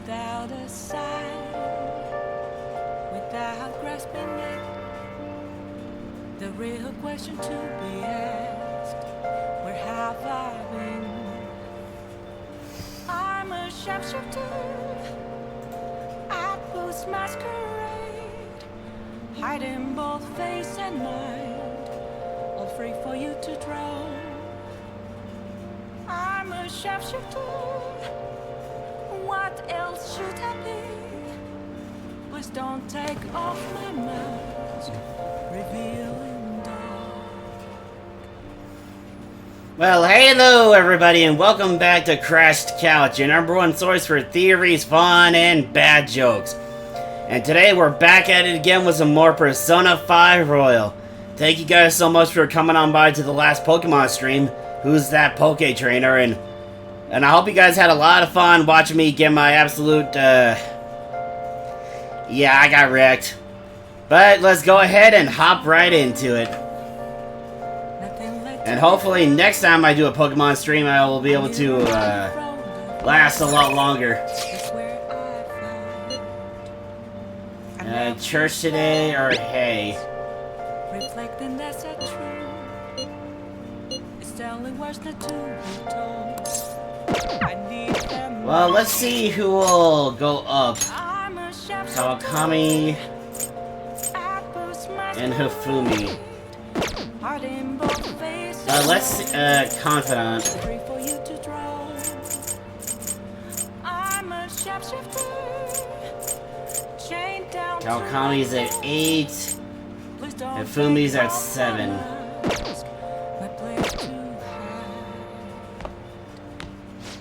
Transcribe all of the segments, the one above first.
without a sign, without grasping it. The real question to be asked, where have I been? I'm a sharpshooter at Booth's masquerade, hiding both face and mind, all free for you to draw. I'm a sharpshooter, what else should I be? Please don't take off my mask, revealing dark. Well, hello everybody, and welcome back to Crashed Couch, your number one source for theories, fun, and bad jokes. And today we're back at it again with some more Persona 5 Royal. Thank you guys so much for coming on by to the last Pokemon stream, Who's That Poke Trainer, and I hope you guys had a lot of fun watching me get my absolute, yeah, I got wrecked. But let's go ahead and hop right into it. And hopefully next time I do a Pokemon stream, I will be able to, last a lot longer. Church today, or hey? Reflecting that's a truth. It's only worse not to be told. I need them. Well, let's see who will go up. Kawakami and Hifumi. Let's Confidant. Kawakami's at 8. Hifumi's at 7.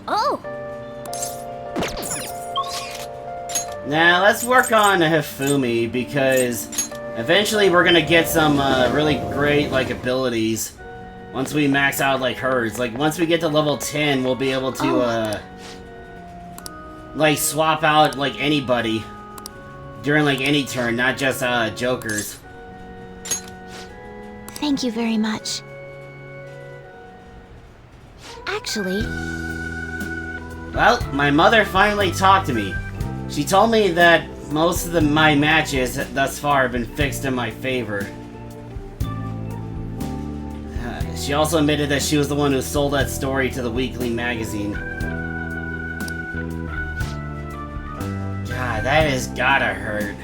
Oh! Now, let's work on Hifumi, because eventually we're gonna get some really great, like, abilities once we max out, like, hers. Like, once we get to level 10, we'll be able to, like, swap out, like, anybody during, like, any turn, not just, jokers. Thank you very much. Actually... Well, my mother finally talked to me. She told me that most of my matches thus far have been fixed in my favor. She also admitted that she was the one who sold that story to the weekly magazine. God, that has gotta hurt.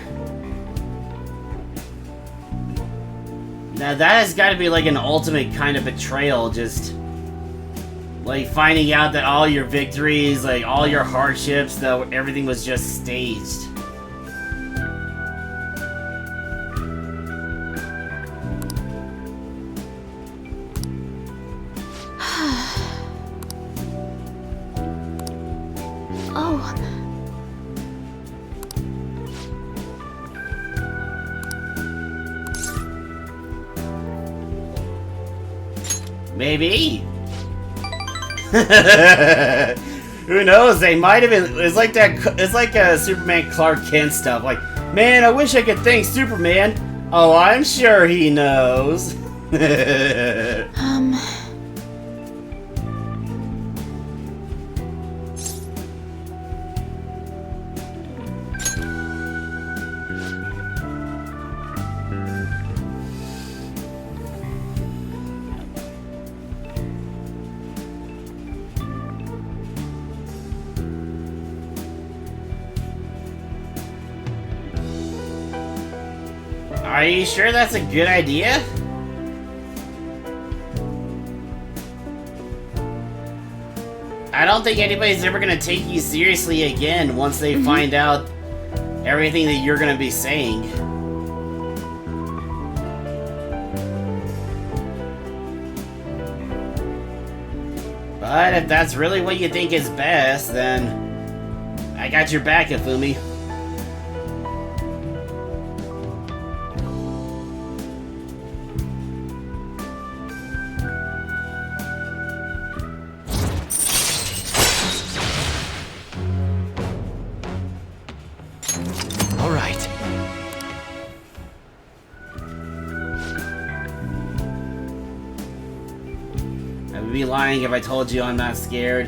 Now that has gotta be like an ultimate kind of betrayal, just... like, finding out that all your victories, like, all your hardships, though everything was just staged. Oh. Maybe. Who knows? They might have been. It's like that. It's like Superman Clark Kent stuff. Like, man, I wish I could thank Superman. Oh, I'm sure he knows. Are you sure that's a good idea? I don't think anybody's ever gonna take you seriously again once they find out everything that you're gonna be saying. But if that's really what you think is best, then I got your back, Hifumi. I would be lying if I told you I'm not scared.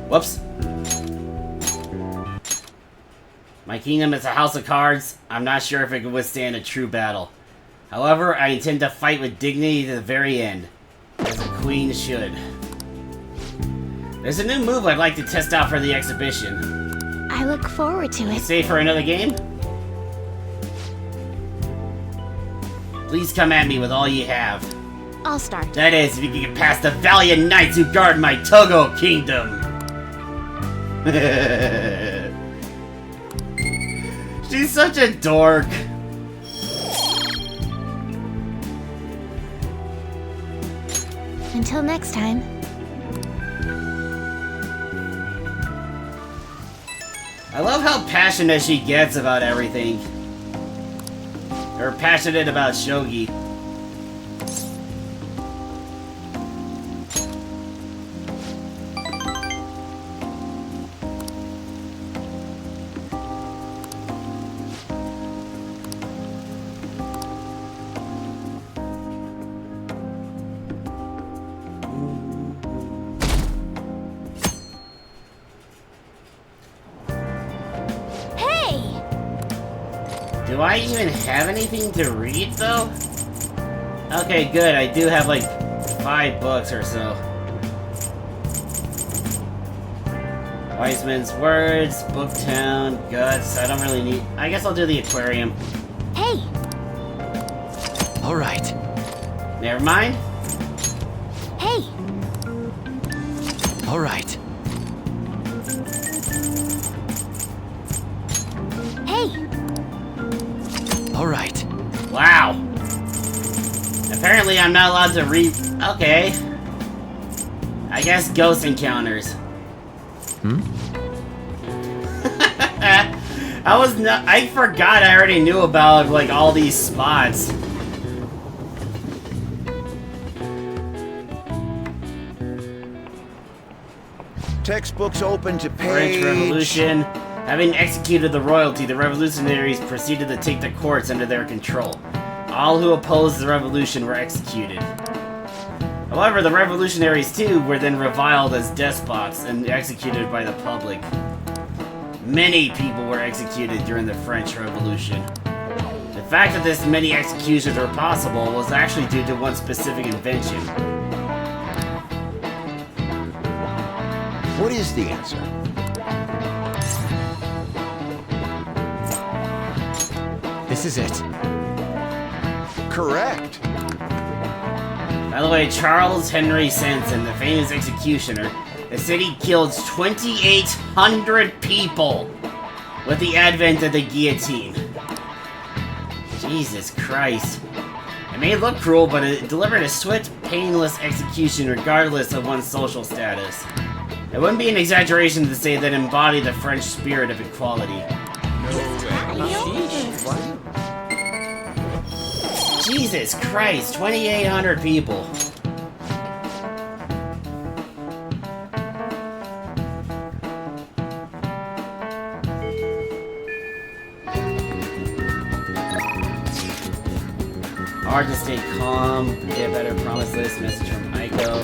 Whoops. My kingdom is a house of cards. I'm not sure if it can withstand a true battle. However, I intend to fight with dignity to the very end, as a queen should. There's a new move I'd like to test out for the exhibition. I look forward to You it. stay for another game? Please come at me with all you have. I'll start. That is, if you can get past the valiant knights who guard my Togo kingdom. She's such a dork. Until next time. I love how passionate she gets about everything. Or passionate about shogi. Hey! Do I even have anything to read, though? Okay, good. I do have, like, 5 books or so. Weisman's Words, Booktown, Guts. I don't really need... I guess I'll do the aquarium. Hey! All right. Never mind. Hey! All right. Hey! All right. Wow. Apparently I'm not allowed to read... Okay. I guess ghost encounters. I forgot I already knew about, like, all these spots. Textbooks open to French page... Revolution. Having executed the royalty, the revolutionaries proceeded to take the courts under their control. All who opposed the revolution were executed. However, the revolutionaries too were then reviled as despots and executed by the public. Many people were executed during the French Revolution. The fact that this many executions were possible was actually due to one specific invention. What is the answer? This is it. Correct. By the way, Charles Henry Sanson, the famous executioner, the city killed 2,800 people with the advent of the guillotine. Jesus Christ. It may look cruel, but it delivered a swift, painless execution regardless of one's social status. It wouldn't be an exaggeration to say that it embodied the French spirit of equality. Jesus Christ, 2,800 people. Hard to stay calm, get better promise list, message from Aiko.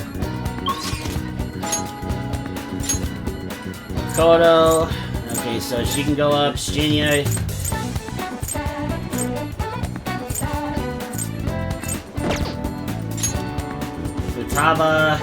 Kodo. Okay, so she can go up, Shinya. Futaba.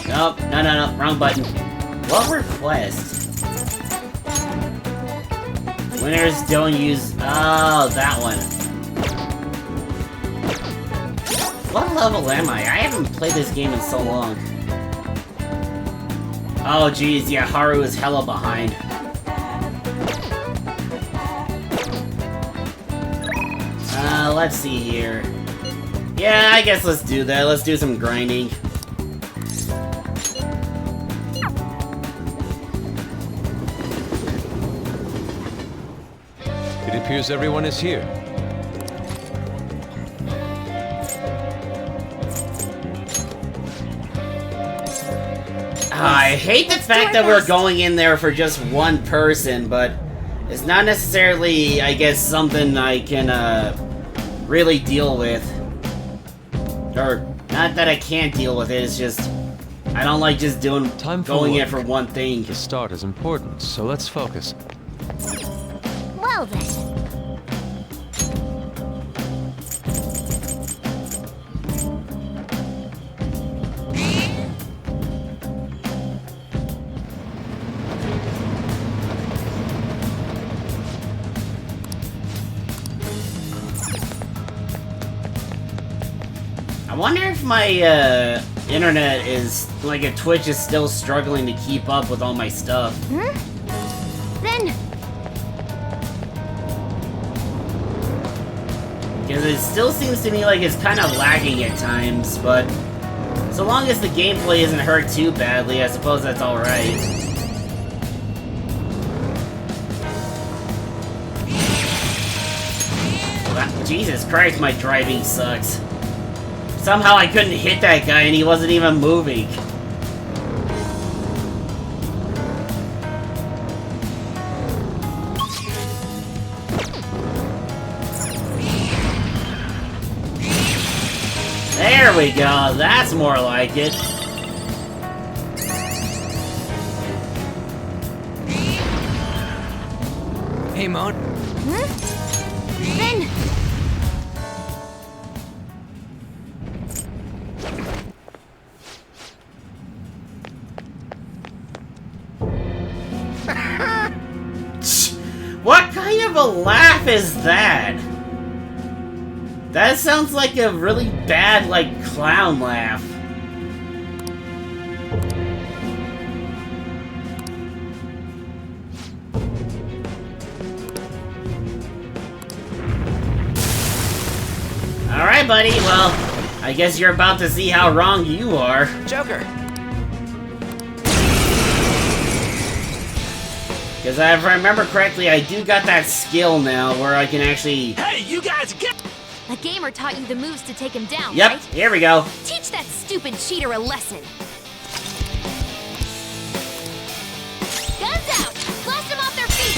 Nope, no, wrong button. What request? Winners don't use... Oh, that one. What level am I? I haven't played this game in so long. Oh, geez, yeah, Haru is hella behind. Let's see here. Yeah, I guess let's do that. Let's do some grinding. It appears everyone is here. I hate the fact that we're going in there for just one person, but it's not necessarily, I guess, something I can, really deal with. Or, not that I can't deal with it, it's just, I don't like just going in for one thing. The start is important, so let's focus. Well then. I wonder if my, internet is, like, a Twitch is still struggling to keep up with all my stuff. Then, Because it still seems to me like it's kind of lagging at times, but so long as the gameplay isn't hurt too badly, I suppose that's alright. Jesus Christ, my driving sucks. Somehow I couldn't hit that guy and he wasn't even moving. There we go, that's more like it. Hey, Mon. then, What kind of a laugh is that? That sounds like a really bad, like, clown laugh. Alright, buddy, well, I guess you're about to see how wrong you are. Joker. Because if I remember correctly, I do got that skill now where I can actually... Hey, you guys get... the gamer taught you the moves to take him down, Yep, right? here we go. Teach that stupid cheater a lesson. Guns out! Blast them off their feet!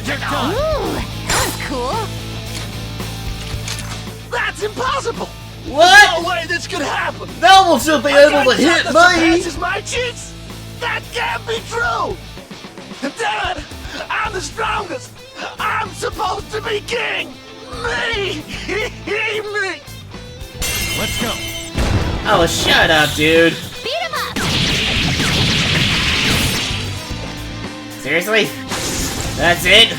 You're done. Ooh, that was cool. That's impossible! What? No way this could happen! No one should be able to hit me! Surpasses my cheats! That can't be true! Damn it! I'm the strongest! I'm supposed to be king! Me! Me! Let's go. Oh, shut up, dude. Beat him up! Seriously? That's it?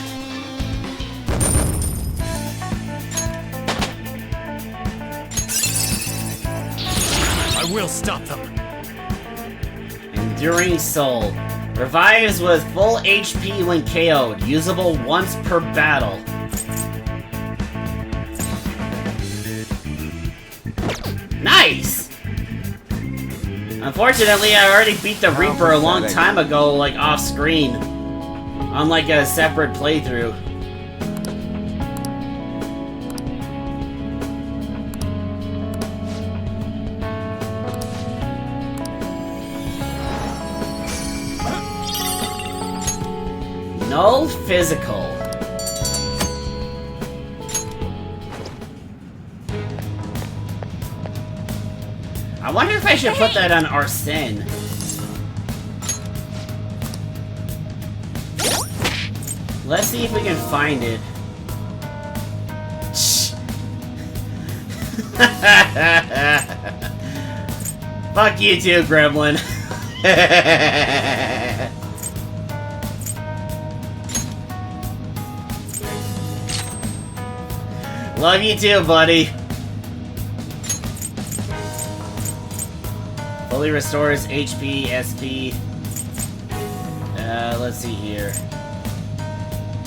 I will stop them. Enduring Soul. Revives with full HP when KO'd. Usable once per battle. Nice! Unfortunately, I already beat the Reaper a long time ago, like off screen. On like a separate playthrough. No physical. I wonder if I should put that on Arsene. Let's see if we can find it. Fuck you too, Gremlin. Love you too, buddy. Fully restores HP, SP. Let's see here.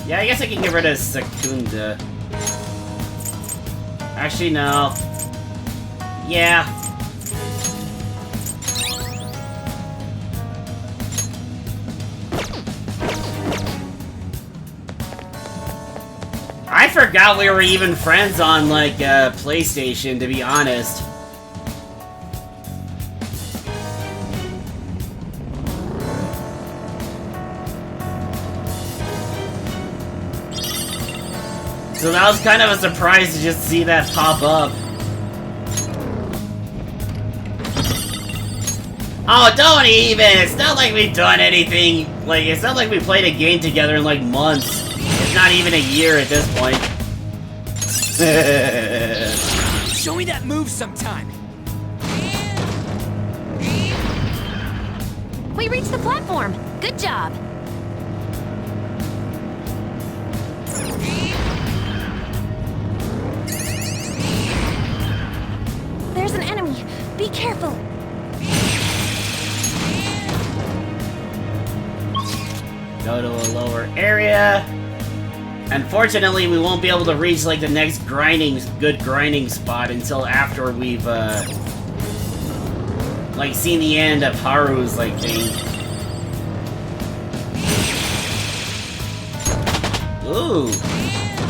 Yeah, I guess I can get rid of Secunda. Actually, no. Yeah. I forgot we were even friends on, like, PlayStation, to be honest. So that was kind of a surprise to just see that pop up. Oh, don't even! It's not like we've done anything. Like, it's not like we played a game together in like months. It's not even a year at this point. Show me that move sometime. We reached the platform. Good job. There's an enemy. Be careful. Go to a lower area. Unfortunately, we won't be able to reach like the next good grinding spot until after we've like seen the end of Haru's like thing. Ooh,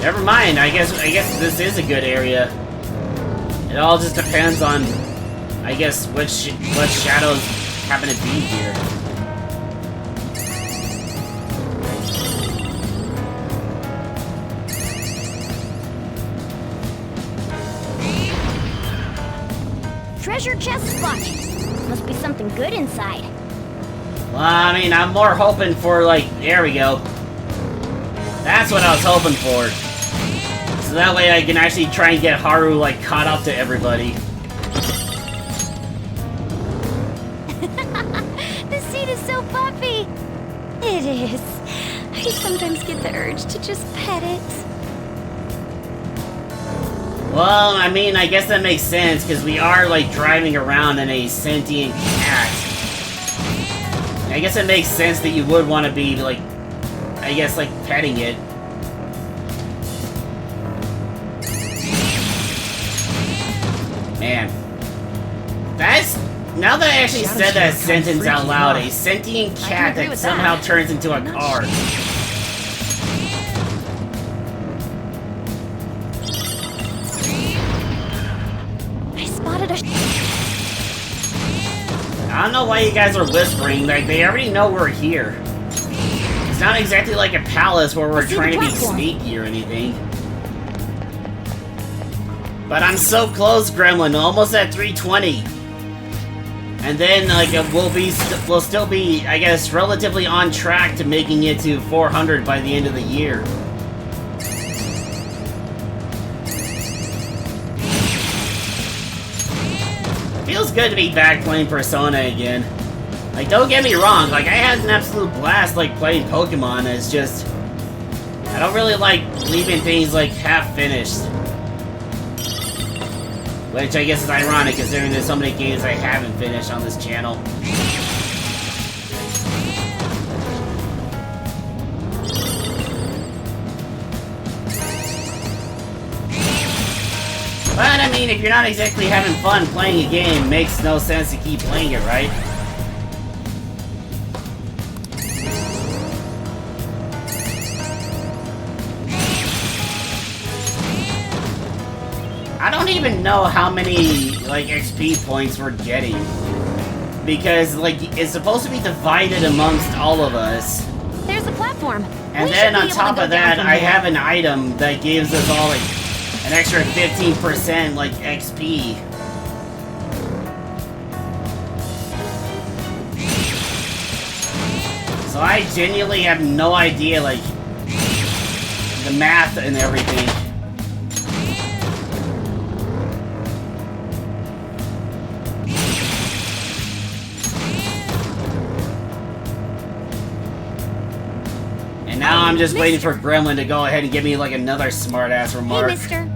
never mind. I guess this is a good area. It all just depends on, I guess, what shadows happen to be here. Treasure chest spot. Must be something good inside. Well, I mean, I'm more hoping for, like, there we go. That's what I was hoping for. So that way I can actually try and get Haru, like, caught up to everybody. The seat is so puffy. It is. I sometimes get the urge to just pet it. Well, I mean, I guess that makes sense, because we are, like, driving around in a sentient cat. I guess it makes sense that you would want to be, like, I guess, like, petting it. Man. That's... Now that I actually said that sentence out loud, a sentient cat that somehow turns into a car. I don't know why you guys are whispering, like, they already know we're here. It's not exactly like a palace where we're trying to be sneaky or anything. But I'm so close, Gremlin, almost at 320. And then, like, we'll still be, I guess, relatively on track to making it to 400 by the end of the year. Feels good to be back playing Persona again. Like, don't get me wrong, like, I had an absolute blast, like, playing Pokemon. It's just... I don't really like leaving things, like, half-finished. Which I guess is ironic, considering there's so many games I haven't finished on this channel. But, I mean, if you're not exactly having fun playing a game, it makes no sense to keep playing it, right? I don't even know how many, like, XP points we're getting. Because, like, it's supposed to be divided amongst all of us. There's a platform. And then on top of that, I have an item that gives us all, like, an extra 15%, like, XP. So I genuinely have no idea, like, the math and everything. And now I'm just waiting for Gremlin to go ahead and give me, like, another smart-ass remark. Hey, mister.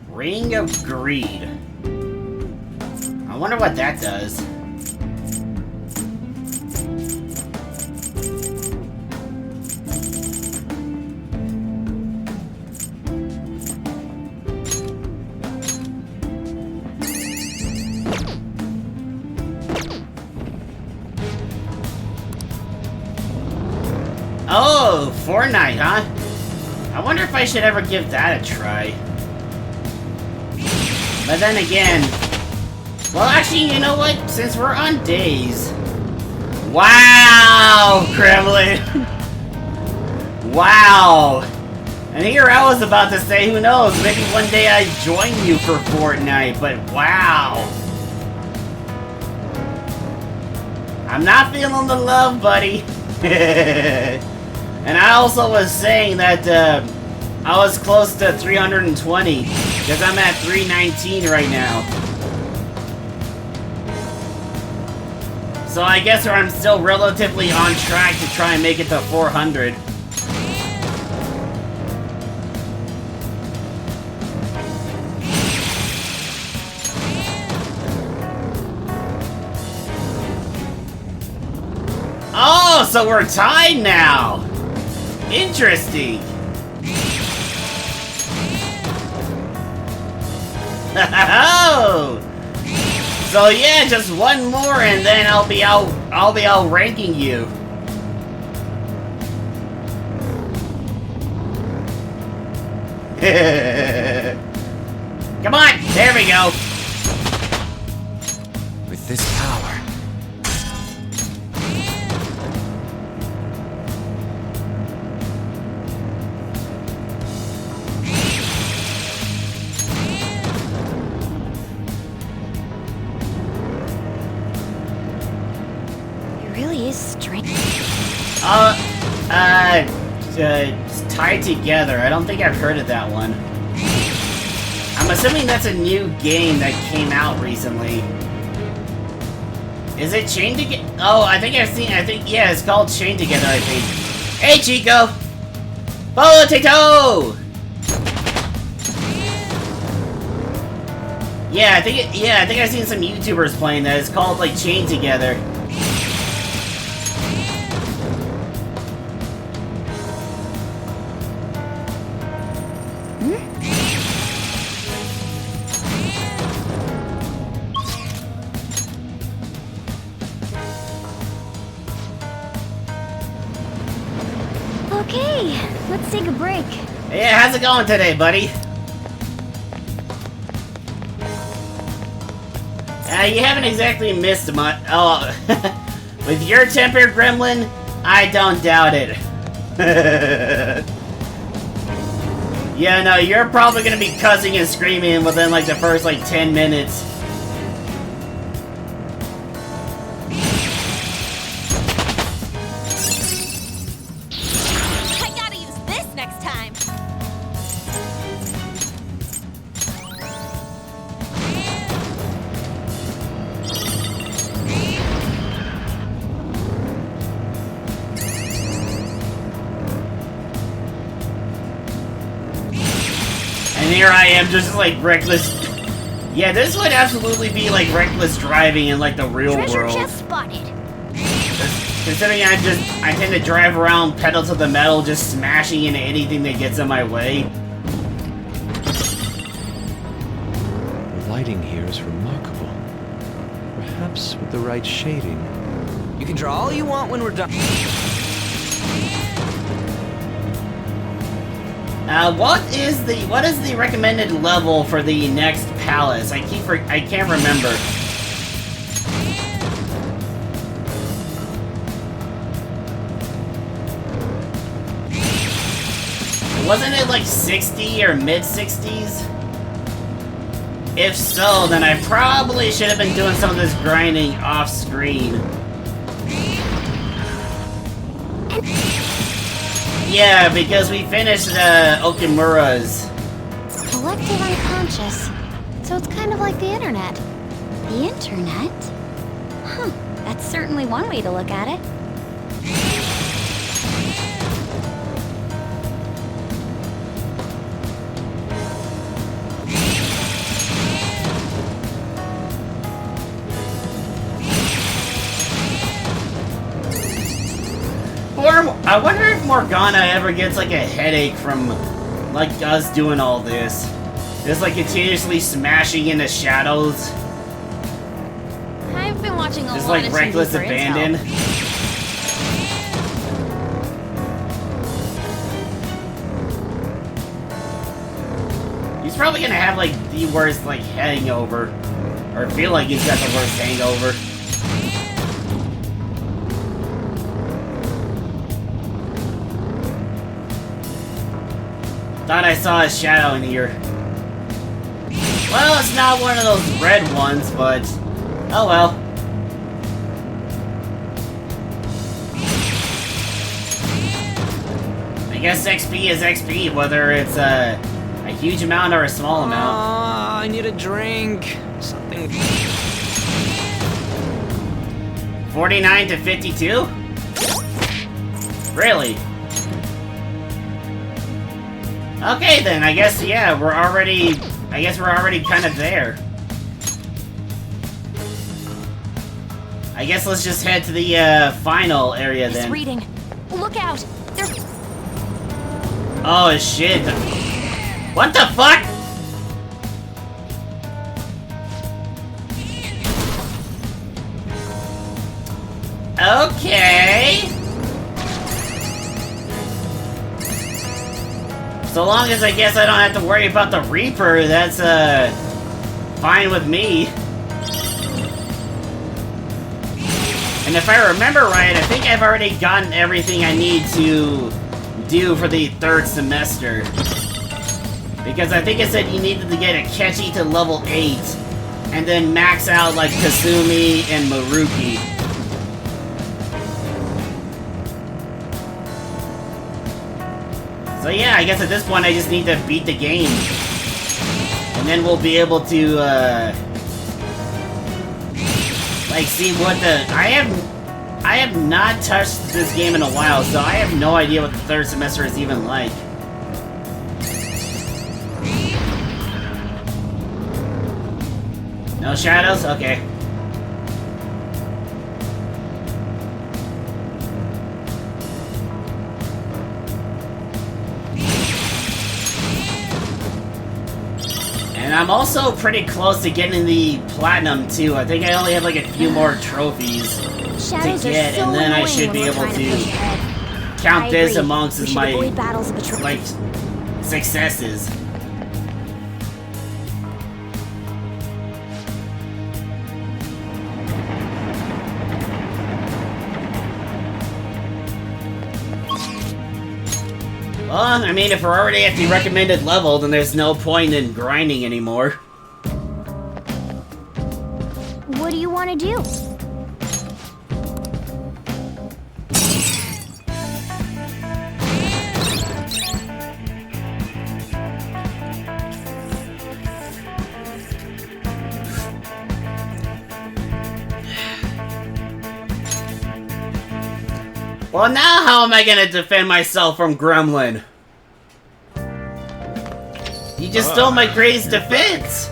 Ring of Greed. I wonder what that does. Oh, Fortnite, huh? I wonder if I should ever give that a try. But then again... Well, Actually, you know what? Since we're on days... Wow, Kremlin! Wow! And here I was about to say, who knows, maybe one day I join you for Fortnite, but wow! I'm not feeling the love, buddy. And I also was saying that I was close to 320, because I'm at 319 right now. So I guess I'm still relatively on track to try and make it to 400. Oh, so we're tied now! Interesting! Oh! So yeah, just one more and then I'll be out ranking you. Come on, there we go. With this power, Tied Together. I don't think I've heard of that one. I'm assuming that's a new game that came out recently. Is it Chained Together? Oh, I think, yeah, it's called Chained Together, I think. Hey, Chico! Potato! Yeah, I think I've seen some YouTubers playing that. It's called, like, Chained Together. Okay, let's take a break. Hey, how's it going today, buddy? You haven't exactly missed much. Oh, with your temper, Gremlin, I don't doubt it. Yeah, no, you're probably gonna be cussing and screaming within like the first like 10 minutes. I gotta use this next time. And here I am, just like reckless. Yeah, this would absolutely be like reckless driving in like the real Treasure world. chest spotted. Considering I tend to drive around pedal to the metal, just smashing into anything that gets in my way. The lighting here is remarkable. Perhaps with the right shading. you can draw all you want when we're done. What is the recommended level for the next palace? I can't remember. Wasn't it like 60 or mid-60s? If so, then I probably should have been doing some of this grinding off-screen. Yeah, because we finished Okamura's. Collective unconscious. So it's kind of like the internet. The internet? Huh, that's certainly one way to look at it. I wonder if Morgana ever gets like a headache from like us doing all this. Just like continuously smashing into shadows. I've been watching a Just lot like of reckless TV for abandon. intel. He's probably gonna have like the worst like hangover. Or feel like he's got the worst hangover. Thought I saw a shadow in here. Well, it's not one of those red ones, but oh well. I guess XP is XP, whether it's a huge amount or a small amount. I need a drink. Something. 49 to 52? Really? Okay then, I guess yeah, we're already kind of there. I guess let's just head to the final area then. It's reading. Look out! There's... Oh shit. What the fuck? Okay. So long as I guess I don't have to worry about the Reaper, that's fine with me. And if I remember right, I think I've already gotten everything I need to do for the 3rd semester. Because I think it said you needed to get Akechi to level 8, and then max out like Kasumi and Maruki. So yeah, I guess at this point I just need to beat the game. And then we'll be able to, like, see what the... I have not touched this game in a while, so I have no idea what the 3rd semester is even like. No shadows? Okay. And I'm also pretty close to getting the platinum too. I think I only have like a few more trophies Shadows to get, are so and then I annoying should be when we're able trying to push ahead. count I this agree. amongst We should my avoid battles of betrayal. like successes. Well, I mean, if we're already at the recommended level, then there's no point in grinding anymore. What do you want to do? Well, now how am I gonna defend myself from Gremlin? You just stole my greatest defense!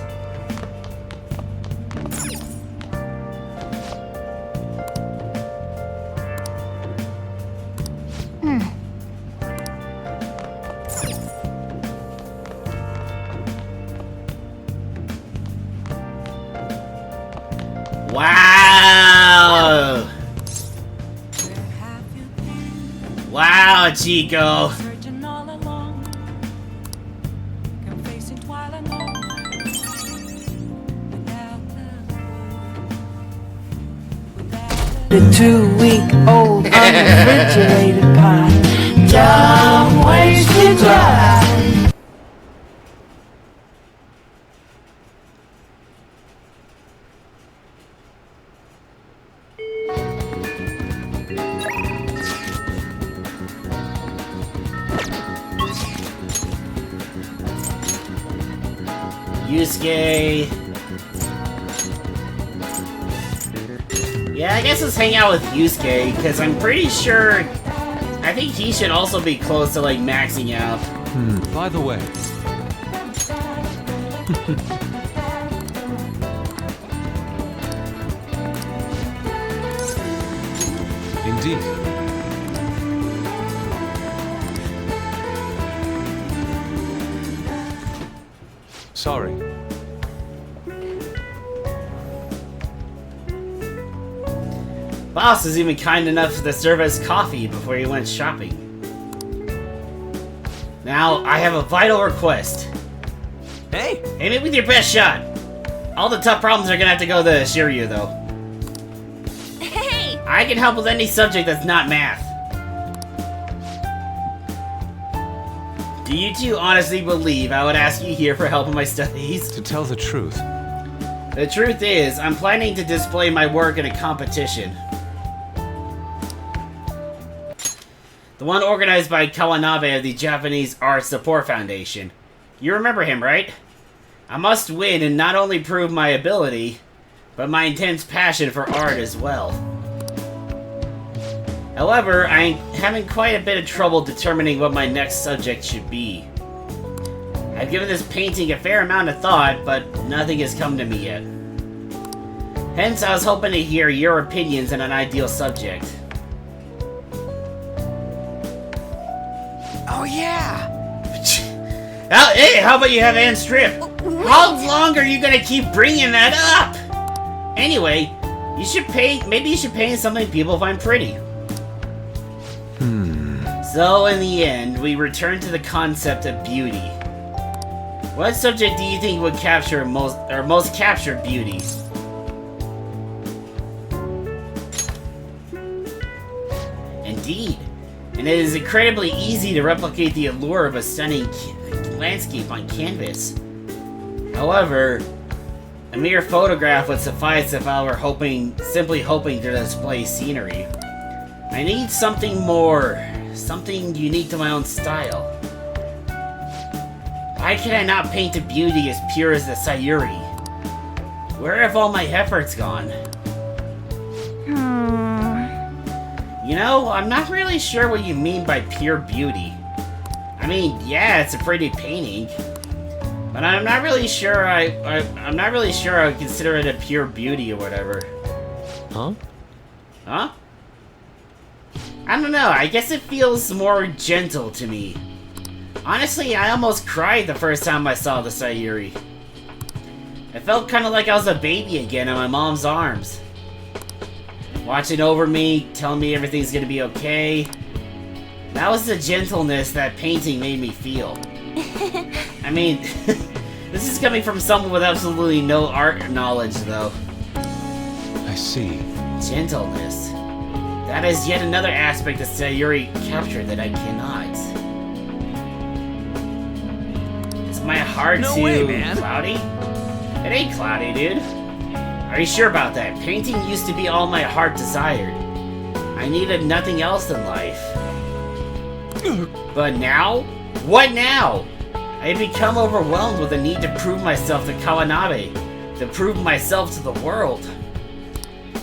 Wow! Wow, Chico! Searching all along, confessing while alone, without The 2-week-old unrefrigerated pie. Dumb wasted dry. Yusuke. Yeah, I guess let's hang out with Yusuke, because I'm pretty sure... I think he should also be close to, like, maxing out. By the way. Indeed. Sorry. Boss was even kind enough to serve us coffee before he went shopping. Now, I have a vital request. Hey, Aim it with your best shot. All the tough problems are gonna have to go to Shiryu, though. Hey! I can help with any subject that's not math. Do you two honestly believe I would ask you here for help in my studies? To tell the truth, The truth is, I'm planning to display my work in a competition. The one organized by Kawanabe of the Japanese Art Support Foundation. You remember him, right? I must win and not only prove my ability, but my intense passion for art as well. However, I'm having quite a bit of trouble determining what my next subject should be. I've given this painting a fair amount of thought, but nothing has come to me yet. Hence, I was hoping to hear your opinions on an ideal subject. Oh, yeah! Hey, how about you have Anne strip? How long are you gonna keep bringing that up? Anyway, maybe you should paint something people find pretty. So, in the end, we return to the concept of beauty. What subject do you think would capture most capture beauty? Indeed, and it is incredibly easy to replicate the allure of a stunning landscape on canvas. However, a mere photograph would suffice if I were simply hoping to display scenery. I need something more, something unique to my own style. Why can I not paint a beauty as pure as the Sayuri? Where have all my efforts gone? You know, I'm not really sure what you mean by pure beauty. I mean, yeah, it's a pretty painting, but I'm not really sure I'm not really sure I would consider it a pure beauty or whatever. huh? Huh? I don't know, I guess it feels more gentle to me. Honestly, I almost cried the first time I saw the Sayuri. It felt kind of like I was a baby again in my mom's arms. Watching over me, telling me everything's gonna be okay. That was the gentleness that painting made me feel. I mean, this is coming from someone with absolutely no art knowledge, though. I see. Gentleness. That is yet another aspect of Sayuri captured that I cannot. Is my heart No too way, man. cloudy? It ain't cloudy, dude. Are you sure about that? Painting used to be all my heart desired. I needed nothing else in life. But now? What now? I have become overwhelmed with the need to prove myself to Kawanabe, to prove myself to the world.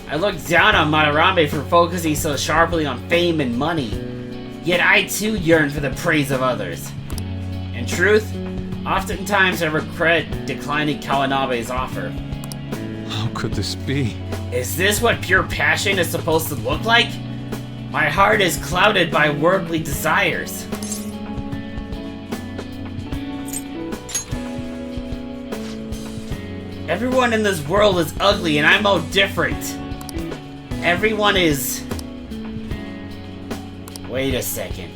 I look down on Madarame for focusing so sharply on fame and money, yet I too yearn for the praise of others. In truth, oftentimes I regret declining Kawanabe's offer. How could this be? Is this what pure passion is supposed to look like? My heart is clouded by worldly desires. Everyone in this world is ugly and I'm no different. Everyone is... Wait a second.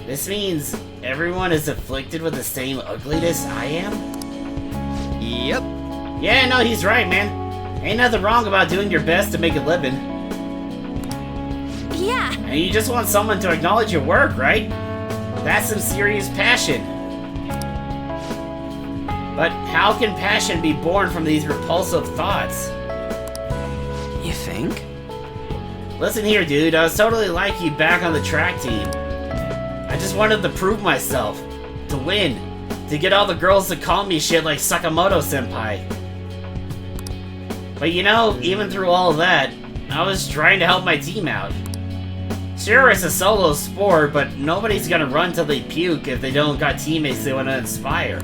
This means everyone is afflicted with the same ugliness I am? Yep. Yeah, no, he's right, man. Ain't nothing wrong about doing your best to make a living. Yeah. And you just want someone to acknowledge your work, right? That's some serious passion. But how can passion be born from these repulsive thoughts? You think? Listen here, dude. I was totally like you back on the track team. I just wanted to prove myself. To win. To get all the girls to call me shit like Sakamoto-senpai. But you know, even through all of that, I was trying to help my team out. Sure, it's a solo sport, but nobody's gonna run till they puke if they don't got teammates they want to inspire.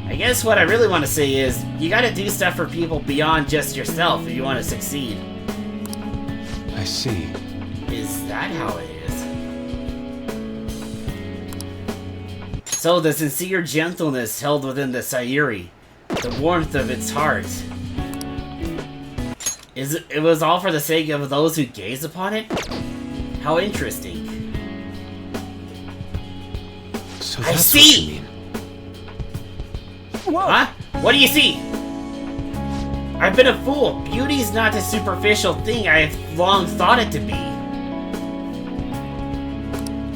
I guess what I really want to say is, you gotta do stuff for people beyond just yourself if you want to succeed. I see. Is that how it is? So the sincere gentleness held within the Sayuri, the warmth of its heart, it was all for the sake of those who gaze upon it? How interesting. So I that's see! what you mean. Whoa. Huh? What do you see? I've been a fool. Beauty's not the superficial thing I have long thought it to be.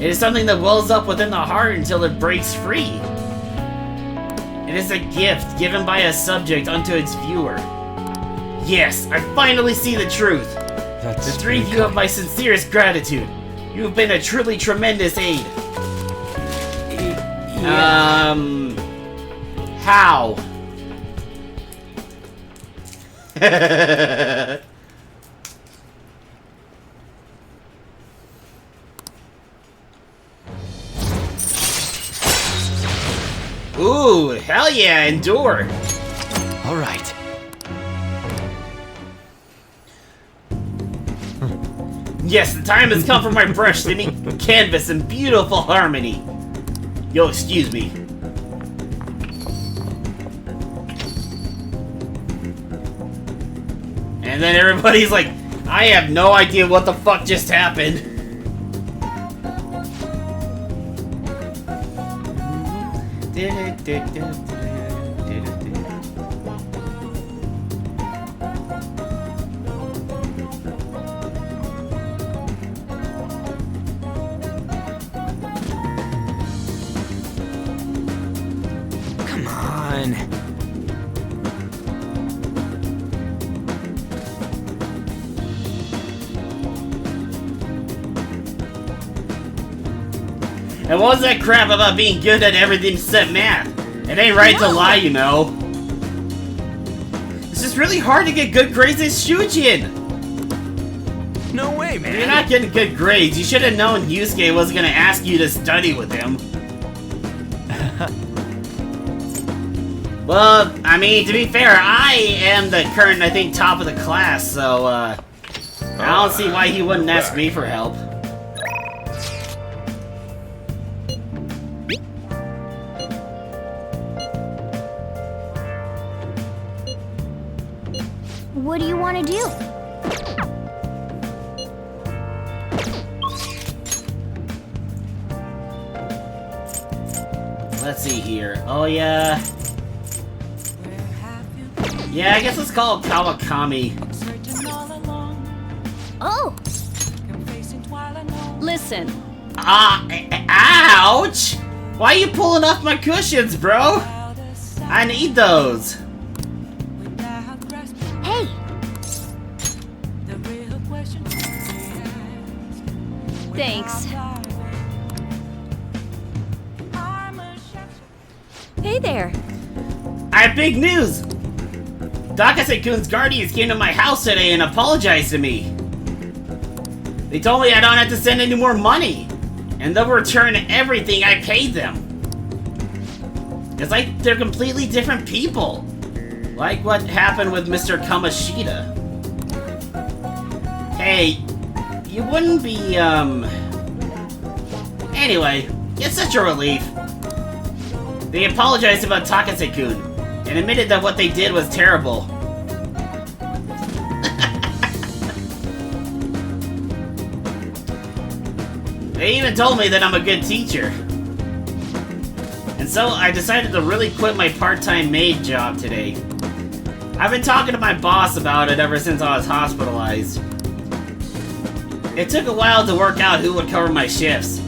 It is something that wells up within the heart until it breaks free. It is a gift given by a subject unto its viewer. Yes, I finally see the truth. That's The three of you have my sincerest gratitude. You have been a truly tremendous aid. How? Ooh, hell yeah, endure. All right. Yes, the time has come for my brush to meet canvas in beautiful harmony. You'll excuse me. And then everybody's like, I have no idea what the fuck just happened. Come on. And what was that crap about being good at everything except math? It ain't right to lie, you know. It's just really hard to get good grades at Shujin. No way, If you're man. not getting good grades, you should have known Yusuke wasn't gonna ask you to study with him. Well, I mean, to be fair, I am the current, I think, top of the class, so, I don't see why he wouldn't ask me for help. What do you want to do? Let's see here. Oh, yeah. Yeah, I guess let's call it Kawakami. Searching all along, Oh, facing while I know. listen. Ouch! Why are you pulling off my cushions, bro? I need those. Without grasping Hey, the real question we ask. thanks. I'm a chef. Hey there. I have big news! Dakase-kun's guardians came to my house today and apologized to me. They told me I don't have to send any more money, and they'll return everything I paid them. It's like they're completely different people. Like what happened with Mr. Kamashita. Hey, you wouldn't be, Anyway, it's such a relief. They apologized about Takase-kun, and admitted that what they did was terrible. They even told me that I'm a good teacher. And so I decided to really quit my part-time maid job today. I've been talking to my boss about it ever since I was hospitalized. It took a while to work out who would cover my shifts.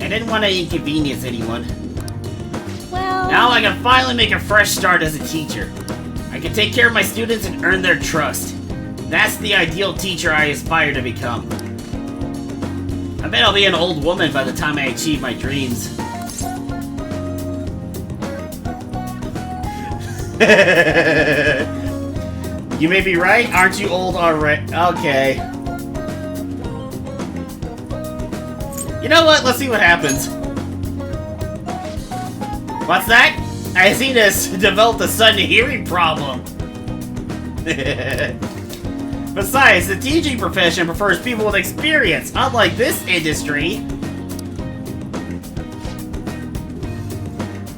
I didn't want to inconvenience anyone. Well, Now I can finally make a fresh start as a teacher. I can take care of my students and earn their trust. That's the ideal teacher I aspire to become. I bet I'll be an old woman by the time I achieve my dreams. You may be right, aren't you old already? Okay. You know what? Let's see what happens. What's that? I seem to developed a sudden hearing problem. Besides, the teaching profession prefers people with experience, unlike this industry.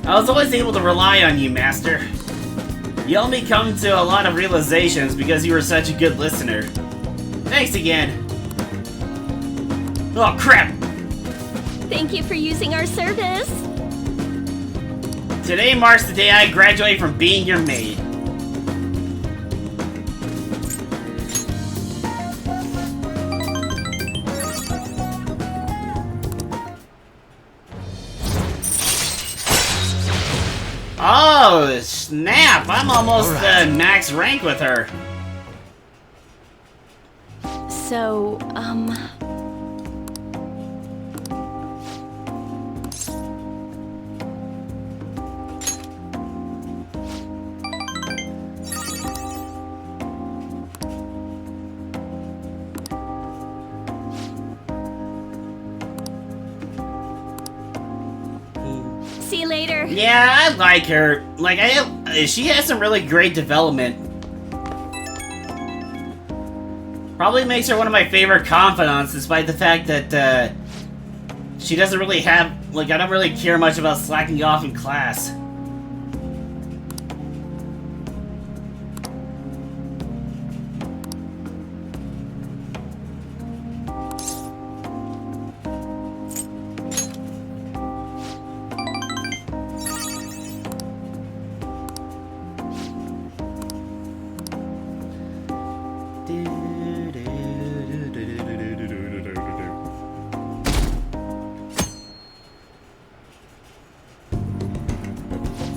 I was always able to rely on you, Master. You helped me come to a lot of realizations because you were such a good listener. Thanks again. Oh, crap! thank you for using our service. Today marks the day I graduate from being your maid. Oh, snap! I'm almost max rank with her. So, see you later. Yeah, I like her. Like, she has some really great development. Probably makes her one of my favorite confidants, despite the fact that, she doesn't really have, like, I don't really care much about slacking off in class.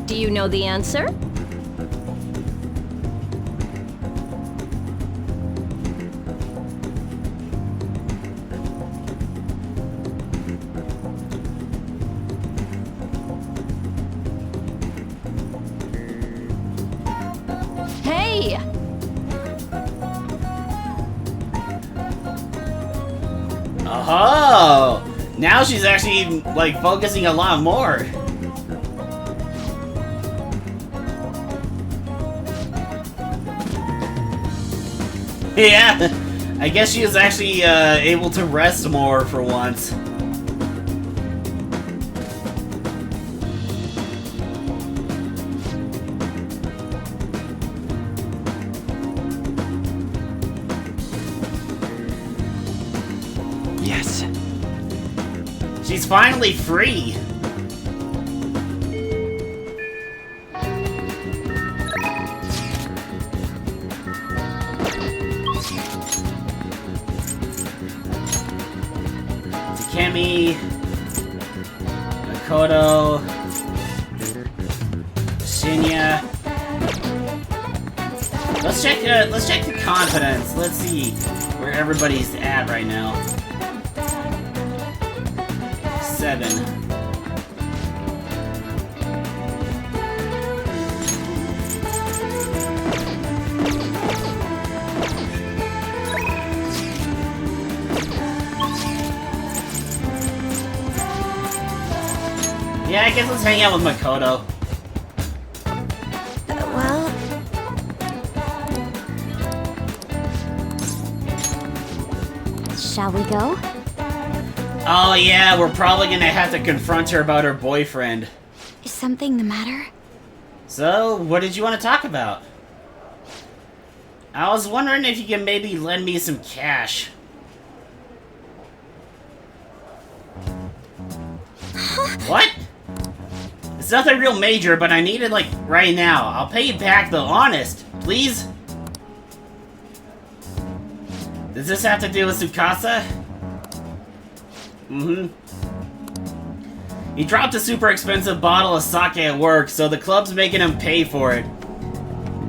Do you know the answer? Hey! Oh, now she's actually, like, focusing a lot more. Yeah, I guess she is actually able to rest more for once. Yes. She's finally free. Kemi, Makoto, Shinya. Let's check the confidence. Let's see where everybody's at right now. 7. Yeah, I guess let's hang out with Makoto. Well... Shall we go? Oh yeah, we're probably gonna have to confront her about her boyfriend. Is something the matter? So, what did you want to talk about? I was wondering if you can maybe lend me some cash. What? It's nothing real major, but I need it, like, right now. I'll pay you back, though, honest. Please? Does this have to do with Tsukasa? Mm-hmm. He dropped a super expensive bottle of sake at work, so the club's making him pay for it.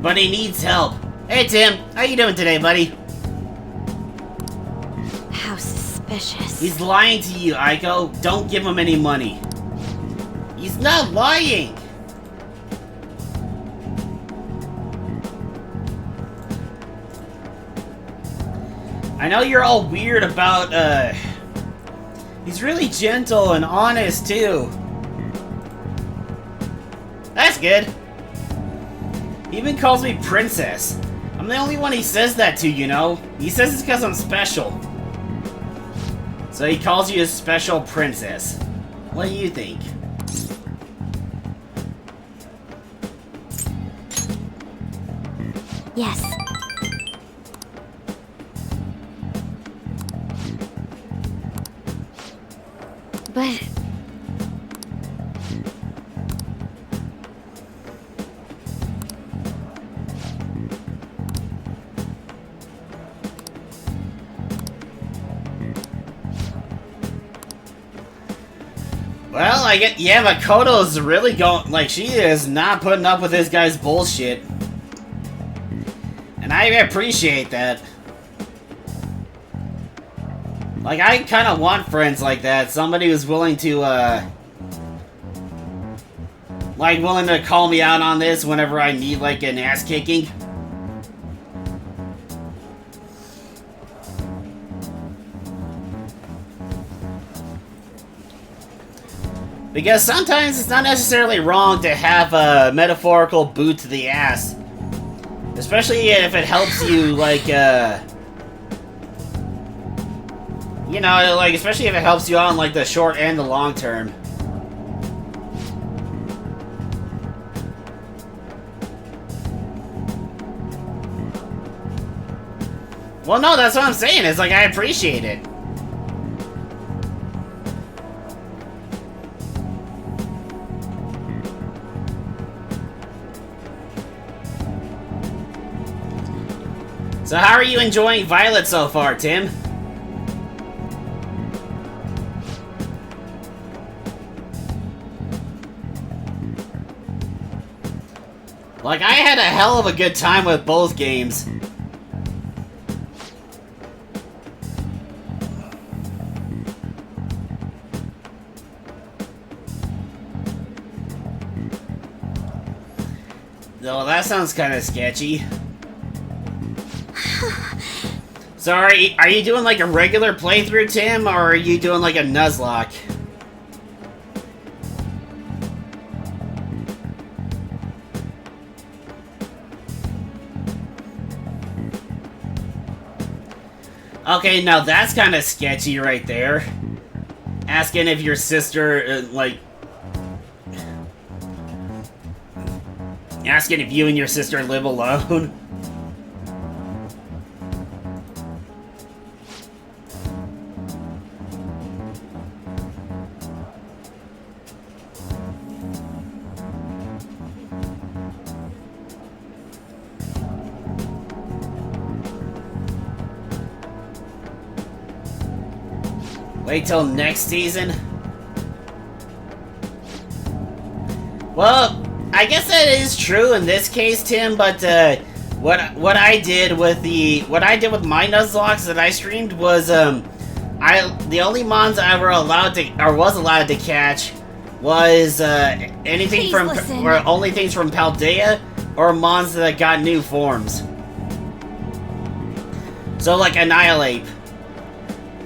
But he needs help. Hey, Tim. How you doing today, buddy? How suspicious. He's lying to you, Aiko. Don't give him any money. He's not lying! I know you're all weird about, he's really gentle and honest, too. That's good. He even calls me princess. I'm the only one he says that to, you know? He says it's because I'm special. So he calls you a special princess. What do you think? Yes. But... Well, I get, yeah, Makoto's really going, like, she is not putting up with this guy's bullshit. And I appreciate that. Like, I kind of want friends like that. Somebody who's willing to, like, willing to call me out on this whenever I need, like, an ass kicking. Because sometimes it's not necessarily wrong to have a metaphorical boot to the ass. Especially if it helps you, like, you know, like, especially if it helps you out in, like, the short and the long term. Well, no, that's what I'm saying. It's like, I appreciate it. So how are you enjoying Violet so far, Tim? Like, I had a hell of a good time with both games. Oh, that sounds kind of sketchy. So are you doing like a regular playthrough, Tim, or are you doing like a Nuzlocke? Okay, now that's kind of sketchy right there. Asking if your sister, asking if you and your sister live alone. Wait till next season? Well, I guess that is true in this case, Tim, but what I did with my Nuzlocks that I streamed was the only mons I were allowed to was allowed to catch was anything Please from listen. or only things from Paldea or mons that got new forms. So like Annihilate.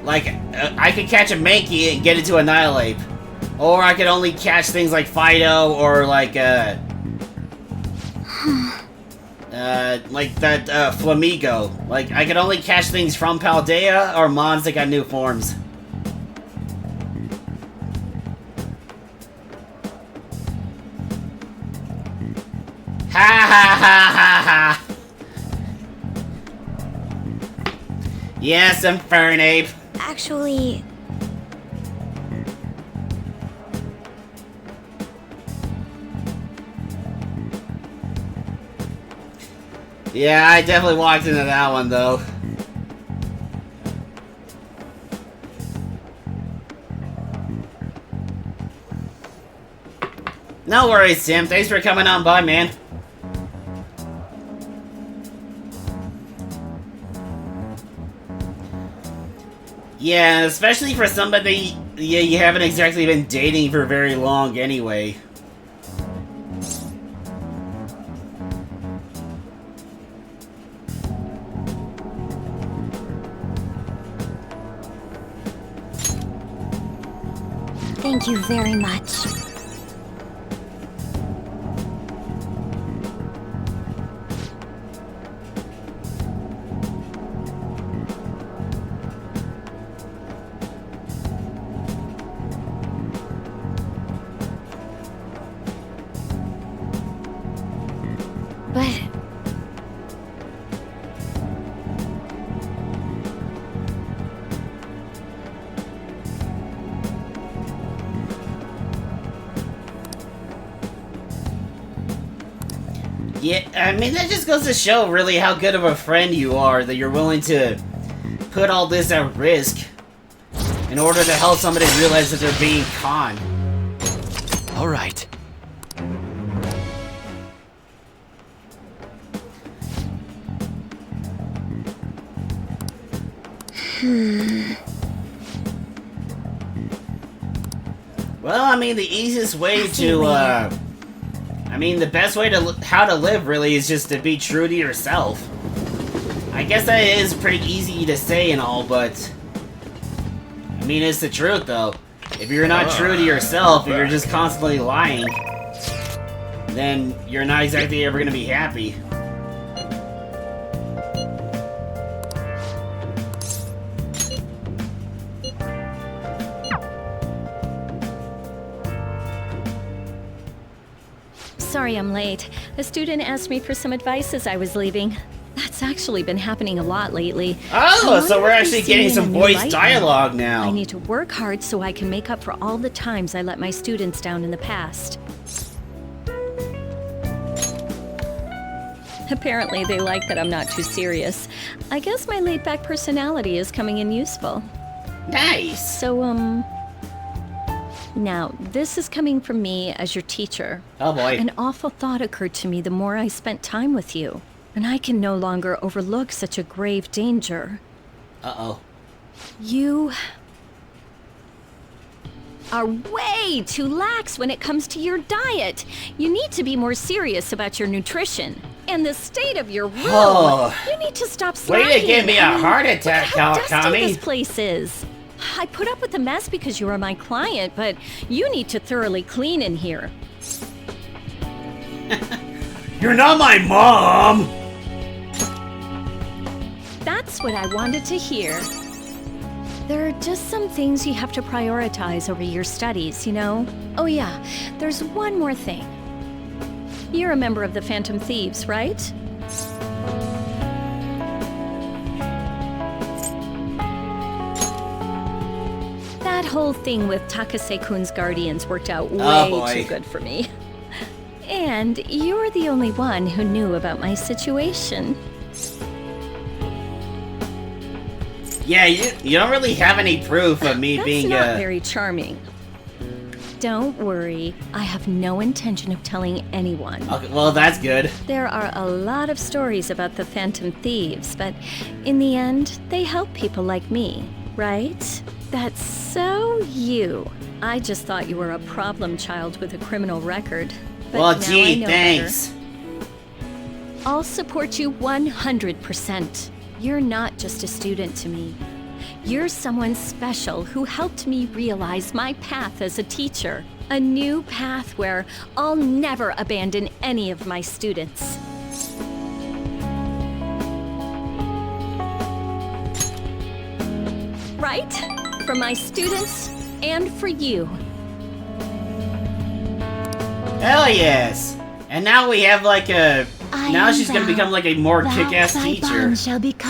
Like, I could catch a Mankey and get it to Annihilate. Or I could only catch things like Fido or like that, Flamigo. Like, I could only catch things from Paldea or mons that got new forms. Ha ha ha ha ha! Yes, Infernape. Actually, yeah, I definitely walked into that one, though. No worries, Tim. Thanks for coming on by, man. Yeah, especially for somebody you haven't exactly been dating for very long anyway. thank you very much. But yeah, I mean, that just goes to show really how good of a friend you are, that you're willing to put all this at risk in order to help somebody realize that they're being conned. All right. Well, I mean, the easiest way to, I mean, the best way to, how to live, really, is just to be true to yourself. I guess that is pretty easy to say and all, but... I mean, it's the truth, though. If you're not true to yourself, if you're just constantly lying, then you're not exactly ever gonna be happy. Sorry I'm late. A student asked me for some advice as I was leaving. That's actually been happening a lot lately. Oh, so we're actually getting some voice dialogue now. I need to work hard so I can make up for all the times I let my students down in the past. Apparently they like that I'm not too serious. I guess my laid-back personality is coming in useful. Nice! So, now, this is coming from me as your teacher. Oh boy. An awful thought occurred to me the more I spent time with you. And I can no longer overlook such a grave danger. Uh-oh. You are way too lax when it comes to your diet. You need to be more serious about your nutrition. And the state of your room. Oh. You need to stop slacking. Way to give me a heart attack, look at how dusty Tommy. this place is. I put up with the mess because you are my client, but you need to thoroughly clean in here. You're not my mom! That's what I wanted to hear. There are just some things you have to prioritize over your studies, you know? Oh yeah, there's one more thing. You're a member of the Phantom Thieves, right? That whole thing with Takase-kun's guardians worked out way too good for me. And you're the only one who knew about my situation. Yeah, you don't really have any proof of me being That's not very charming. Don't worry, I have no intention of telling anyone. Okay, well, that's good. There are a lot of stories about the Phantom Thieves, but in the end, they help people like me, right? That's so you. I just thought you were a problem child with a criminal record. But Well, now I gee, know thanks. better. I'll support you 100%. You're not just a student to me. You're someone special who helped me realize my path as a teacher. A new path where I'll never abandon any of my students. Right? For my students and for you. Hell yes! And now we have like a... Now she's gonna become like a more kick-ass teacher.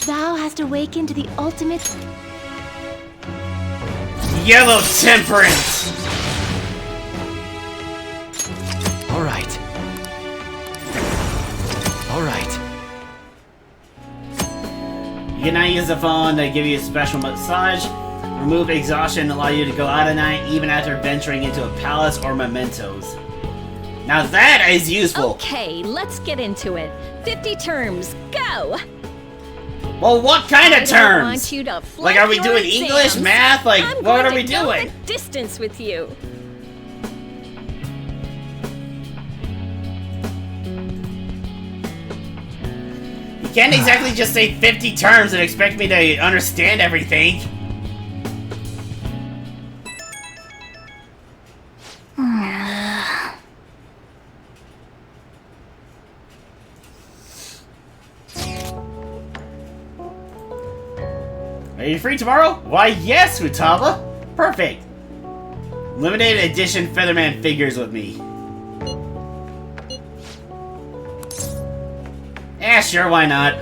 Thou hast awakened to the ultimate... Yellow Temperance! All right. All right. You can now use the phone to give you a special massage, remove exhaustion, and allow you to go out at night even after venturing into a palace or mementos. Now that is useful! Okay, let's get into it. 50 terms, go! Well, what kind of I terms? want you to Like, are we flunk your doing English, exams. math? Like, I'm what going are we to go doing? the distance with you. You can't exactly just say 50 terms and expect me to understand everything. Are you free tomorrow? Why, yes, Futaba. Perfect. Limited edition Featherman figures with me. Yeah, sure, why not?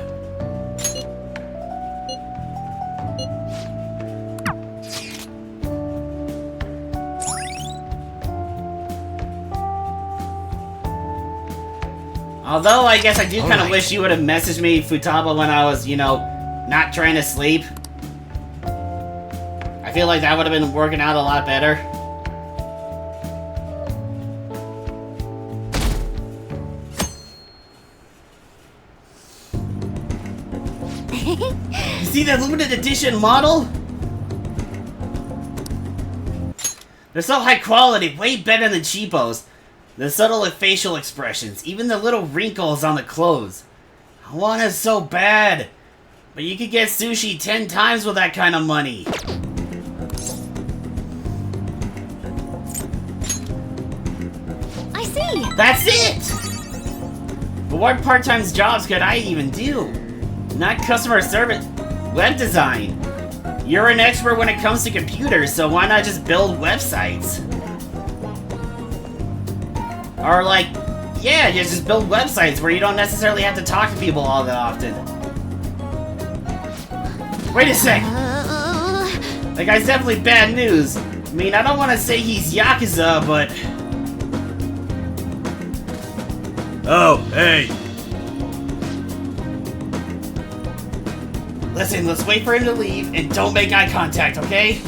Although, I guess I do kind of wish you would have messaged me, Futaba, when I was, you know, not trying to sleep. I feel like that would have been working out a lot better. You see that limited edition model? They're so high quality, way better than cheapos. The subtle facial expressions, even the little wrinkles on the clothes. I want it so bad. But you could get sushi 10 times with that kind of money. I see. That's it! But what part-time jobs could I even do? Not customer service, web design. You're an expert when it comes to computers, so why not just build websites? Or like, yeah, you just build websites where you don't necessarily have to talk to people all that often. Wait a sec! That guy's definitely bad news. I mean, I don't want to say he's Yakuza, but... Oh, hey! Listen, let's wait for him to leave and don't make eye contact, okay?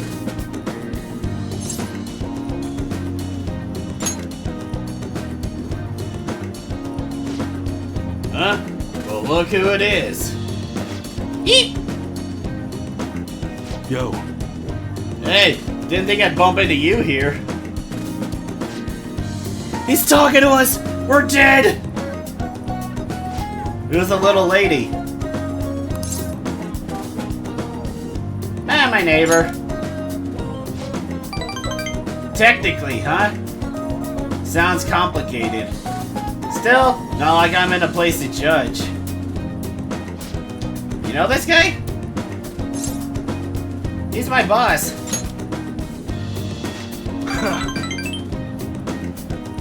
Huh? Well, look who it is. Eep! Yo. Hey, didn't think I'd bump into you here. He's talking to us! We're dead! It was a little lady. Ah, my neighbor. Technically, huh? Sounds complicated. Still, not like I'm in a place to judge. You know this guy? He's my boss.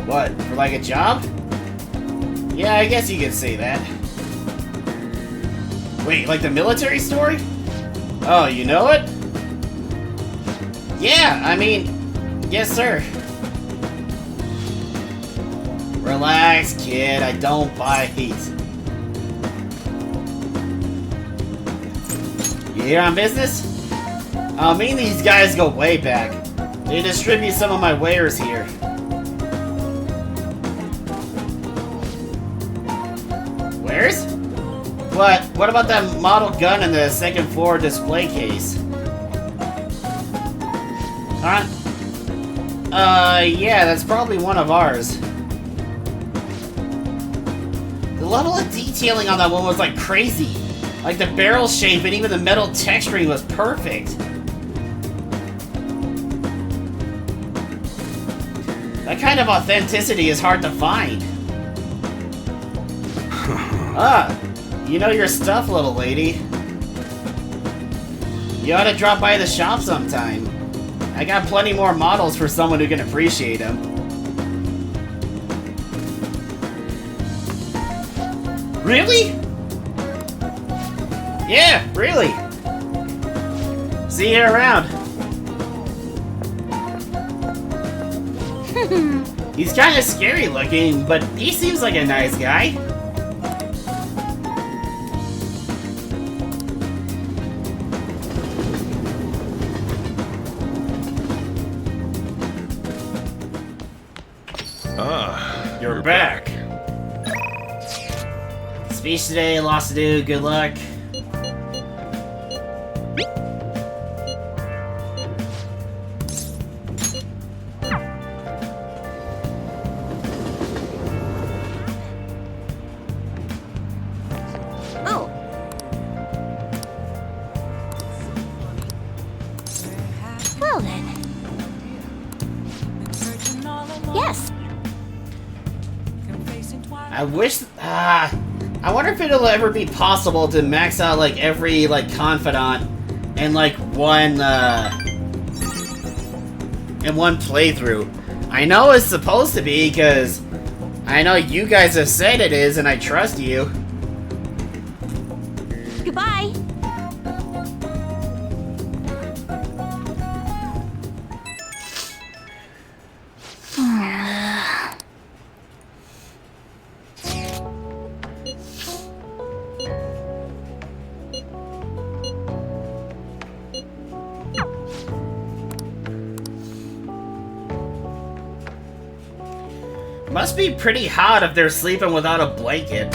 What, for like a job? Yeah, I guess you could say that. Wait, like the military story? Oh, you know it? Yeah, I mean, yes sir. Relax, kid, I don't bite. You here on business? Me and these guys go way back. They distribute some of my wares here. Wares? What about that model gun in the second floor display case? Huh? Yeah, that's probably one of ours. The level of detailing on that one was like crazy. Like the barrel shape and even the metal texturing was perfect. That kind of authenticity is hard to find. Ah, you know your stuff, little lady. You ought to drop by the shop sometime. I got plenty more models for someone who can appreciate them. Really? Yeah, really. See you around. He's kind of scary looking, but he seems like a nice guy. You're back. Speech today, lots to do, good luck. Oh, well then. Yes. I wish, I wonder if it'll ever be possible to max out, like, every, like, confidant in, like, one playthrough. I know it's supposed to be, because I know you guys have said it is, and I trust you. Goodbye. Must be pretty hot if they're sleeping without a blanket.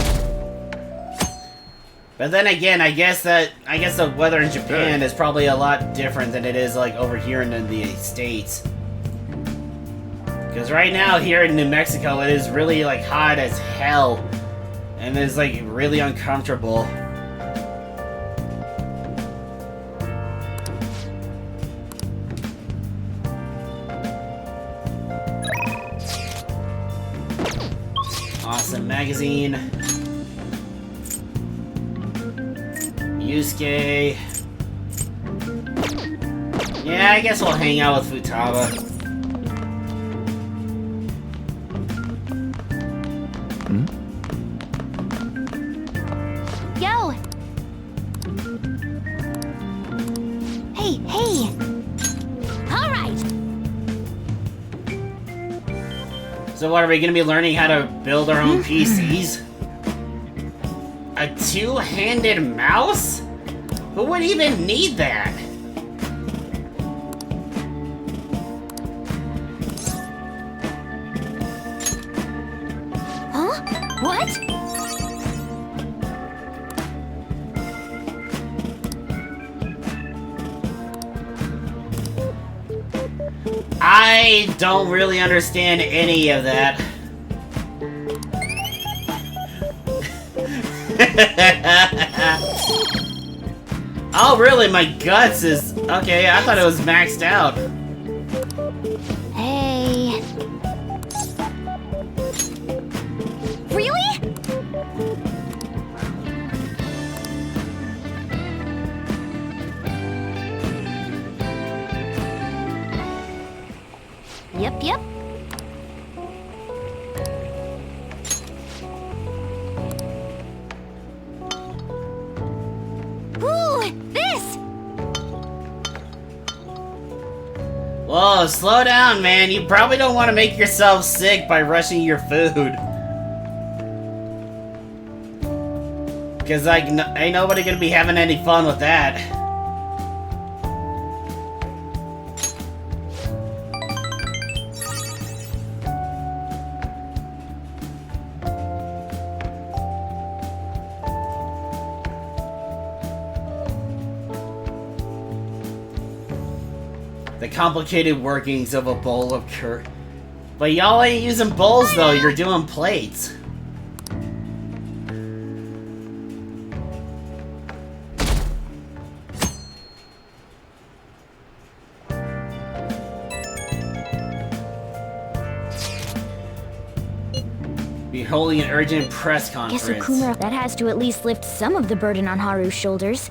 But then again, I guess that I guess the weather in Japan is probably a lot different than it is like over here in the States. Because right now here in New Mexico, it is really like hot as hell, and it's like really uncomfortable. Awesome magazine. Yusuke. Yeah, I guess we'll hang out with Futaba. Yo! Hey, hey! Alright! So what, are we gonna be learning how to build our own PCs? A two-handed mouse? Who would even need that? Huh? What? I don't really understand any of that. Oh, really? My guts is... Okay, I thought it was maxed out. Hey... Really? Yep. Ooh, this! Whoa, slow down, man. You probably don't want to make yourself sick by rushing your food. Because, like, ain't nobody gonna be having any fun with that. The complicated workings of a bowl of curd. But y'all ain't using bowls though, you're doing plates. Be holding an urgent press conference. Guess Okumura, that has to at least lift some of the burden on Haru's shoulders.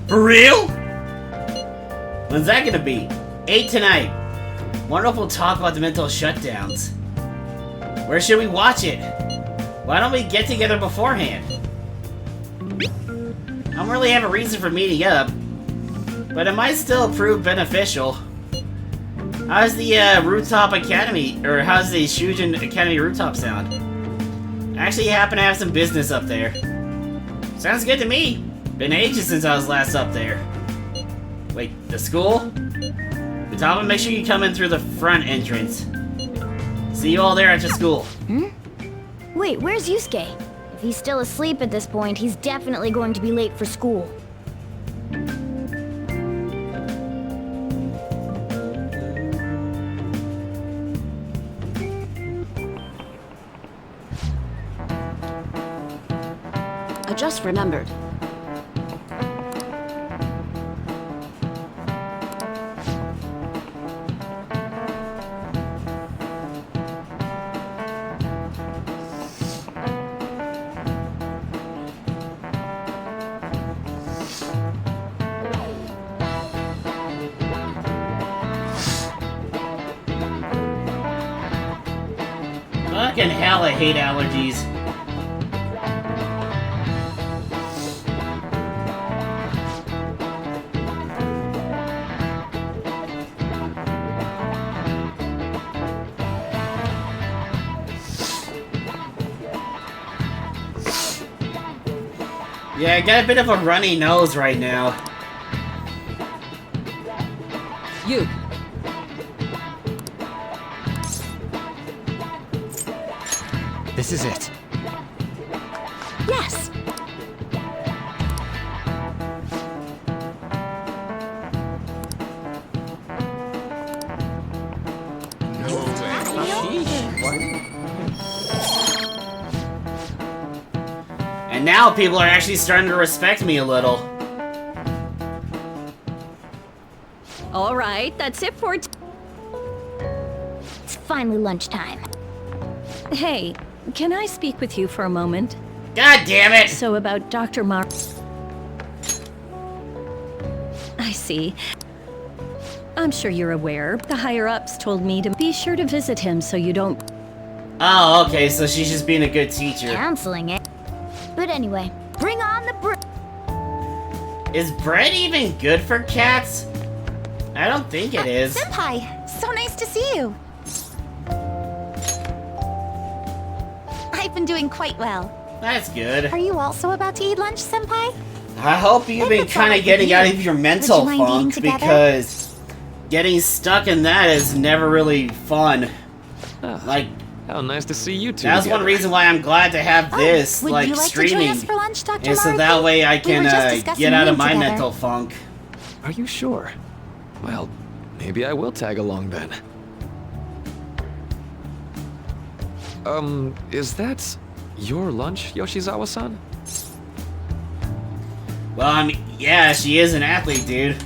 For real? When's that gonna be? 8 tonight. Wonder if we'll talk about the mental shutdowns. Where should we watch it? Why don't we get together beforehand? I don't really have a reason for meeting up, but it might still prove beneficial. How's the Rooftop Academy, or how's the Shujin Academy rooftop sound? I actually happen to have some business up there. Sounds good to me. Been ages since I was last up there. Wait, the school? Futaba, make sure you come in through the front entrance. See you all there at your school. Wait, where's Yusuke? If he's still asleep at this point, he's definitely going to be late for school. I just remembered. Fucking hell, I hate allergies. Yeah, I got a bit of a runny nose right now. You. This is it. Yes! now people are actually starting to respect me a little. All right, that's it for It's finally lunchtime. Hey, can I speak with you for a moment? God damn it! So about Dr. Mar... I see. I'm sure you're aware. The higher-ups told me to be sure to visit him so you don't... Oh, okay, so she's just being a good teacher. Counseling it. But anyway, bring on the bread. Is bread even good for cats? I don't think it is. Senpai, so nice to see you. I've been doing quite well. That's good. Are you also about to eat lunch, Senpai? I hope you've been kind of getting out of your mental Would you mind funk, eating together? because getting stuck in that is never really fun. Like, How nice to see you two. that's one together. reason why I'm glad to have this, would like, you like to streaming. join us for lunch, Dr. And so Maruki? that way I We can were just discussing get out of you my together. mental funk. Are you sure? Well, maybe I will tag along then. Is that your lunch, Yoshizawa-san? Well, I mean, yeah, she is an athlete, dude.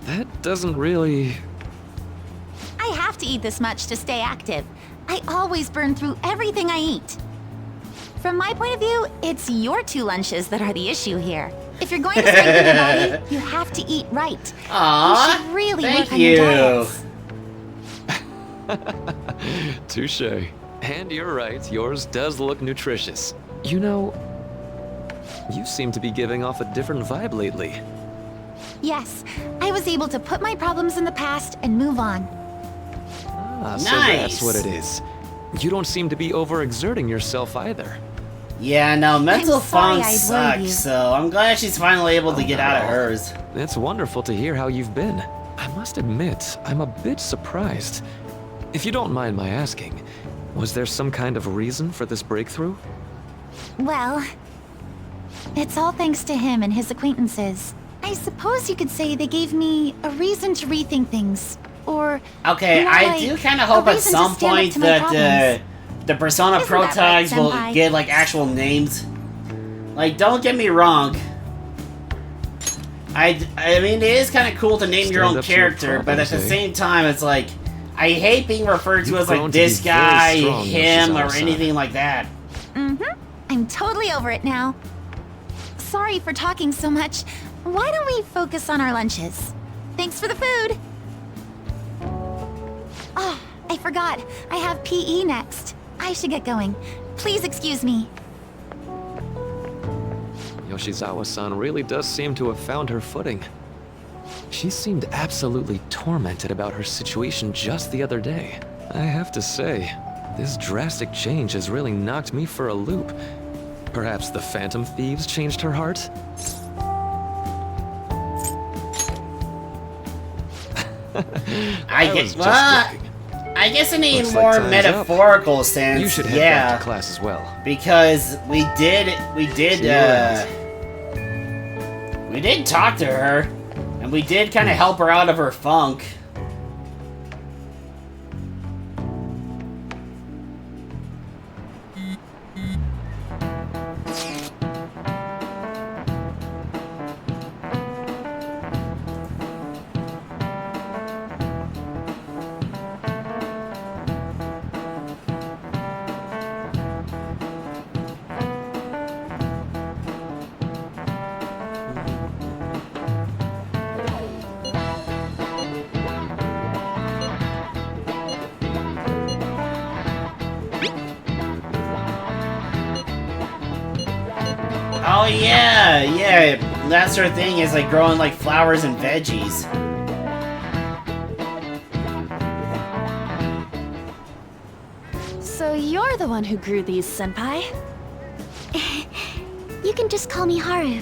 That doesn't really... I have to eat this much to stay active. I always burn through everything I eat. From my point of view, it's your 2 lunches that are the issue here. If you're going to strengthen your body, you have to eat right. Aww, You should really thank work on your you. diets. Touche. And you're right, yours does look nutritious. You know, you seem to be giving off a different vibe lately. Yes, I was able to put my problems in the past and move on. Ah, so Nice. that's what it is. You don't seem to be overexerting yourself either. Yeah, no, mental I'm sorry funk I worried you. sucks, so I'm glad she's finally able to get out of hers. It's wonderful to hear how you've been. I must admit, I'm a bit surprised. If you don't mind my asking, was there some kind of reason for this breakthrough? Well, it's all thanks to him and his acquaintances. I suppose you could say they gave me a reason to rethink things. Or Okay, more I like do kind of a hope at reason to some stand up point to my that problems. the Persona Isn't Pro that right, tags will Senpai? get like actual names. Like, don't get me wrong. I mean, it is kind of cool to name your Stand own up to your character, but at the problems, eh? same time, it's like I hate being referred to You've as like grown to be this very guy, strong, him, or Yoshizawa-san. anything like that. I'm totally over it now. Sorry for talking so much. Why don't we focus on our lunches? Thanks for the food. Oh, I forgot. I have PE next. I should get going. Please excuse me. Yoshizawa-san really does seem to have found her footing. She seemed absolutely tormented about her situation just the other day. I have to say, this drastic change has really knocked me for a loop. Perhaps the Phantom Thieves changed her heart? I was get just well, kidding. I guess in a Looks like more time's up. metaphorical sense. You should head yeah. back to class as well. Because we did See you we did talk to her, and we did kind of help her out of her funk. Oh yeah, yeah. That's her thing, is like growing like flowers and veggies. So you're the one who grew these, Senpai? You can just call me Haru.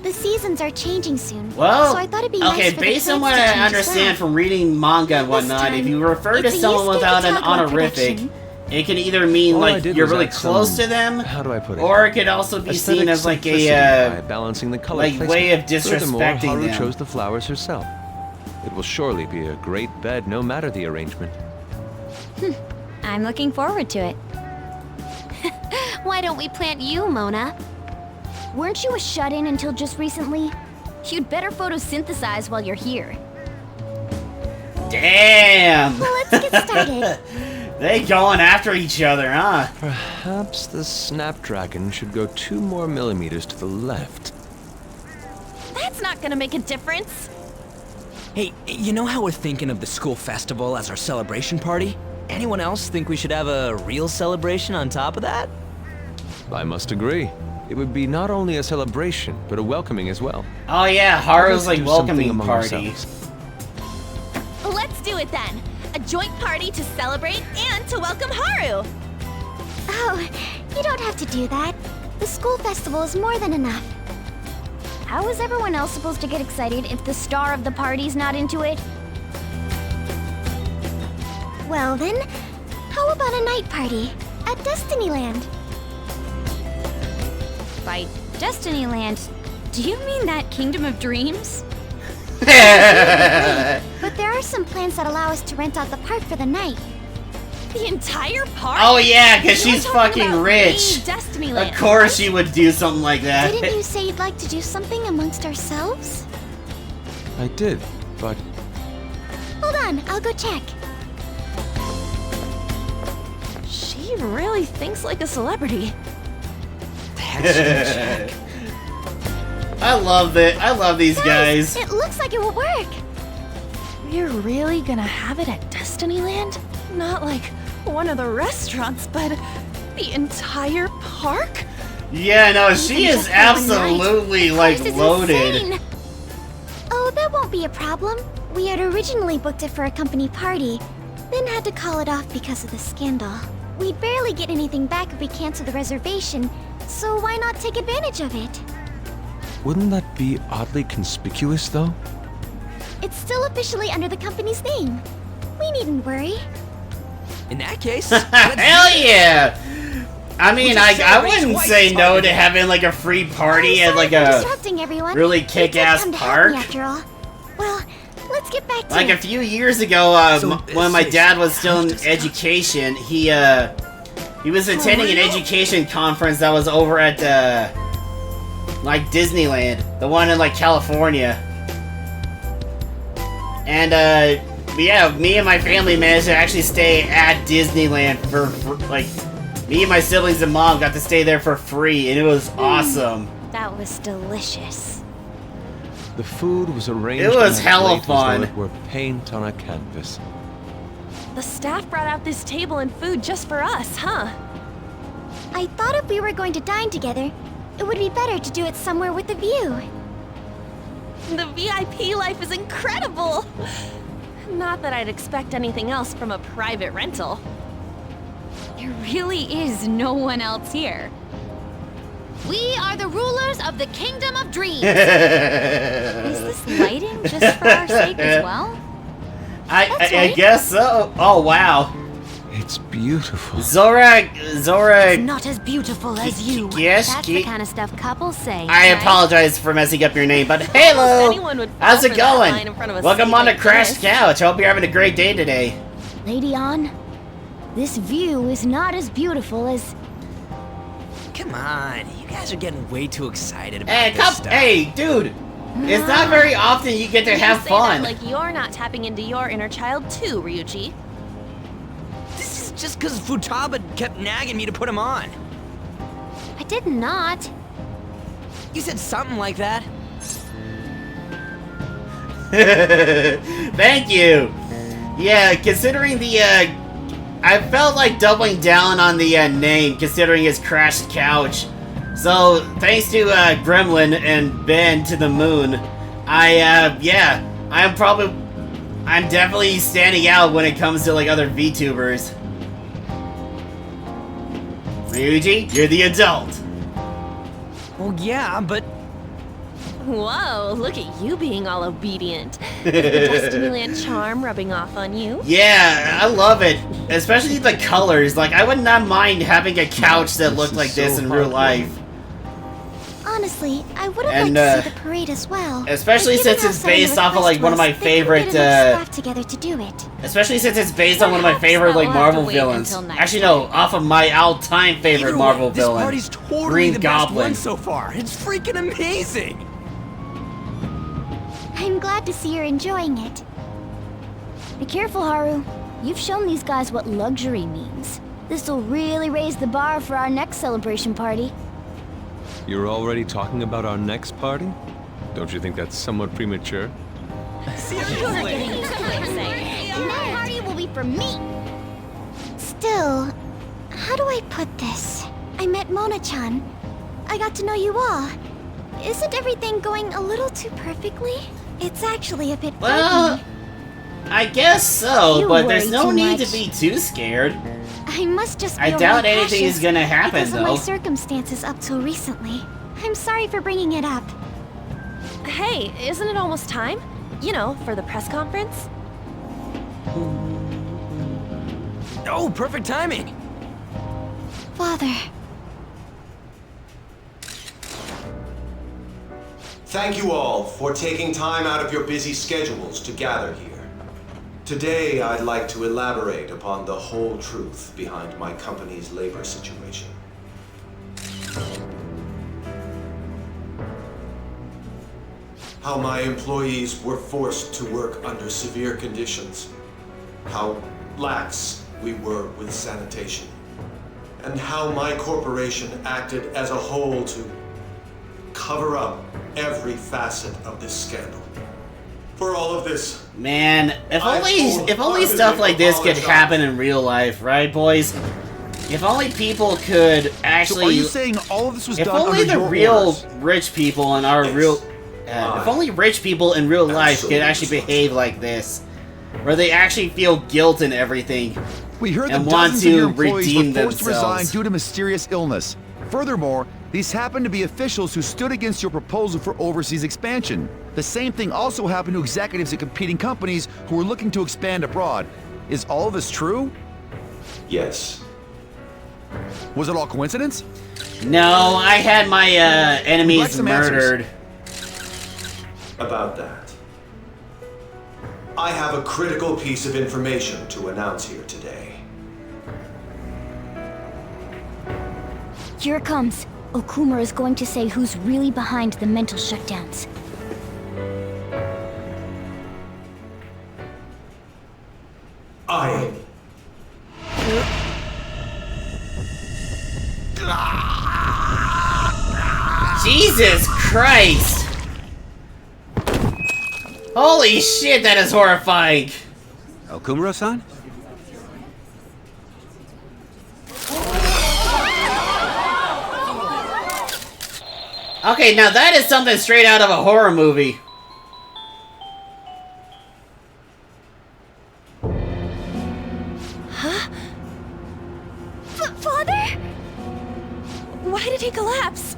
The seasons are changing soon, Well, so I thought it'd be okay, nice for based the on what plants to I change as understand well. from reading manga and This whatnot, if time, you refer to it's a someone Yusuke without an Itago honorific, production. it can either mean All I like did you're was really add close some- to them, How do I put it? or it could also be Aesthetic seen as like simplicity a by balancing the color like placement. way of Furthermore, disrespecting Haru them. chose the flowers herself. It will surely be a great bed, no matter the arrangement. I'm looking forward to it. Why don't we plant you, Mona? Weren't you a shut-in until just recently? You'd better photosynthesize while you're here. Damn! Well, let's get started. They going after each other, huh? Perhaps the Snapdragon should go 2 more millimeters to the left. That's not gonna make a difference. Hey, you know how we're thinking of the school festival as our celebration party? Anyone else think we should have a real celebration on top of that? I must agree. It would be not only a celebration, but a welcoming as well. Oh yeah, Haru's like welcoming party. Let's do it then. A joint party to celebrate and to welcome Haru. Oh, you don't have to do that. The school festival is more than enough. How is everyone else supposed to get excited if the star of the party's not into it? Well then, how about a night party at Destinyland? By Destinyland, do you mean that Kingdom of Dreams? But there are some plans that allow us to rent out the park for the night. The entire park? Oh yeah, because You were she's talking fucking about rich. Destinyland, Of course she would do something like that. Didn't you say you'd like to do something amongst ourselves? I did, but Hold on, I'll go check. She really thinks like a celebrity. I love it. I love these guys. It looks like it will work. We're really gonna have it at Destinyland? Not like one of the restaurants, but the entire park? Yeah, no, she Even is just for one night. absolutely The like place is loaded. insane. Oh, that won't be a problem. We had originally booked it for a company party, then had to call it off because of the scandal. We'd barely get anything back if we cancel the reservation, so why not take advantage of it? wouldn't that be oddly conspicuous, though? It's still officially under the company's name. We needn't worry. In that case, Hell yeah! I mean, We'll just I celebrate wouldn't twice say as no hard to again. having like a free party at like For a disrupting everyone. really You did kick-ass come to help park. me after all. Well, let's get back to Like it. a few years ago, when my dad was still in education, he was attending an education conference that was over at like Disneyland, the one in like California. And yeah, me and my family managed to actually stay at Disneyland for like, me and my siblings and mom got to stay there for free, and it was awesome. That was delicious. The food was arranged It was on a hella plate fun. as though it were paint on a canvas. The staff brought out this table and food just for us, huh? I thought if we were going to dine together, it would be better to do it somewhere with a view. The VIP life is incredible! Not that I'd expect anything else from a private rental. There really is no one else here. We are the rulers of the Kingdom of Dreams. Is this lighting just for our sake as well? I guess so. Oh wow. It's beautiful. Zora. Not as beautiful as you. Yes, That's the kind of stuff couples say. I right? apologize for messing up your name, but Almost hello. anyone would fall How's it for that going? line in front of a Welcome seat on to like Crash this. Couch. Hope you're having a great day today. Lady On, this view is not as beautiful as... Come on, you guys are getting way too excited about Hey, this stuff. hey, dude. It's not very often you get to You have say fun. That like you're not tapping into your inner child too, Ryuji. This is just because Futaba kept nagging me to put him on. I did not. You said something like that. Thank you. Yeah, considering the, I felt like doubling down on the name, considering it's Crashed Couch. So, thanks to Gremlin and Ben to the Moon, yeah, I'm definitely standing out when it comes to, like, other VTubers. Ryuji, you're the adult. Well, yeah, but... Whoa, look at you being all obedient. Is the Destinyland charm rubbing off on you? Yeah, I love it. Especially the colors. Like, I would not mind having a couch that looked like this in real life. Honestly, I would have And, liked to see the parade as well. especially But given since how it's sudden the based off of, request like, one of was, my they couldn't favorite, get enough staff together to do it. especially since it's based on one of my favorite, like, that will have to Marvel wait villains. until next Actually, no, off of my all-time favorite Either Marvel way, this villain, party's totally Green the Goblin. best one so far. It's freaking amazing. I'm glad to see you're enjoying it. Be careful, Haru. You've shown these guys what luxury means. This'll really raise the bar for our next celebration party. You're already talking about our next party? Don't you think that's somewhat premature? And that party will be for me! Still, how do I put this? I met Mona-chan. I got to know you all. Isn't everything going a little too perfectly? It's actually a bit Well, frightening. I guess so, You but there's worry no too need much. to be too scared. I must just be I doubt overly anything is cautious gonna happen, because of my though. circumstances up till recently. I'm sorry for bringing it up. Hey, isn't it almost time? You know, for the press conference? Oh, perfect timing. Father. Thank you all for taking time out of your busy schedules to gather here. Today, I'd like to elaborate upon the whole truth behind my company's labor situation. How my employees were forced to work under severe conditions. How lax we were with sanitation. And how my corporation acted as a whole to cover up every facet of this scandal. For all of this, Man, if only stuff like this could happen in real life, right, boys? If only people could actually. So are you saying all of this was if done only under the your real orders? rich people in our real. if only rich people in real life could actually behave like this, where they actually feel guilt and everything, We heard that and want dozens of your to employees redeem were forced to resign themselves. due to mysterious illness. Furthermore, these happen to be officials who stood against your proposal for overseas expansion. The same thing also happened to executives at competing companies who were looking to expand abroad. Is all of this true? yes. Was it all coincidence? No, I had my We'd like enemies some answers. murdered. About that. I have a critical piece of information to announce here today. Here it comes. Okuma is going to say who's really behind the mental shutdowns. I Jesus Christ! Holy shit, that is horrifying! Okumura-san? Okay, now that is something straight out of a horror movie. Huh? Father? Why did he collapse?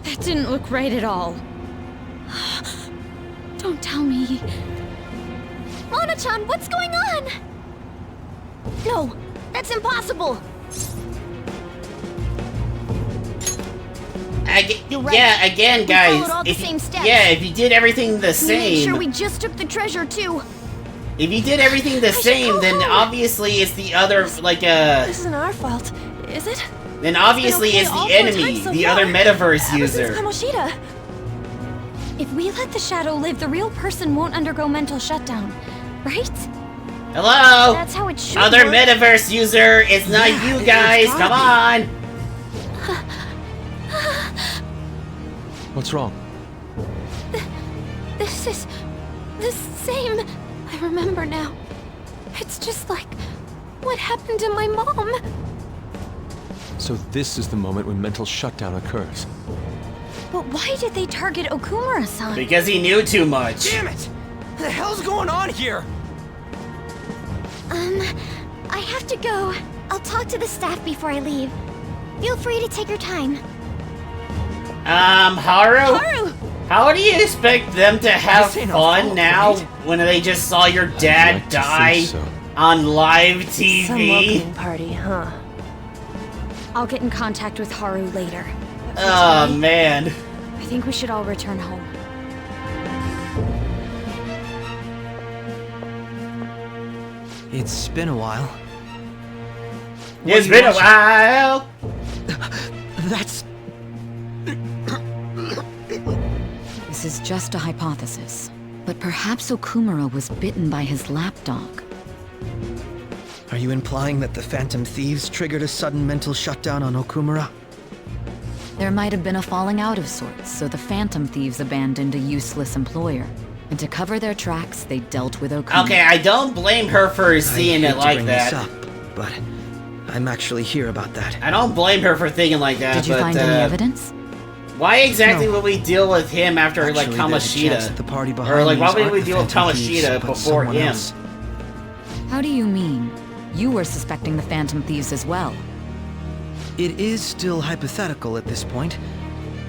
That didn't look right at all. Don't tell me. Mona-chan, what's going on? No, that's impossible. You're right. Yeah, again, We guys. followed all the If same you, steps. yeah, if you did everything the We made same, sure we just took the treasure too. if you did everything the same, then obviously it's the other, like This isn't our fault, is it? then obviously okay it's all the 4 enemy, times so the far, other metaverse ever user. since Kamoshida. If we let the shadow live, the real person won't undergo mental shutdown, right? Hello? That's how it should Other work. metaverse user, it's not Yeah, you it's guys, gotta come be. on! What's wrong? This is the same. I remember now. It's just like what happened to my mom. So this is the moment when mental shutdown occurs. But why did they target Okumura-san? Because he knew too much. Damn it! What the hell's going on here? I have to go. I'll talk to the staff before I leave. Feel free to take your time. Haru? How do you expect them to have This ain't our fun fault, now right? when they just saw your dad like to die think so. on live Some TV? welcoming party, huh? I'll get in contact with Haru later. Oh, man. I think we should all return home. It's been a while. It's been a while. That's... This is just a hypothesis, but perhaps Okumura was bitten by his lapdog. Are you implying that the Phantom Thieves triggered a sudden mental shutdown on Okumura? There might have been a falling out of sorts, so the Phantom Thieves abandoned a useless employer. And to cover their tracks, they dealt with Okumura. Okay, I don't blame her for seeing it like that. This up, but I'm actually here about that. I don't blame her for thinking like that, Did you find any evidence? Why exactly would we deal with him after, Actually, like, there's a chance Kamoshida? that the party Or, behind like, why these would we aren't deal with the Phantom Thieves, Kamoshida but before someone him? else. How do you mean? You were suspecting the Phantom Thieves as well. It is still hypothetical at this point,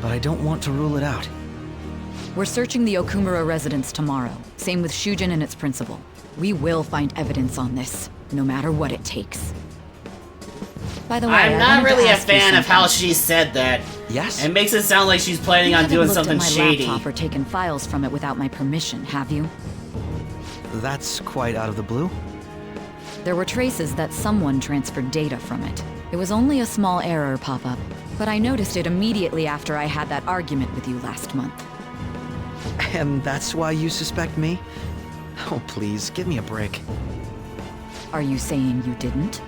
but I don't want to rule it out. We're searching the Okumura residence tomorrow. Same with Shujin and its principal. We will find evidence on this, no matter what it takes. By the way, I'm not really a fan of how she said that. Yes? It makes it sound like she's planning on doing something shady. You haven't looked at my laptop or taken files from it without my permission, have you? That's quite out of the blue. There were traces that someone transferred data from it. It was only a small error pop-up, but I noticed it immediately after I had that argument with you last month. And that's why you suspect me? Oh, please, give me a break. Are you saying you didn't?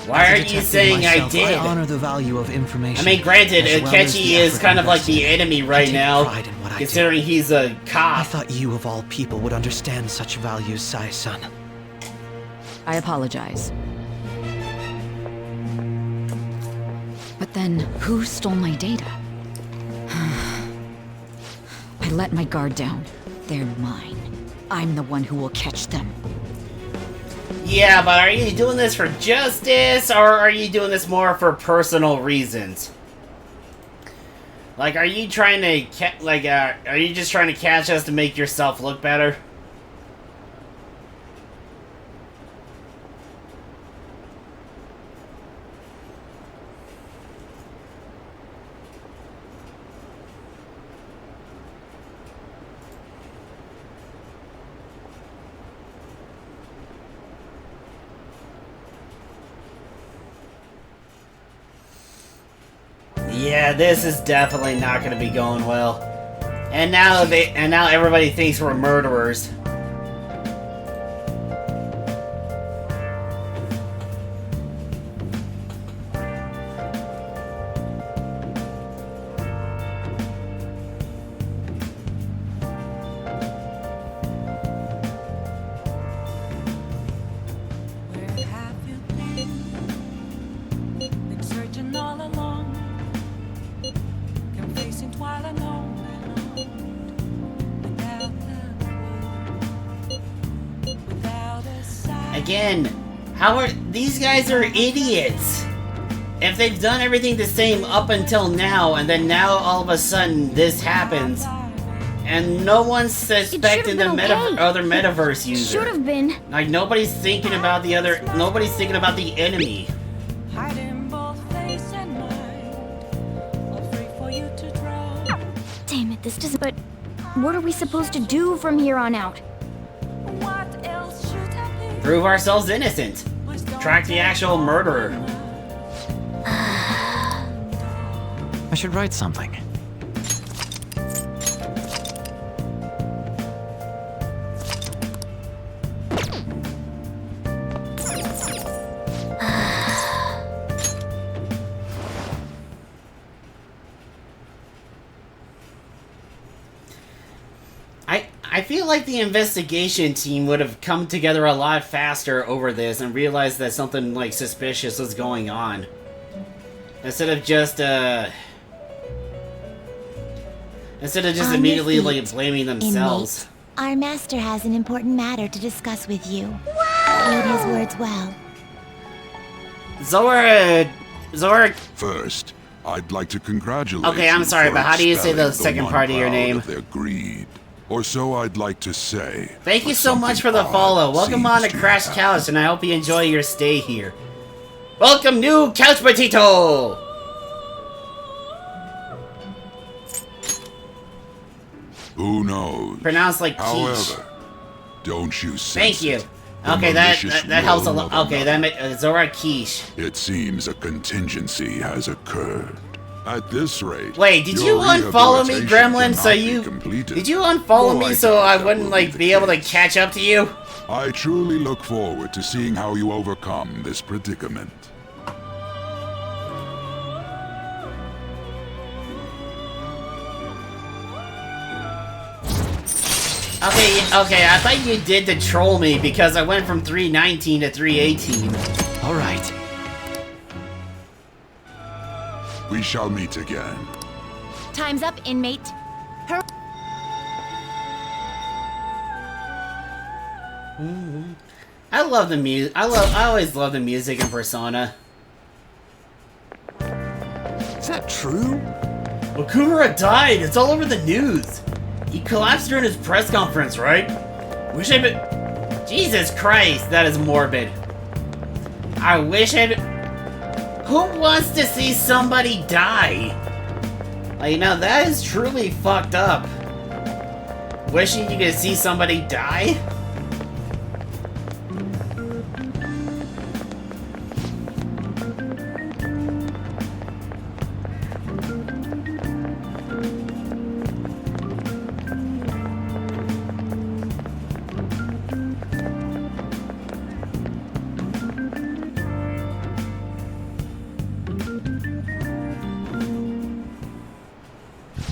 Why As a are you detective saying myself, I did? I honor the value of information. I mean, granted, as well as Akechi the is effort kind of like the invested. enemy I right take now, pride in what I do. considering he's a I cop. thought you, of all people, would understand such values, Sai-san. I apologize. But then, who stole my data? I let my guard down. They're mine. I'm the one who will catch them. Yeah, but are you doing this for justice, or are you doing this more for personal reasons? Like, are you trying to, are you just trying to catch us to make yourself look better? Yeah, this is definitely not going to be going well. And now everybody thinks we're murderers. Where have you been? Been searching all along, confessing while alone without the without a sign. Again, how are these guys are idiots? If they've done everything the same up until now, and then now all of a sudden this happens, and no one's suspecting the other metaverse user. Should have been. Like nobody's thinking about the other. Nobody's thinking about the enemy. Hiding both face and mind, all free for you to drown. Damn it, this doesn't. But what are we supposed to do from here on out? What else should I be? Prove ourselves innocent. Track the actual murderer. I should write something. I feel like the investigation team would have come together a lot faster over this and realized that something like suspicious was going on. Instead of just On immediately your like feet, blaming themselves. Our master has an important matter to discuss with you. Heed his words well. Zora. First, I'd like to congratulate Okay, I'm you sorry, for but how do you say the expelling second one part of your proud name? of their greed. Or so I'd like to say. Thank you but so much for the something follow. odd Welcome on to seems Crash have Couch, and I hope you enjoy your stay here. Welcome, new Couch Potato! Who knows? Pronounced like quiche. However, don't you sense Thank you. it? The Okay, malicious that helps a will lot. of Okay, that makes Zora quiche. It seems a contingency has occurred. At this rate, Wait, did you your unfollow me, rehabilitation Gremlin? So cannot be you completed. did you unfollow Though me I so doubt I that wouldn't will like be able to catch up to you? I truly look forward to seeing how you overcome this predicament. Okay, I thought you did to troll me because I went from 319 to 318. All right. We shall meet again. Time's up, inmate. I love the music. I always love the music in Persona. Is that true? Okumura died. It's all over the news. He collapsed during his press conference, right? Wish I'd been... Jesus Christ, that is morbid. I wish I'd... Who wants to see somebody die? Like, now that is truly fucked up. Wishing you could see somebody die?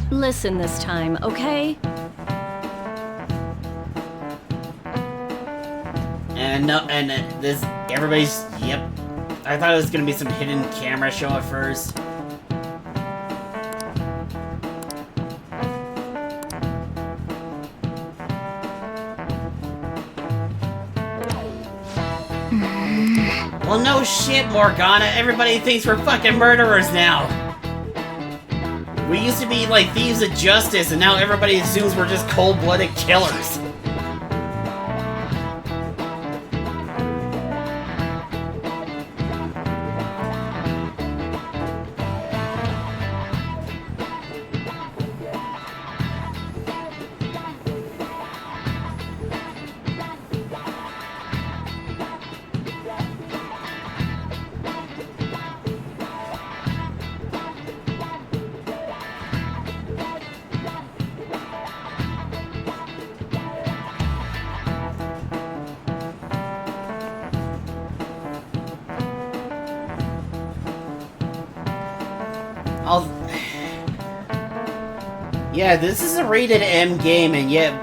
Listen this time, okay? This, everybody's, yep. I thought it was gonna be some hidden camera show at first. Well, no shit, Morgana. Everybody thinks we're fucking murderers now. We used to be like thieves of justice, and now everybody assumes we're just cold-blooded killers. Yeah, this is a rated M game, and yet,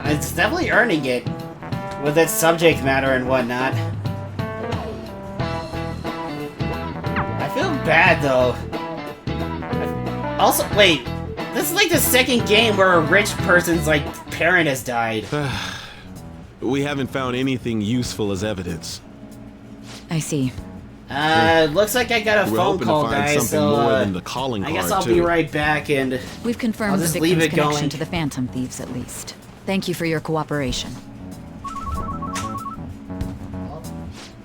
it's definitely earning it with its subject matter and whatnot. I feel bad though. Also, wait, this is like the second game where a rich person's like parent has died. We haven't found anything useful as evidence. I see. Looks like I got a phone call, guys, so more than the calling I guess card, I'll be right back, and we've confirmed I'll the just victim's leave it connection going. to the Phantom Thieves, at least. Thank you for your cooperation.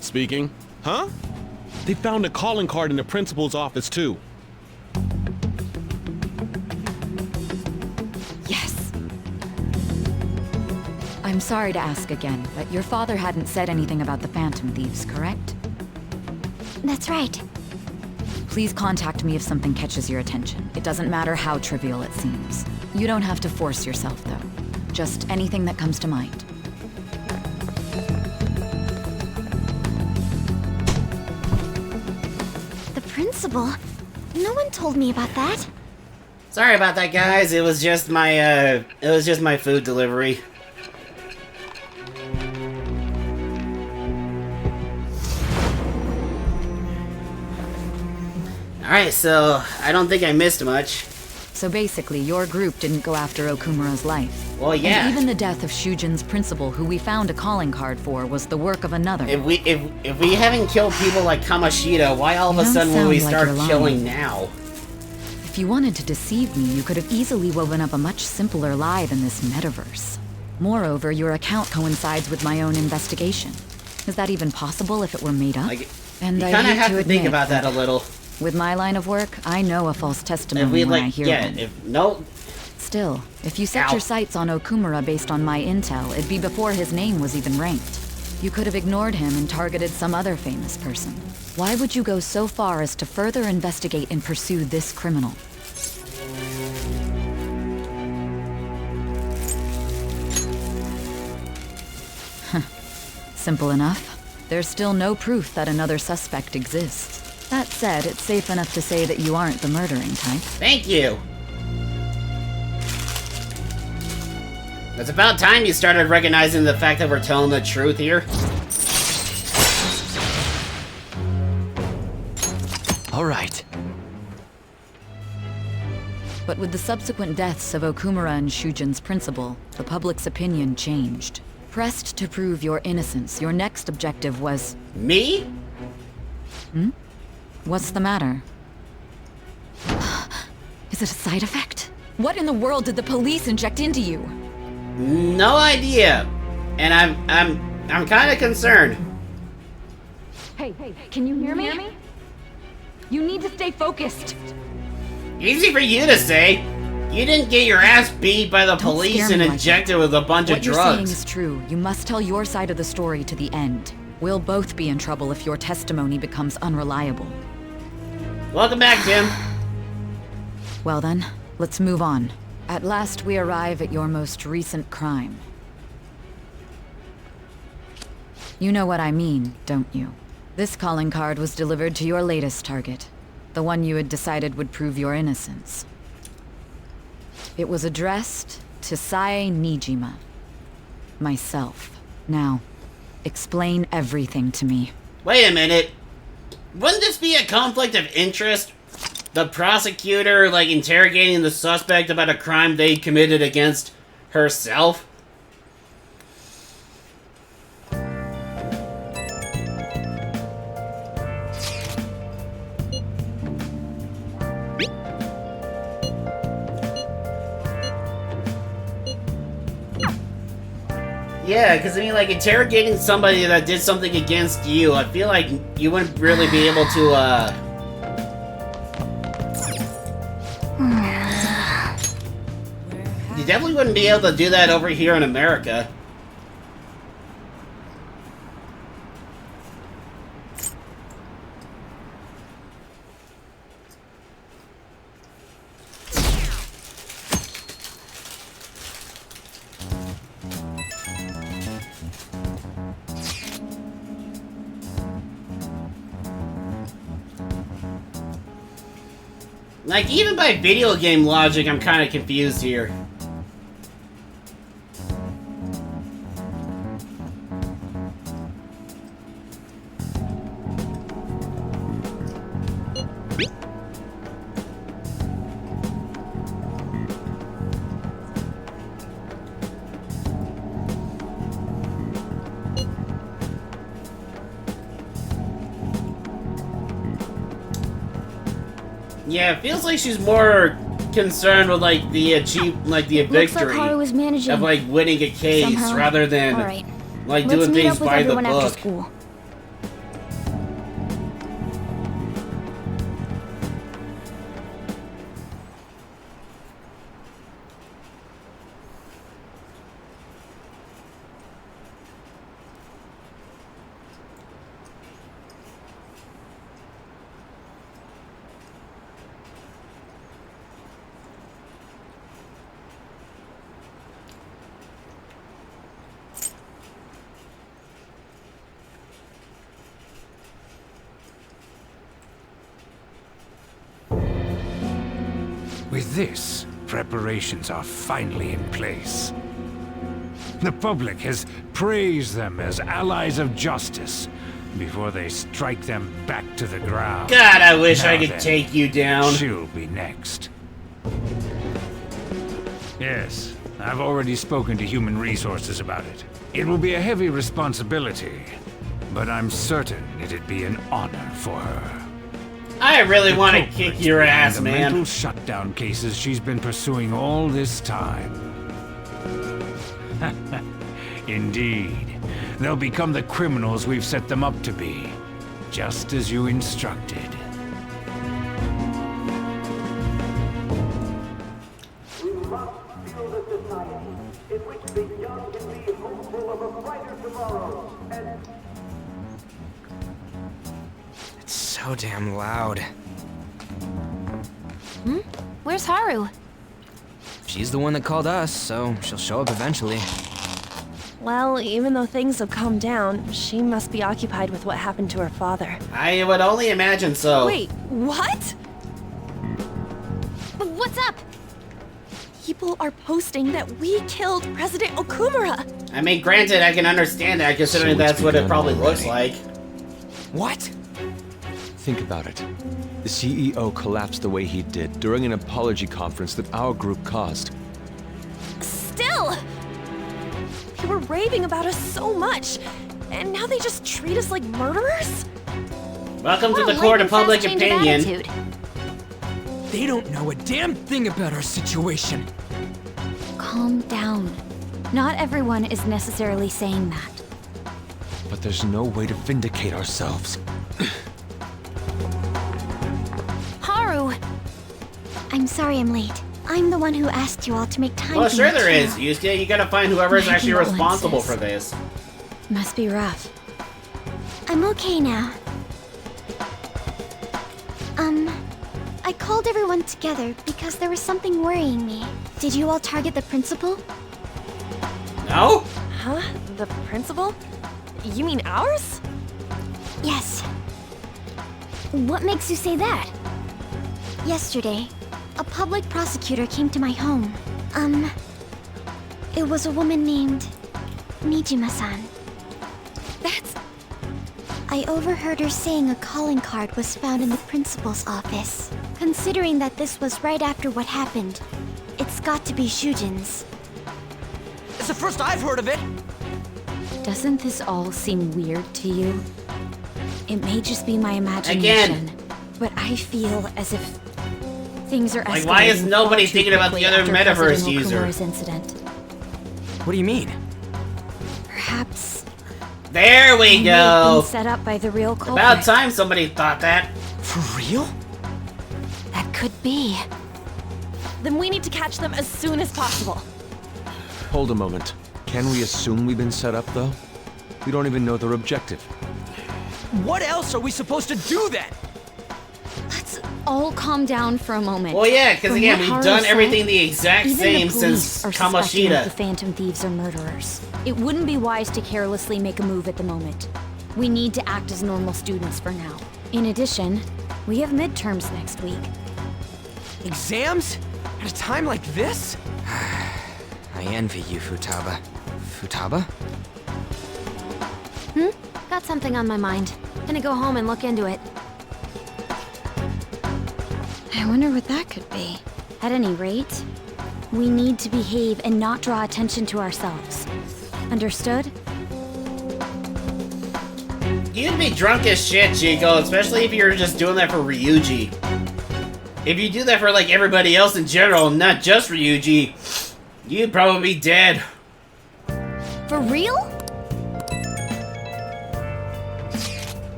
Speaking. Huh? They found a calling card in the principal's office, too. Yes. I'm sorry to ask again, but your father hadn't said anything about the Phantom Thieves, correct? That's right. Please contact me if something catches your attention. It doesn't matter how trivial it seems. You don't have to force yourself, though. Just anything that comes to mind. The principal? No one told me about that. Sorry about that, guys. It was just my food delivery. Alright, so I don't think I missed much. So basically, your group didn't go after Okumura's life. Well, yeah. And even the death of Shujin's principal, who we found a calling card for, was the work of another. If we haven't killed people like Kamoshida, why all of a sudden will we start killing now? If you wanted to deceive me, you could have easily woven up a much simpler lie than this metaverse. Moreover, your account coincides with my own investigation. Is that even possible if it were made up? Like, and you I kind of hate have to to think admit about that a little. With my line of work, I know a false testimony when I hear one. Still, if you set your sights on Okumura based on my intel, it'd be before his name was even ranked. You could have ignored him and targeted some other famous person. Why would you go so far as to further investigate and pursue this criminal? Simple enough. There's still no proof that another suspect exists. That said, it's safe enough to say that you aren't the murdering type. Thank you! It's about time you started recognizing the fact that we're telling the truth here. All right. But with the subsequent deaths of Okumura and Shujin's principal, the public's opinion changed. Pressed to prove your innocence, your next objective was... Me? Hmm? What's the matter? Is it a side effect? What in the world did the police inject into you? No idea. And I'm kind of concerned. Hey, can you hear me? You need to stay focused. Easy for you to say. You didn't get your ass beat by the police and injected with a bunch of drugs. What you're saying is true. You must tell your side of the story to the end. We'll both be in trouble if your testimony becomes unreliable. Welcome back, Tim. Well then, let's move on. At last we arrive at your most recent crime. You know what I mean, don't you? This calling card was delivered to your latest target. The one you had decided would prove your innocence. It was addressed to Sae Nijima. Myself. Now, explain everything to me. Wait a minute. Wouldn't this be a conflict of interest? The prosecutor, like, interrogating the suspect about a crime they committed against herself? Yeah, because I mean, like, interrogating somebody that did something against you, I feel like you wouldn't really be able to, you definitely wouldn't be able to do that over here in America. Like, even by video game logic, I'm kind of confused here. Yeah, it feels like she's more concerned with, like, the victory of, like, winning a case rather than like doing things by the book. With this, preparations are finally in place. The public has praised them as allies of justice before they strike them back to the ground. God, I wish Now I could then, take you down. She'll be next. Yes, I've already spoken to Human Resources about it. It will be a heavy responsibility, but I'm certain it'd be an honor for her. I really want to kick your ass, the man. mental shutdown cases she's been pursuing all this time. Indeed. They'll become the criminals we've set them up to be, just as you instructed. It's so damn loud. Where's Haru? She's the one that called us, so she'll show up eventually. Well, even though things have calmed down, she must be occupied with what happened to her father. I would only imagine so. Wait, what? What's up? People are posting that we killed President Okumura. I mean, granted, I can understand that, considering So it's that's what it begun probably looks already. like. What? Think about it. The CEO collapsed the way he did during an apology conference that our group caused. Still! They were raving about us so much, and now they just treat us like murderers? Welcome to What a the court of lightning public fast change of opinion. attitude. They don't know a damn thing about our situation. Calm down. Not everyone is necessarily saying that. But there's no way to vindicate ourselves. Haru! I'm sorry I'm late. I'm the one who asked you all to make time Well, for sure me, there too. is. You gotta find whoever's My actually responsible condolences. for this. Must be rough. I'm okay now. I called everyone together because there was something worrying me. Did you all target the principal? No? Huh? The principal? You mean ours? Yes. What makes you say that? Yesterday, a public prosecutor came to my home. It was a woman named Nijima-san. I overheard her saying a calling card was found in the principal's office. Considering that this was right after what happened, it's got to be Shujin's. It's the first I've heard of it. Doesn't this all seem weird to you? It may just be my imagination, but I feel as if things are escalating. Like, why is nobody far too thinking about the quickly other after metaverse President user? Okumura's incident. What do you mean? Perhaps There we may go. have been set up by the real culprit. About time somebody thought that. For real? That could be. Then we need to catch them as soon as possible. Hold a moment. Can we assume we've been set up, though? We don't even know their objective. What else are we supposed to do then? Let's all calm down for a moment. Well, yeah, because From again, what we've Haru done said, everything the exact even same the police since are suspecting that the Kamoshida. Phantom Thieves are murderers. It wouldn't be wise to carelessly make a move at the moment. We need to act as normal students for now. In addition, we have midterms next week. Exams? At a time like this? I envy you, Futaba. Futaba? Got something on my mind. Gonna go home and look into it. I wonder what that could be. At any rate, we need to behave and not draw attention to ourselves. Understood? You'd be drunk as shit, Chico, especially if you're just doing that for Ryuji. If you do that for, like, everybody else in general, not just Ryuji, you'd probably be dead. For real?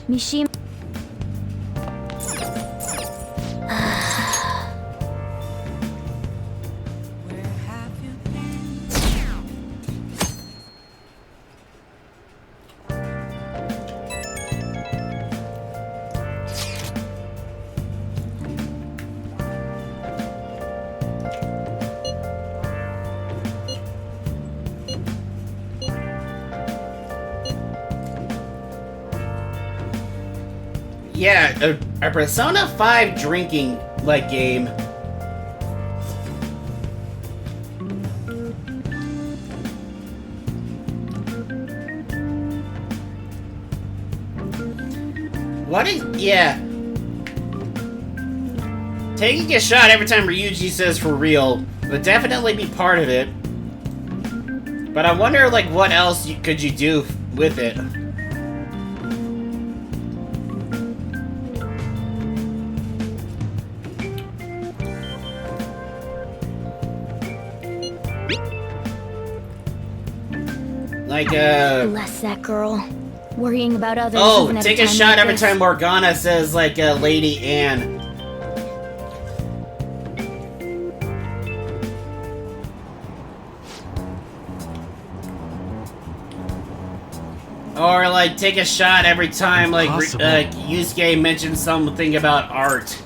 Mishima. Yeah, a Persona 5 drinking, like, game. What is... yeah. Taking a shot every time Ryuji says for real would definitely be part of it. But I wonder, like, what else could you do with it? Like, Bless that girl. Worrying about others. Oh, even at take a a time shot like every this. time Morgana says, like, Lady Anne. Or, like, take a shot every time, like, Yusuke mentions something about art.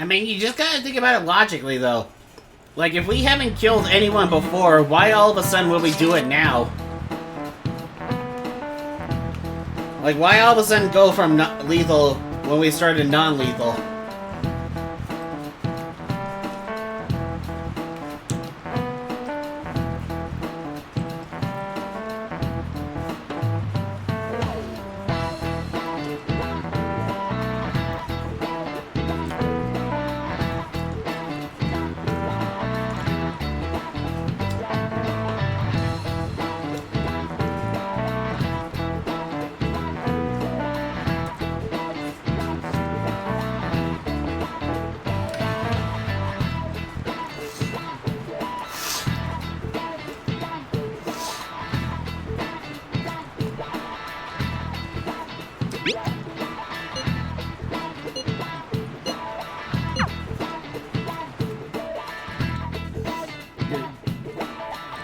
I mean, you just gotta think about it logically, though. Like, if we haven't killed anyone before, why all of a sudden will we do it now? Like, why all of a sudden go from lethal when we started non-lethal?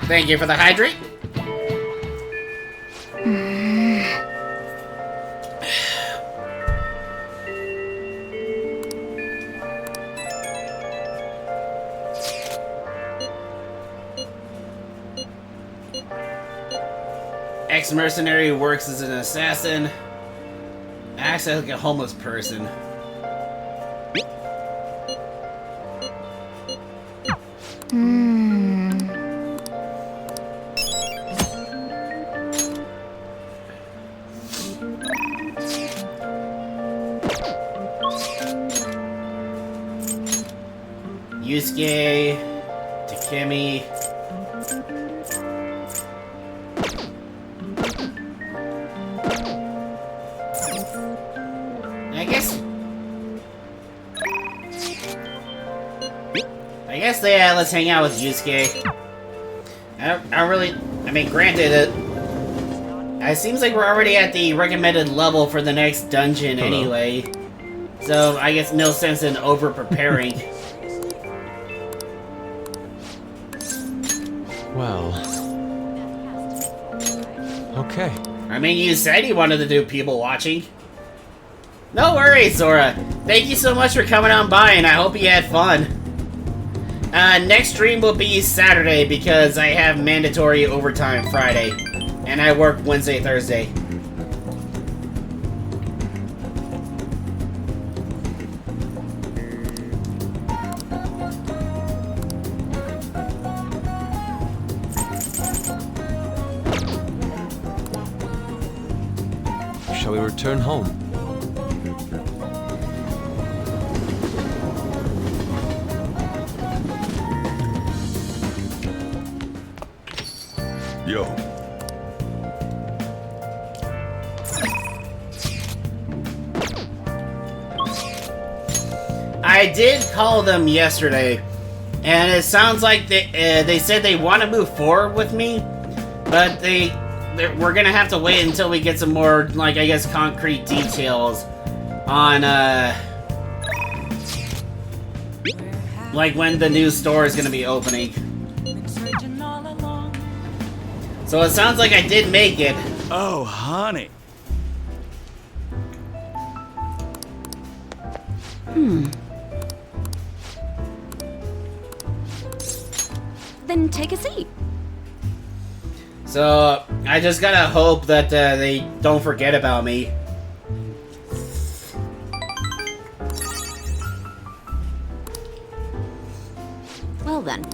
Thank you for the hydrate. Ex-mercenary works as an assassin. Acts like a homeless person. Yusuke, Takemi. I guess let's hang out with Yusuke. I mean, granted, it seems like we're already at the recommended level for the next dungeon anyway. So, I guess no sense in over-preparing. Well... Okay. I mean, you said you wanted to do people watching. No worries, Zora. Thank you so much for coming on by, and I hope you had fun. Next stream will be Saturday because I have mandatory overtime Friday. And I work Wednesday, Thursday. Shall we return home? Yo. I did call them yesterday, and it sounds like they said they want to move forward with me, but we're gonna have to wait until we get some more, like, I guess, concrete details on, like, when the new store is gonna be opening. So it sounds like I did make it. Oh, honey. Then take a seat. So I just gotta hope that they don't forget about me. well then.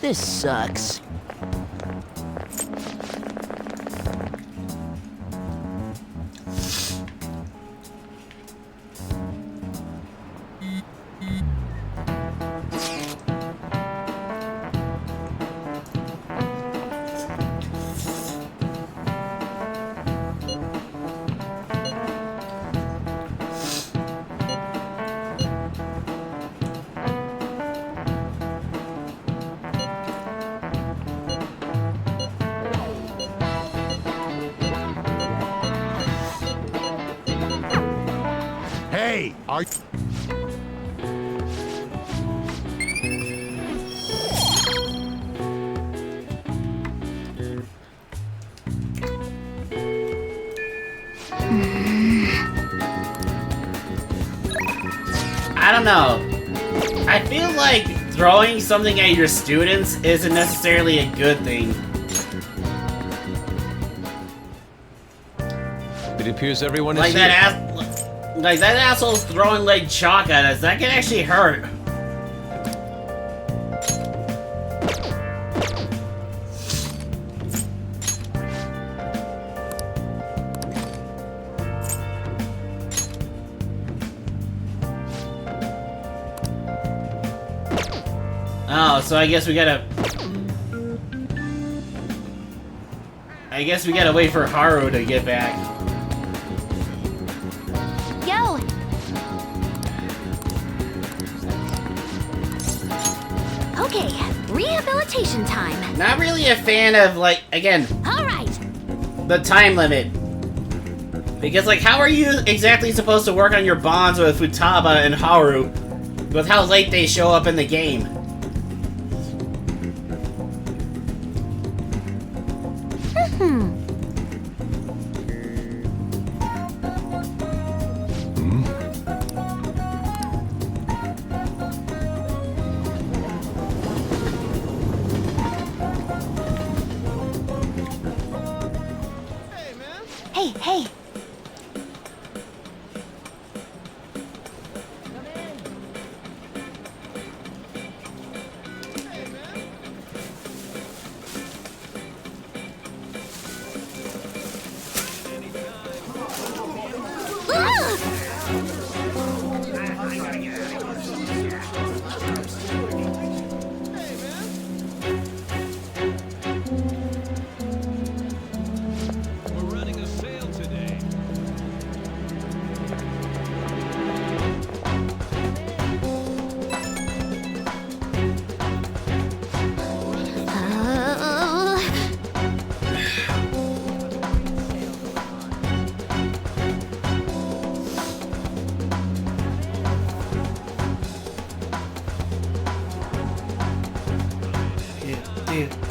This sucks. Hey, are I don't know. I feel like throwing something at your students isn't necessarily a good thing. It appears everyone is Like here. that asshole's throwing like chalk at us. That can actually hurt. Oh, so I guess we gotta wait for Haru to get back. Yo! Okay, rehabilitation time. Not really a fan of, like, again, Alright! the time limit. Because, like, how are you exactly supposed to work on your bonds with Futaba and Haru with how late they show up in the game? Hey, hey!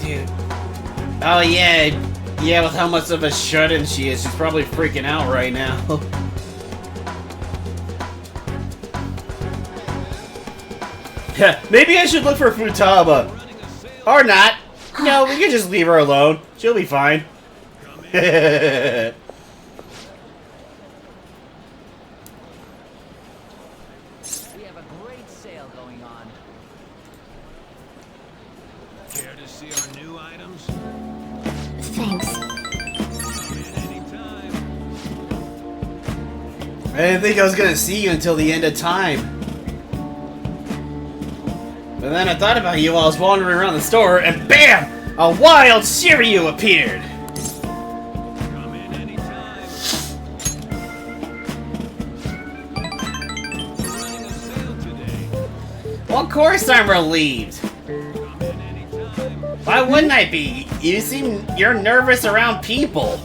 Dude. Oh yeah, with how much of a shut-in she is, she's probably freaking out right now. Yeah, maybe I should look for Futaba. Or not. No, we can just leave her alone. She'll be fine. We have a great sale going on. Care to see our new items? Thanks. I didn't think I was gonna see you until the end of time. But then I thought about you while I was wandering around the store, and BAM! A wild Shiryu appeared! Come in anytime. Running a sale today. Well, of course I'm relieved. Come in anytime. Why wouldn't I be? You're nervous around people.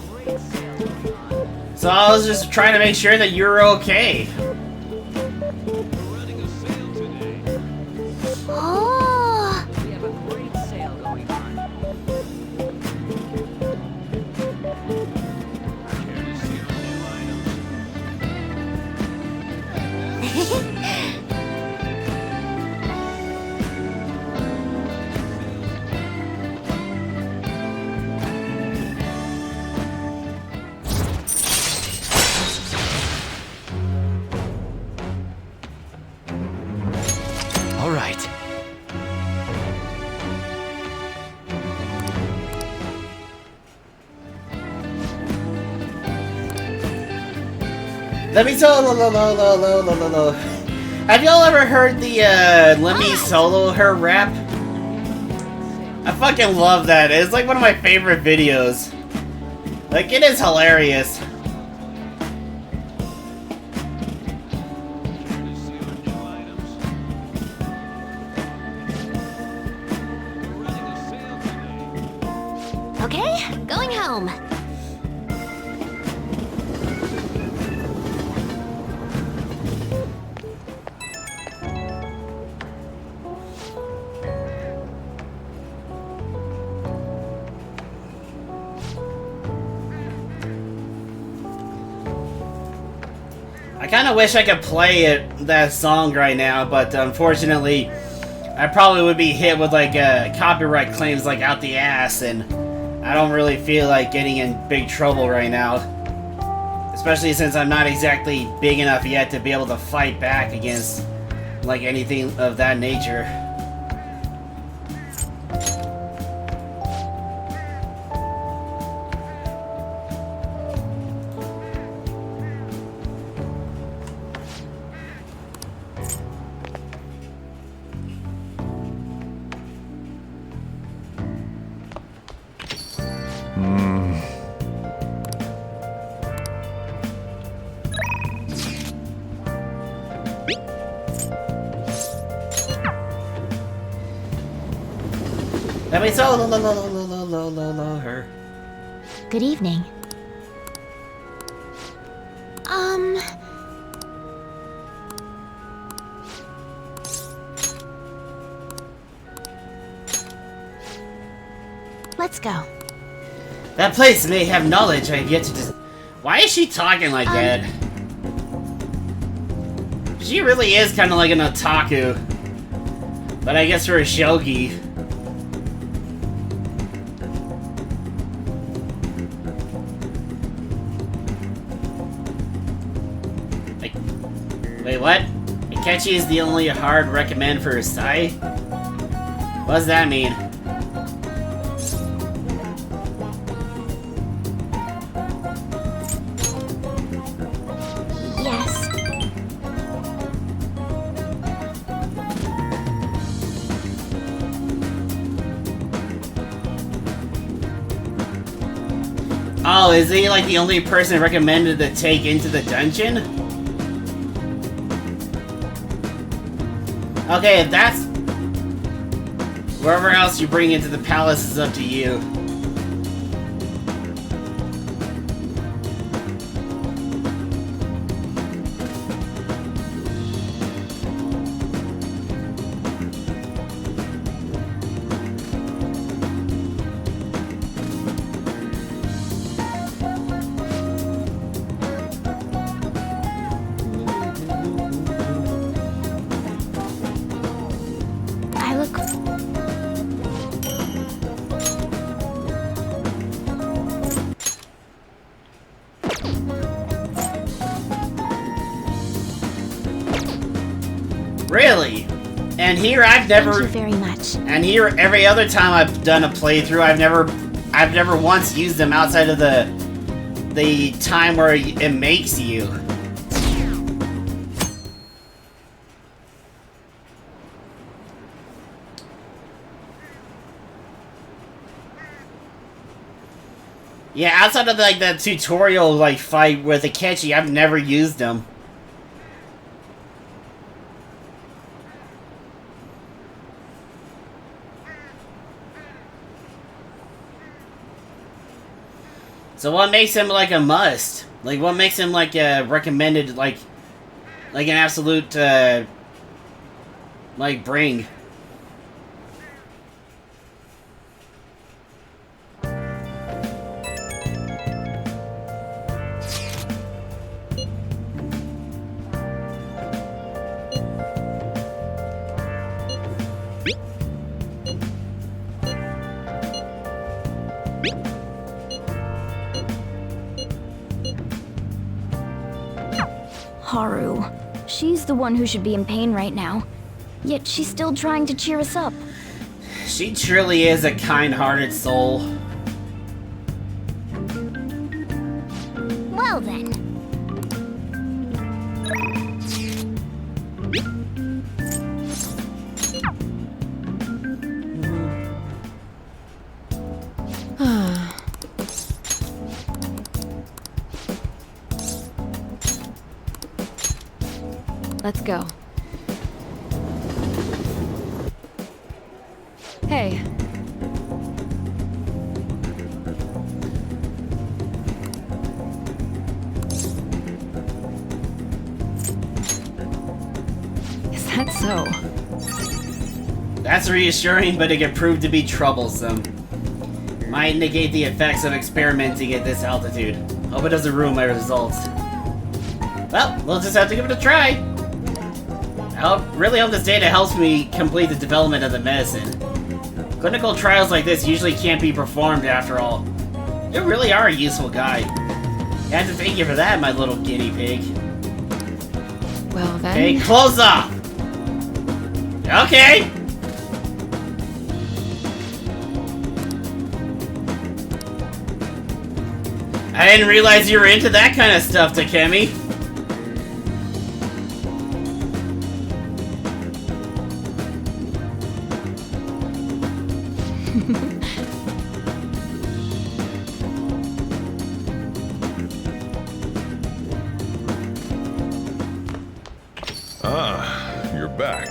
So I was just trying to make sure that you're okay. Oh. We have a great sale going on. All right. Let me solo. Have y'all ever heard the Let Me Solo Her rap? I fucking love that. It's like one of my favorite videos. Like, it is hilarious. Okay, going home. I kind of wish I could play that song right now, but unfortunately, I probably would be hit with like copyright claims like out the ass, and I don't really feel like getting in big trouble right now. Especially since I'm not exactly big enough yet to be able to fight back against like anything of that nature. Let me solo her. Good evening. Let's go. That place may have knowledge I have yet to Why is she talking like that? She really is kind of like an otaku. But I guess for a shogi. Wait, what? Akechi is the only hard recommend for his Sai? What does that mean? Yes. Oh, is he like the only person recommended to take into the dungeon? Okay, if that's... Wherever else you bring into the palace is up to you. I look... Really? And here I've never... Thank you very much. And here, every other time I've done a playthrough, I've never once used them outside of the time where it makes you. Yeah, outside of like the tutorial like fight with Akechi, I've never used them. So what makes him like a must? Like what makes him like a recommended, like an absolute, like bring? Haru. She's the one who should be in pain right now. Yet she's still trying to cheer us up. She truly is a kind-hearted soul. Well then. Let's go. Hey. Is that so? That's reassuring, but it could prove to be troublesome. Might negate the effects of experimenting at this altitude. Hope it doesn't ruin my results. Well, we'll just have to give it a try. I really hope this data helps me complete the development of the medicine. Clinical trials like this usually can't be performed after all. You really are a useful guy. I have to thank you for that, my little guinea pig. Well then... Hey, close off! Okay! I didn't realize you were into that kind of stuff, Takemi. You're back.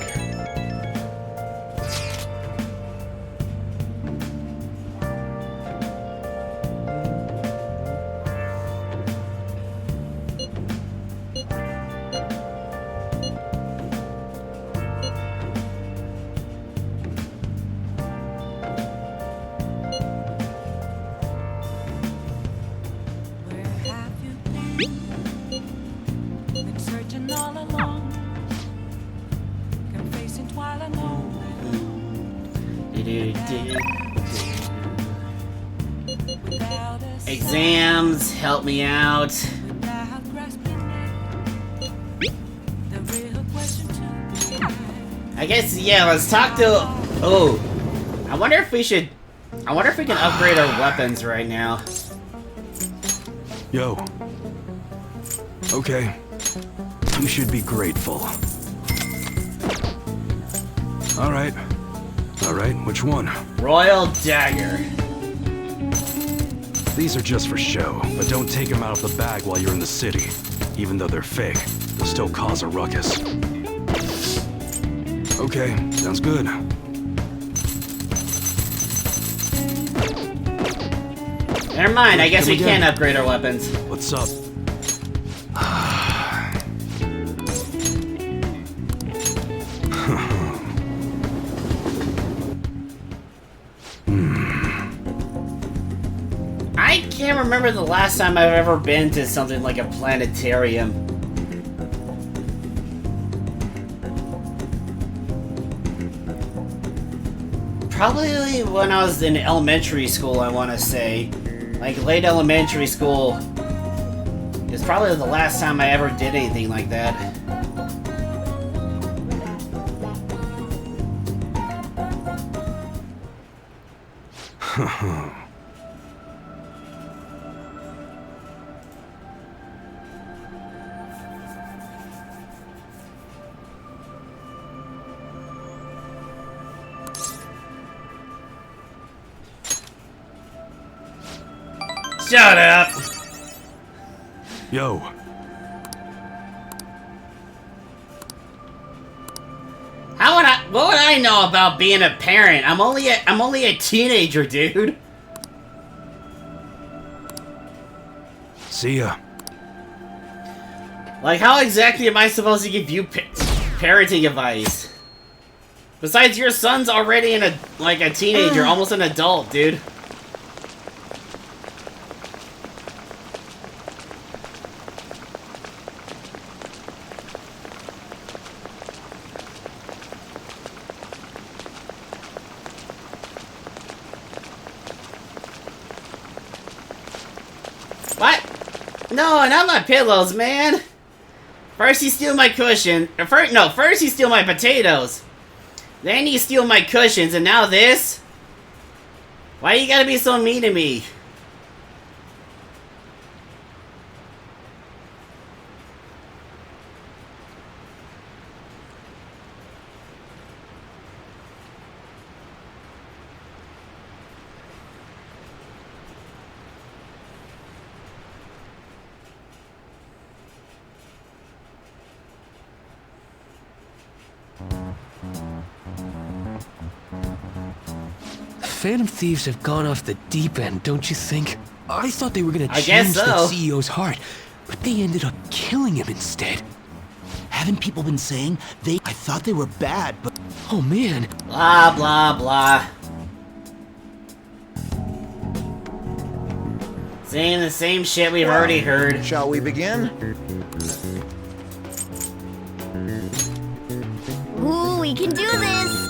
Been searching all along, confessing while I know Exams, help me out. I guess, yeah, let's talk to... Oh, I wonder if we can upgrade our weapons right now. Yo. Okay. You should be grateful. Alright. Alright, which one? Royal Dagger. These are just for show, but don't take them out of the bag while you're in the city. Even though they're fake, they'll still cause a ruckus. Okay, sounds good. Never mind, I guess we can upgrade our weapons. What's up? I can't remember the last time I've ever been to something like a planetarium. Probably when I was in elementary school, I want to say. Like, late elementary school is probably the last time I ever did anything like that. Shut up! Yo. What would I know about being a parent? I'm only a teenager, dude. See ya. Like, how exactly am I supposed to give you parenting advice? Besides, your son's already a teenager, almost an adult, dude. What? No, not my pillows, man. First you steal my cushion. First you steal my potatoes. Then you steal my cushions, and now this? Why you gotta be so mean to me? Phantom Thieves have gone off the deep end, don't you think? I thought they were gonna I change guess the so. CEO's heart, but they ended up killing him instead. Haven't people been saying I thought they were bad, but... Oh man. Blah, blah, blah. Saying the same shit we've already heard. Shall we begin? Ooh, we can do this!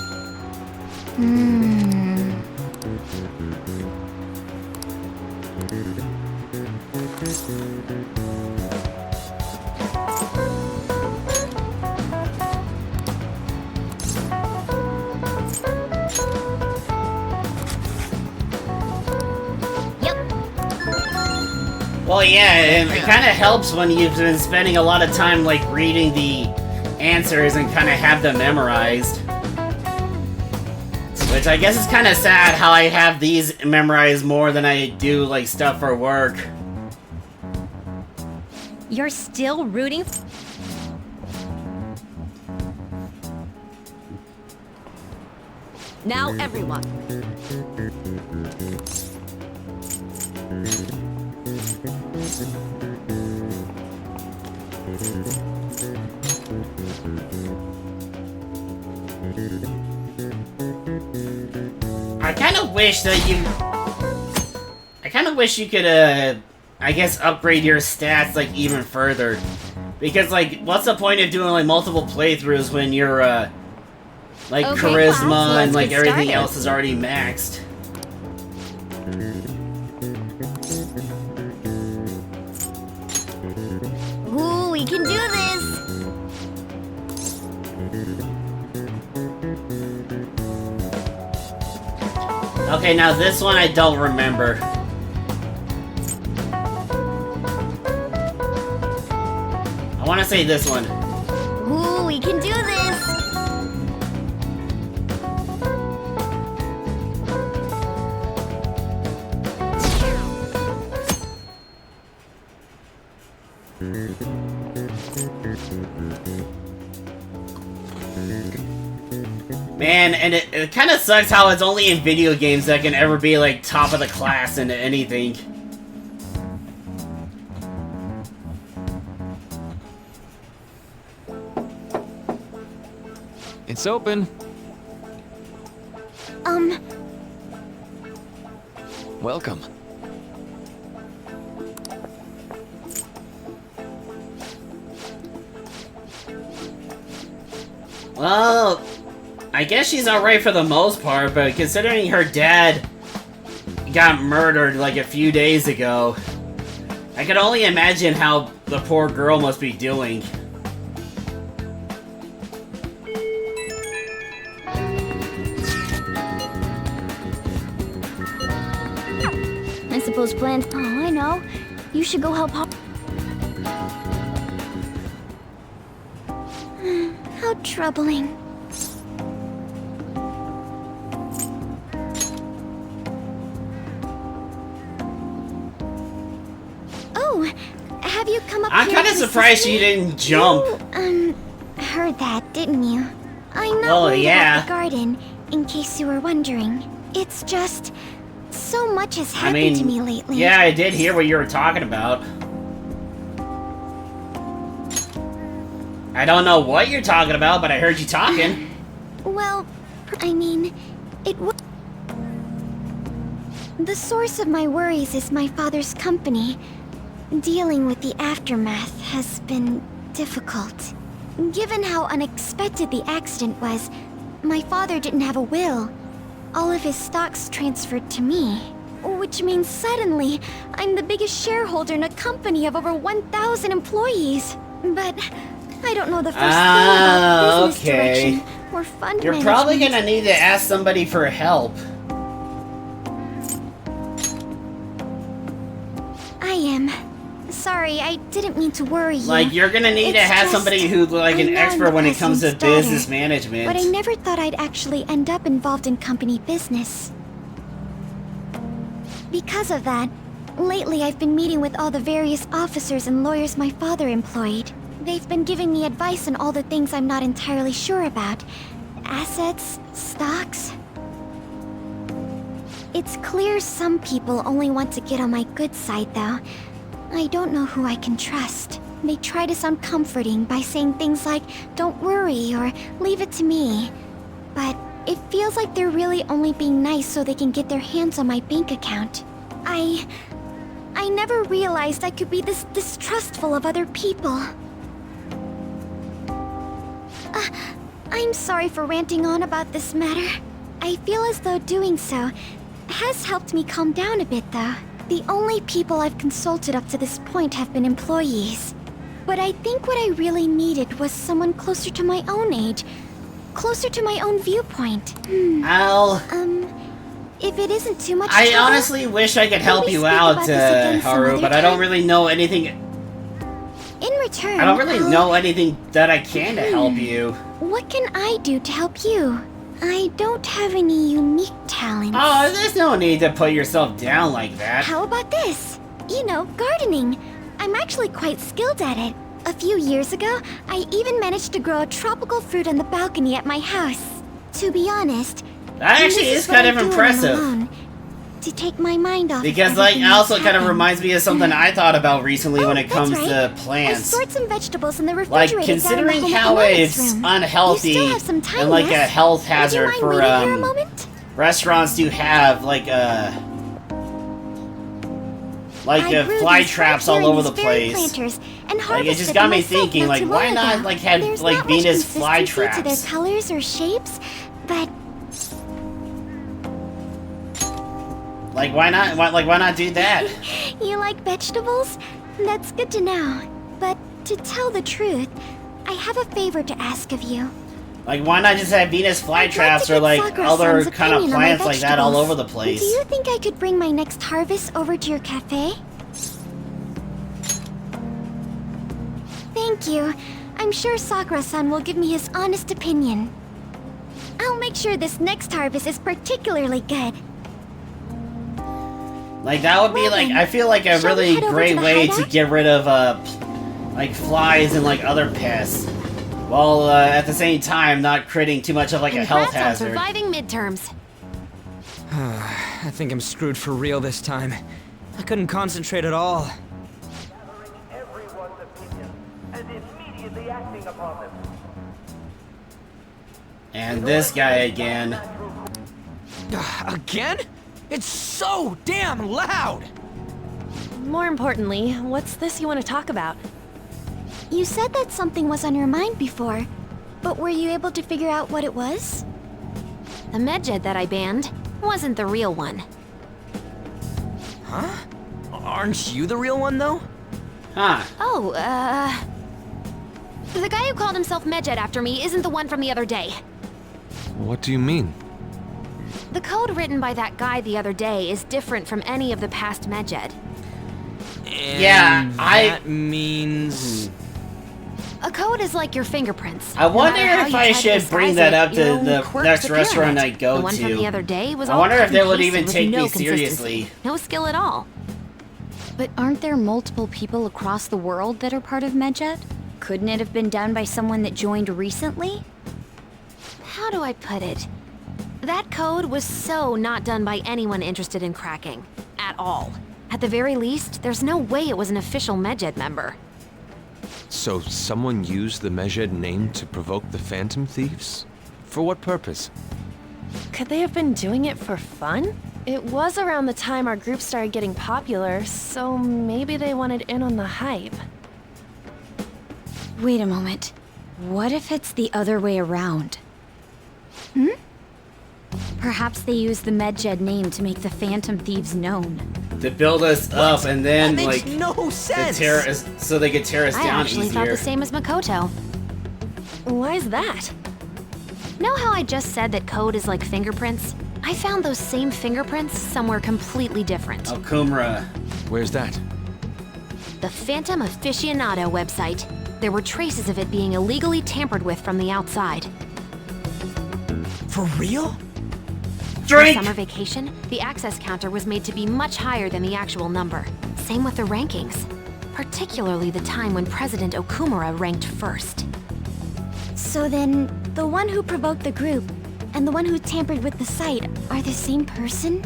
Well, yeah, it kind of helps when you've been spending a lot of time, like, reading the answers and kind of have them memorized. Which I guess is kind of sad how I have these memorized more than I do, like, stuff for work. You're still rooting? Now everyone. I kind of wish you could, I guess upgrade your stats, like, even further. Because, like, what's the point of doing, like, multiple playthroughs when you're, like, Okay, charisma class, and, like, let's get everything started. else is already maxed? Ooh, we can do this! Okay, now this one I don't remember. I want to say this one. Ooh, we can do this! Man, and it kind of sucks how it's only in video games that can ever be, like, top of the class in anything. It's open. Welcome. Well, I guess she's alright for the most part, but considering her dad got murdered like a few days ago, I can only imagine how the poor girl must be doing. I suppose plans. Oh, I know. You should go help Pop. How troubling. Oh, have you come up I'm here kind of to surprised assist she me? didn't jump. You, heard that, didn't you? I'm not Oh, worried yeah. about the garden, in case you were wondering. It's just... so much has I happened mean, to me lately. yeah, I did hear what you were talking about. I don't know what you're talking about, but I heard you talking. Well, I mean, the source of my worries is my father's company. Dealing with the aftermath has been difficult. Given how unexpected the accident was, my father didn't have a will. All of his stocks transferred to me. Which means suddenly, I'm the biggest shareholder in a company of over 1,000 employees. But I don't know the first thing about business direction or fund You're management. probably gonna need to ask somebody for help. I am. Sorry, I didn't mean to worry you. Like, you're gonna need to have somebody who's like an expert when it comes to business management. But I never thought I'd actually end up involved in company business. Because of that, lately I've been meeting with all the various officers and lawyers my father employed. They've been giving me advice on all the things I'm not entirely sure about. Assets, stocks. It's clear some people only want to get on my good side, though. I don't know who I can trust. They try to sound comforting by saying things like, "Don't worry," or "Leave it to me." But it feels like they're really only being nice so they can get their hands on my bank account. I never realized I could be this distrustful of other people. I'm sorry for ranting on about this matter. I feel as though doing so has helped me calm down a bit, though. The only people I've consulted up to this point have been employees. But I think what I really needed was someone closer to my own age. Closer to my own viewpoint. If it isn't too much I trouble, honestly wish I could help maybe you speak out, about this again some Haru, other but I don't time. really know anything. In return, I don't really I'll- know anything that I can to help you. What can I do to help you? I don't have any unique talents. Oh, there's no need to put yourself down like that. How about this? You know, gardening. I'm actually quite skilled at it. A few years ago, I even managed to grow a tropical fruit on the balcony at my house. To be honest, That actually this is what kind I of do when I'm impressive. alone, to take my mind off. Because, like, also kind of reminds me of something I thought about recently when it That's comes right. to I plants. stored some vegetables in the Like, refrigerator considering down in the how home it's economics room. unhealthy You still have some time, and like a yes? health Would you hazard mind for waiting here a moment? restaurants to have like I grew fly these traps right all here in over the these very place. planters and Like, it harvested just got me them myself thinking, not like, too why long not ago. like have There's like not much Venus fly consistency to their traps? colors or shapes, but Like, why not do that? you like vegetables? That's good to know. But to tell the truth, I have a favor to ask of you. Like, why not just have Venus flytraps or get like Sakura-san's other kind of opinion on my plants like that all vegetables. over the place? Do you think I could bring my next harvest over to your cafe? Thank you. I'm sure Sakura-san will give me his honest opinion. I'll make sure this next harvest is particularly good. Like, that would be like, I feel like a shall we really head over great to the way to hideout? get rid of like flies and like other pests, while at the same time not creating too much of like a health Congrats on hazard. surviving midterms. I think I'm screwed for real this time. I couldn't concentrate at all. And this guy again. Again? It's so damn loud! More importantly, what's this you want to talk about? You said that something was on your mind before, but were you able to figure out what it was? The medjed that I banned wasn't the real one. Huh? Aren't you the real one, though? Huh. Oh, the guy who called himself Medjed after me isn't the one from the other day. What do you mean? The code written by that guy the other day is different from any of the past Medjed. Yeah, That means... A code is like your fingerprints. I wonder No matter how if you I try should disguise bring that it, up to your own the quirks next appear restaurant in it. I go The one to. from the other day was I all wonder if cut they and would pasted even with take no me consistency. seriously. No skill at all. But aren't there multiple people across the world that are part of Medjed? Couldn't it have been done by someone that joined recently? How do I put it? That code was so not done by anyone interested in cracking. At all. At the very least, there's no way it was an official Medjed member. So someone used the Medjed name to provoke the Phantom Thieves? For what purpose? Could they have been doing it for fun? It was around the time our group started getting popular, so maybe they wanted in on the hype. Wait a moment. What if it's the other way around? Perhaps they used the Medjed name to make the Phantom Thieves known. To build us up and then, That makes like, no sense. so they could tear us I down actually easier. thought the same as Makoto. Why's that? Know how I just said that code is like fingerprints? I found those same fingerprints somewhere completely different. Oh, Kumra. Where's that? The Phantom Aficionado website. There were traces of it being illegally tampered with from the outside. For real? For summer vacation, the access counter was made to be much higher than the actual number. Same with the rankings. Particularly the time when President Okumura ranked first. So then, the one who provoked the group and the one who tampered with the site are the same person?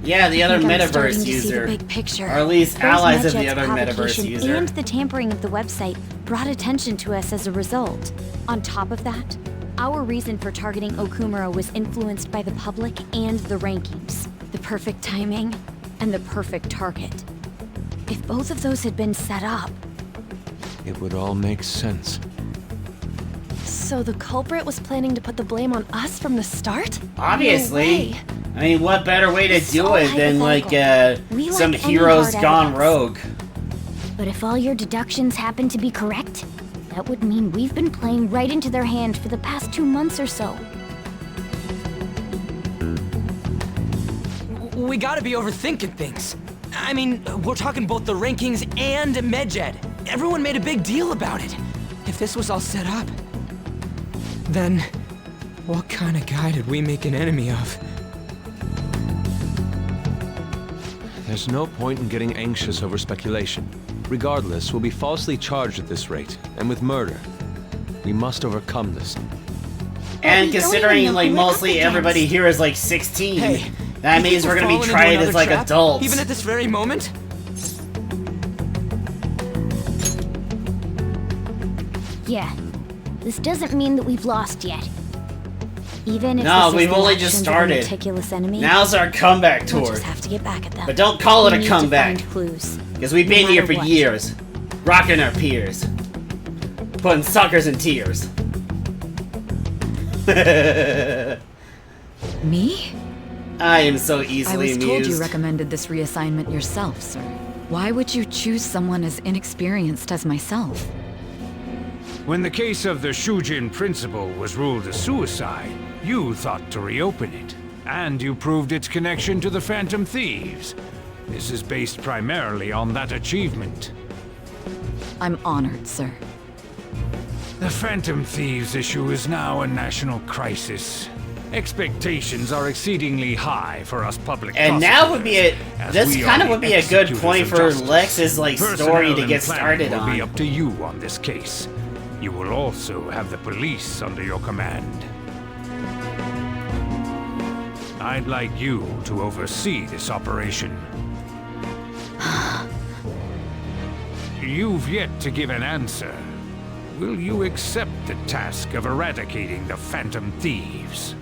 Yeah, the other I'm metaverse starting to see user. the big picture. Or at least Both allies of the Medjed's other metaverse provocation user. And the tampering of the website brought attention to us as a result. On top of that, our reason for targeting Okumura was influenced by the public and the rankings. The perfect timing and the perfect target. If both of those had been set up... It would all make sense. So the culprit was planning to put the blame on us from the start? Obviously. No way. I mean, what better way to do all it than, like, We some like any heroes hard gone evidence. rogue? But if all your deductions happen to be correct, that would mean we've been playing right into their hand for the past 2 months or so. We gotta be overthinking things. I mean, we're talking both the rankings and Medjed. Everyone made a big deal about it. If this was all set up, then what kind of guy did we make an enemy of? There's no point in getting anxious over speculation. Regardless, we'll be falsely charged at this rate, and with murder. We must overcome this. And we don't considering, even know like, who we're up mostly everybody against. here is, like, 16, Hey, that you means think we're gonna be falling into tried as, another like, trap, adults. even at this very moment? Yeah, this doesn't mean that we've lost yet. Even if No, this is we've the only just actions of a started. meticulous enemy, Now's our comeback we'll tour. just have to get back at them. But don't call it We a need to comeback. find clues. Because we've No been here matter for what. years. Rocking our peers. Putting suckers in tears. Me? I am so I easily was amused. told you recommended this reassignment yourself, sir. Why would you choose someone as inexperienced as myself? When the case of the Shujin principal was ruled a suicide, you thought to reopen it. And you proved its connection to the Phantom Thieves. This is based primarily on that achievement. I'm honored, sir. The Phantom Thieves issue is now a national crisis. Expectations are exceedingly high for us public And now would be a prosecutors, this as we kind are of would the be a good executors point of for justice. Lex's like story Personnel to and get planning started will be on. up to you on this case. You will also have the police under your command. I'd like you to oversee this operation. You've yet to give an answer. Will you accept the task of eradicating the Phantom Thieves?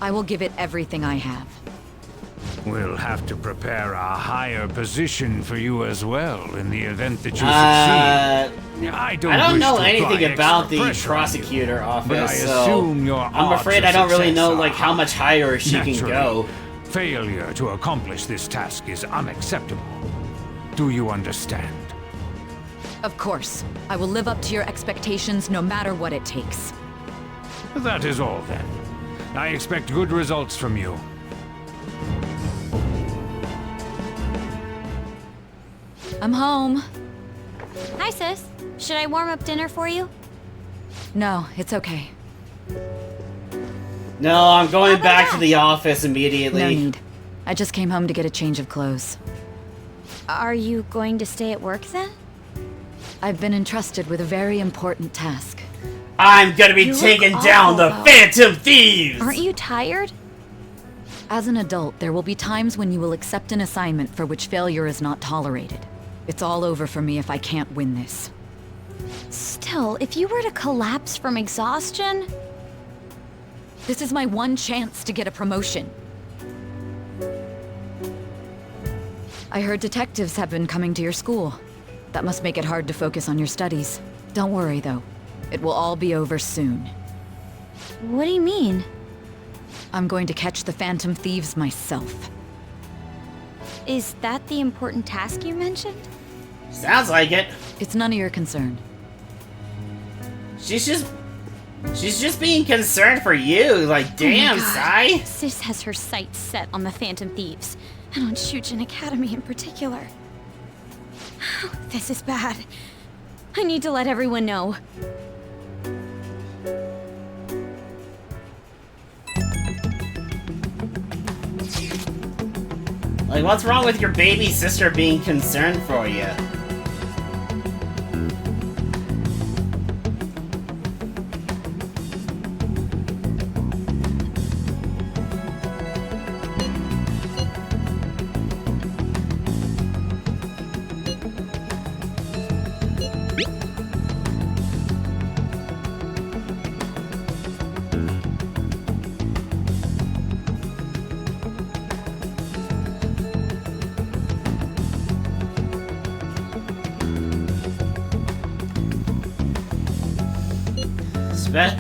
I will give it everything I have. We'll have to prepare a higher position for you as well in the event that you succeed. I don't know wish to anything apply about extra the pressure on you, prosecutor office, but I so assume your I'm odds afraid of I don't really success know are like how much higher she can Naturally, go. Failure to accomplish this task is unacceptable. Do you understand? Of course. I will live up to your expectations no matter what it takes. That is all then. I expect good results from you. I'm home. Hi, sis. Should I warm up dinner for you? No, it's okay. No, I'm going back to the office immediately. No need. I just came home to get a change of clothes. Are you going to stay at work then? I've been entrusted with a very important task. I'm gonna be You look taking down the awful, though. Phantom Thieves! Aren't you tired? As an adult, there will be times when you will accept an assignment for which failure is not tolerated. It's all over for me if I can't win this. Still, if you were to collapse from exhaustion... This is my one chance to get a promotion. I heard detectives have been coming to your school. That must make it hard to focus on your studies. Don't worry, though. It will all be over soon. What do you mean? I'm going to catch the Phantom Thieves myself. Is that the important task you mentioned? Sounds like it. It's none of your concern. She's just being concerned for you. Like, damn, Sai. Sis has her sights set on the Phantom Thieves, and on Shujin Academy in particular. This is bad. I need to let everyone know. Like, what's wrong with your baby sister being concerned for you?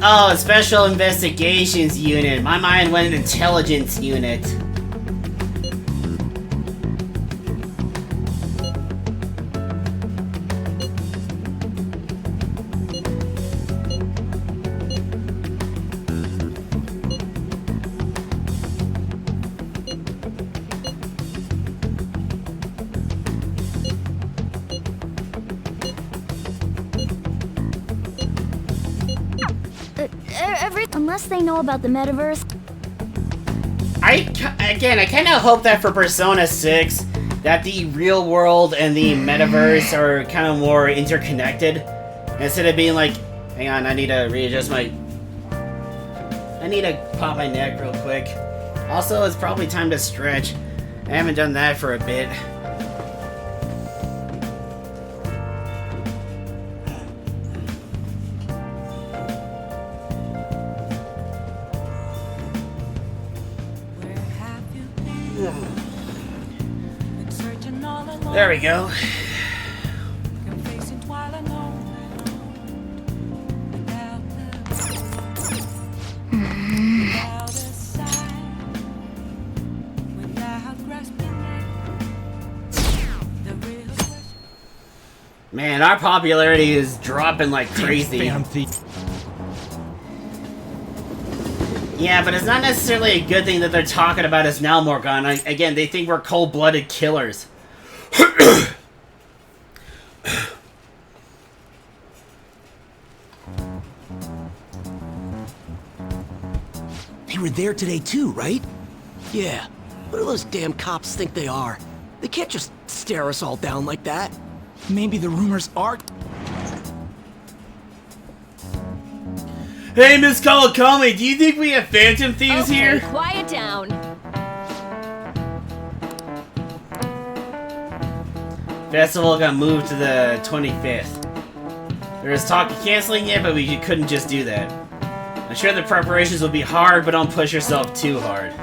Oh, Special Investigations Unit. My mind went Intelligence Unit. Unless they know about the metaverse. I kind of hope that for Persona 6, that the real world and the metaverse are kind of more interconnected. Instead of being like, hang on, I need to readjust my... I need to pop my neck real quick. Also, it's probably time to stretch. I haven't done that for a bit. There we go. Man, our popularity is dropping like crazy. Yeah, but it's not necessarily a good thing that they're talking about us now, Morgan. Again, they think we're cold-blooded killers. They were there today too, right? Yeah. What do those damn cops think they are? They can't just stare us all down like that. Maybe the rumors are... Hey, Miss Kawakami, do you think we have Phantom Thieves here? Quiet down. Festival got moved to the 25th. There was talk of canceling it, but we couldn't just do that. I'm sure the preparations will be hard, but don't push yourself too hard.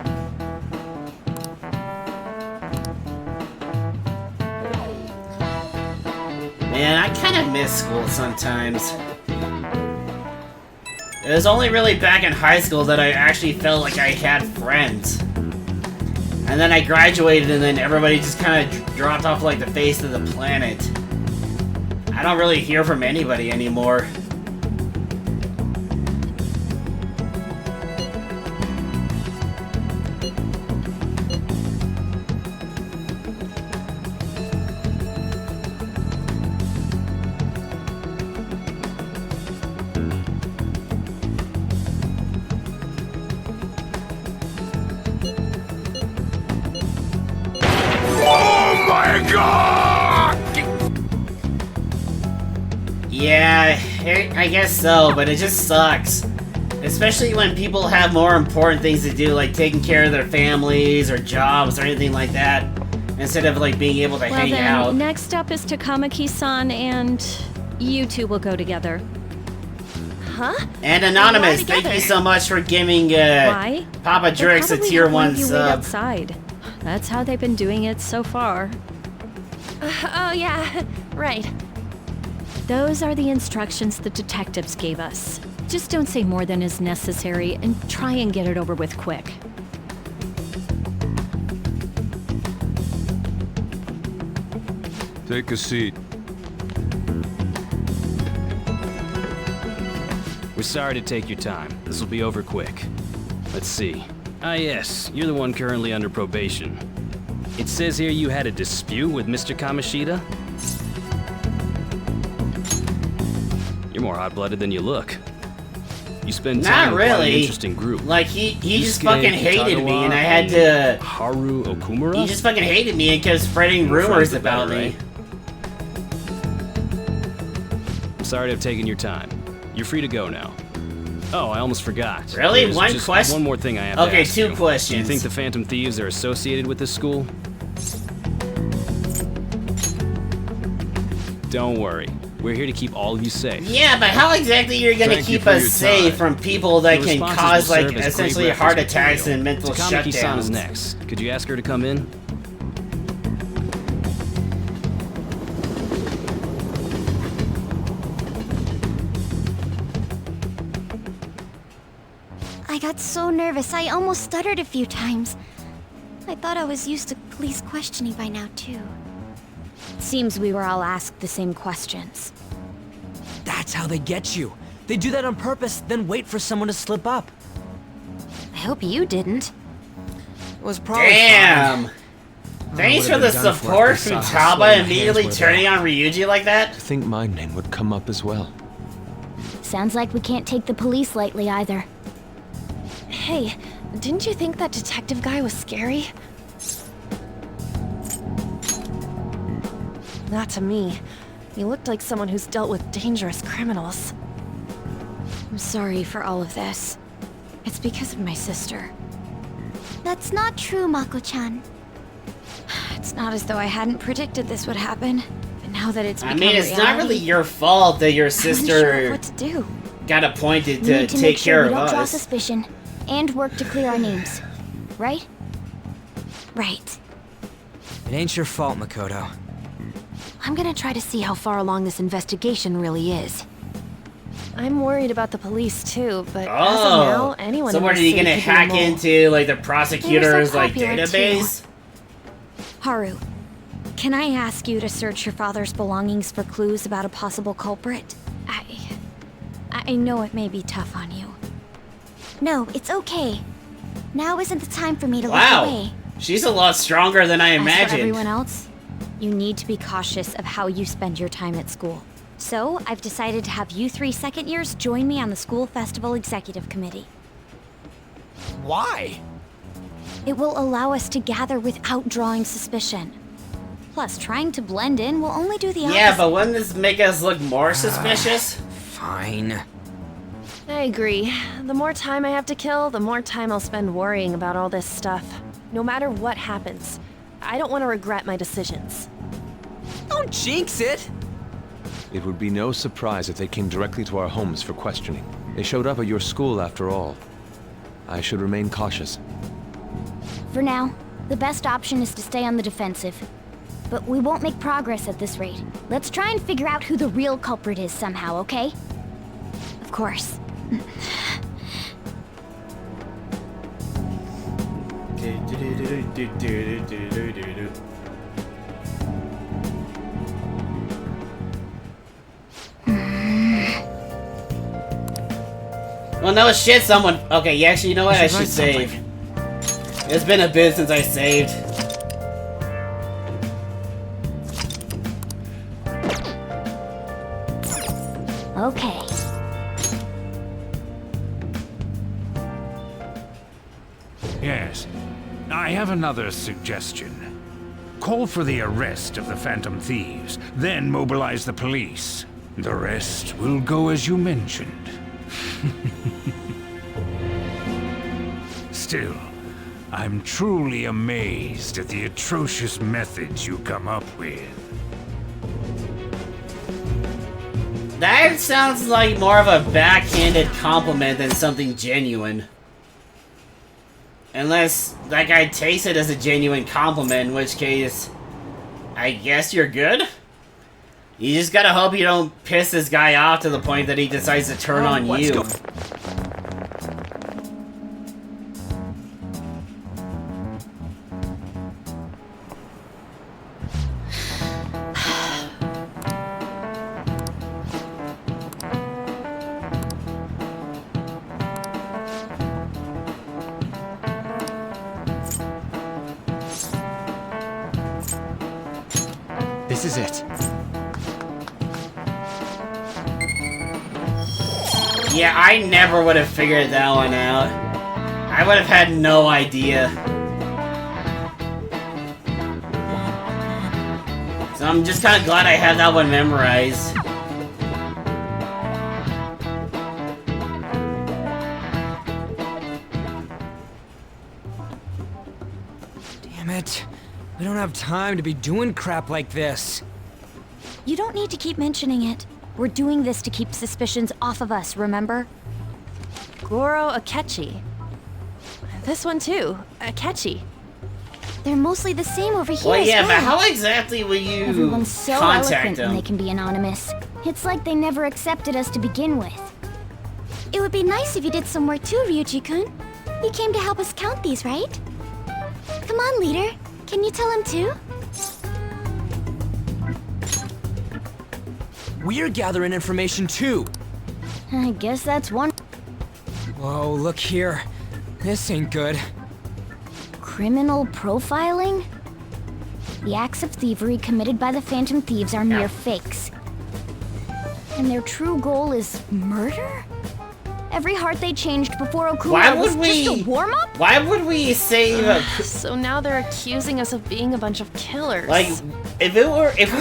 Man, I kind of miss school sometimes. It was only really back in high school that I actually felt like I had friends. And then I graduated and then everybody just kind of dropped off like the face of the planet. I don't really hear from anybody anymore. Yeah, I guess so, but it just sucks. Especially when people have more important things to do, like taking care of their families or jobs or anything like that, instead of like being able to hang out. Next up is Takamaki-san and You two will go together. Huh? And Anonymous, thank you so much for giving Why? Papa Drix a Probably tier have 1 you wait sub. outside. That's how they've been doing it so far. Oh yeah, right. Those are the instructions the detectives gave us. Just don't say more than is necessary and try and get it over with quick. Take a seat. We're sorry to take your time. This will be over quick. Let's see. Ah yes, you're the one currently under probation. It says here you had a dispute with Mr. Kamoshida? You're more hot-blooded than you look. You spend time Not with quite an really. interesting group. Like, he just Yusuke fucking hated me, and I had Kitagawa to... Haru Okumura? He just fucking hated me and kept spreading More rumors friends the about better, me. right? I'm sorry to have taken your time. You're free to go now. Oh, I almost forgot. Really? There's One just question? one more thing I have Okay, to ask 2 you. Do you questions. think the Phantom Thieves are associated with this school? Don't worry. We're here to keep all of you safe. Yeah, but how exactly you're gonna Thank you keep for us your safe time. from people that Your can responses cause, will like, serve as essentially great heart reference attacks material. and mental Takamaki-san is shutdowns? next. Could you ask her to come in? I got so nervous, I almost stuttered a few times. I thought I was used to police questioning by now, too. Seems we were all asked the same questions. That's how they get you. They do that on purpose, then wait for someone to slip up. I hope you didn't. It was probably Damn! fine. Thanks Oh, for the would've been done for support, if they saw how Futaba, slow your immediately hands were turning on Ryuji like that. I think my name would come up as well. Sounds like we can't take the police lightly either. Hey, didn't you think that detective guy was scary? Not to me. He looked like someone who's dealt with dangerous criminals. I'm sorry for all of this. It's because of my sister. That's not true, Mako-chan. It's not as though I hadn't predicted this would happen. But now that it's I become mean, it's not reality, really your fault that your I'm unsure sister of what to do. got appointed We to need to take make sure care we of don't draw us. suspicion, and work to clear our names. Right? Right. It ain't your fault, Makoto. I'm gonna try to see how far along this investigation really is. I'm worried about the police too, but as of Oh, now, anyone so in what the are you city gonna could be a hack mole. into, like, the prosecutor's, like, popular, database? Haru, can I ask you to search your father's belongings for clues about a possible culprit? I know it may be tough on you. No, it's okay. Now isn't the time for me to Wow, look away. she's a lot stronger than I As for imagined. everyone else, you need to be cautious of how you spend your time at school. So, I've decided to have you 3 second years join me on the school festival executive committee. Why? It will allow us to gather without drawing suspicion. Plus, trying to blend in will only do the opposite. Yeah, but wouldn't this make us look more suspicious? Fine. I agree. The more time I have to kill, the more time I'll spend worrying about all this stuff. No matter what happens. I don't want to regret my decisions. Don't jinx it! It would be no surprise if they came directly to our homes for questioning. They showed up at your school after all. I should remain cautious. For now, the best option is to stay on the defensive. But we won't make progress at this rate. Let's try and figure out who the real culprit is somehow, okay? Of course. Well, no shit, someone... Okay, yeah, actually, you know what? I should write something. save. It's been a bit since I saved. Okay. Yes. I have another suggestion. Call for the arrest of the Phantom Thieves, then mobilize the police. The rest will go as you mentioned. Still, I'm truly amazed at the atrocious methods you come up with. That sounds like more of a backhanded compliment than something genuine. Unless that guy takes it as a genuine compliment, in which case, I guess you're good? You just gotta hope you don't piss this guy off to the point that he decides to turn on let's you. go. This is it. Yeah, I never would have figured that one out. I would have had no idea. So I'm just kind of glad I had that one memorized. Damn it. We don't have time to be doing crap like this. You don't need to keep mentioning it. We're doing this to keep suspicions off of us, remember? Goro Akechi. This one too, Akechi. They're mostly the same over here Well, as yeah, well. but how exactly will you Everyone's so contact eloquent them? when they can be anonymous. It's like they never accepted us to begin with. It would be nice if you did some work too, Ryuji-kun. You came to help us count these, right? Come on, leader. Can you tell him too? We're gathering information too. I guess that's one. Whoa, look here. This ain't good. Criminal profiling? The acts of thievery committed by the Phantom Thieves are mere fakes. And their true goal is murder? Every heart they changed before Okuma was just a warm-up? Why would we save So now they're accusing us of being a bunch of killers. like if we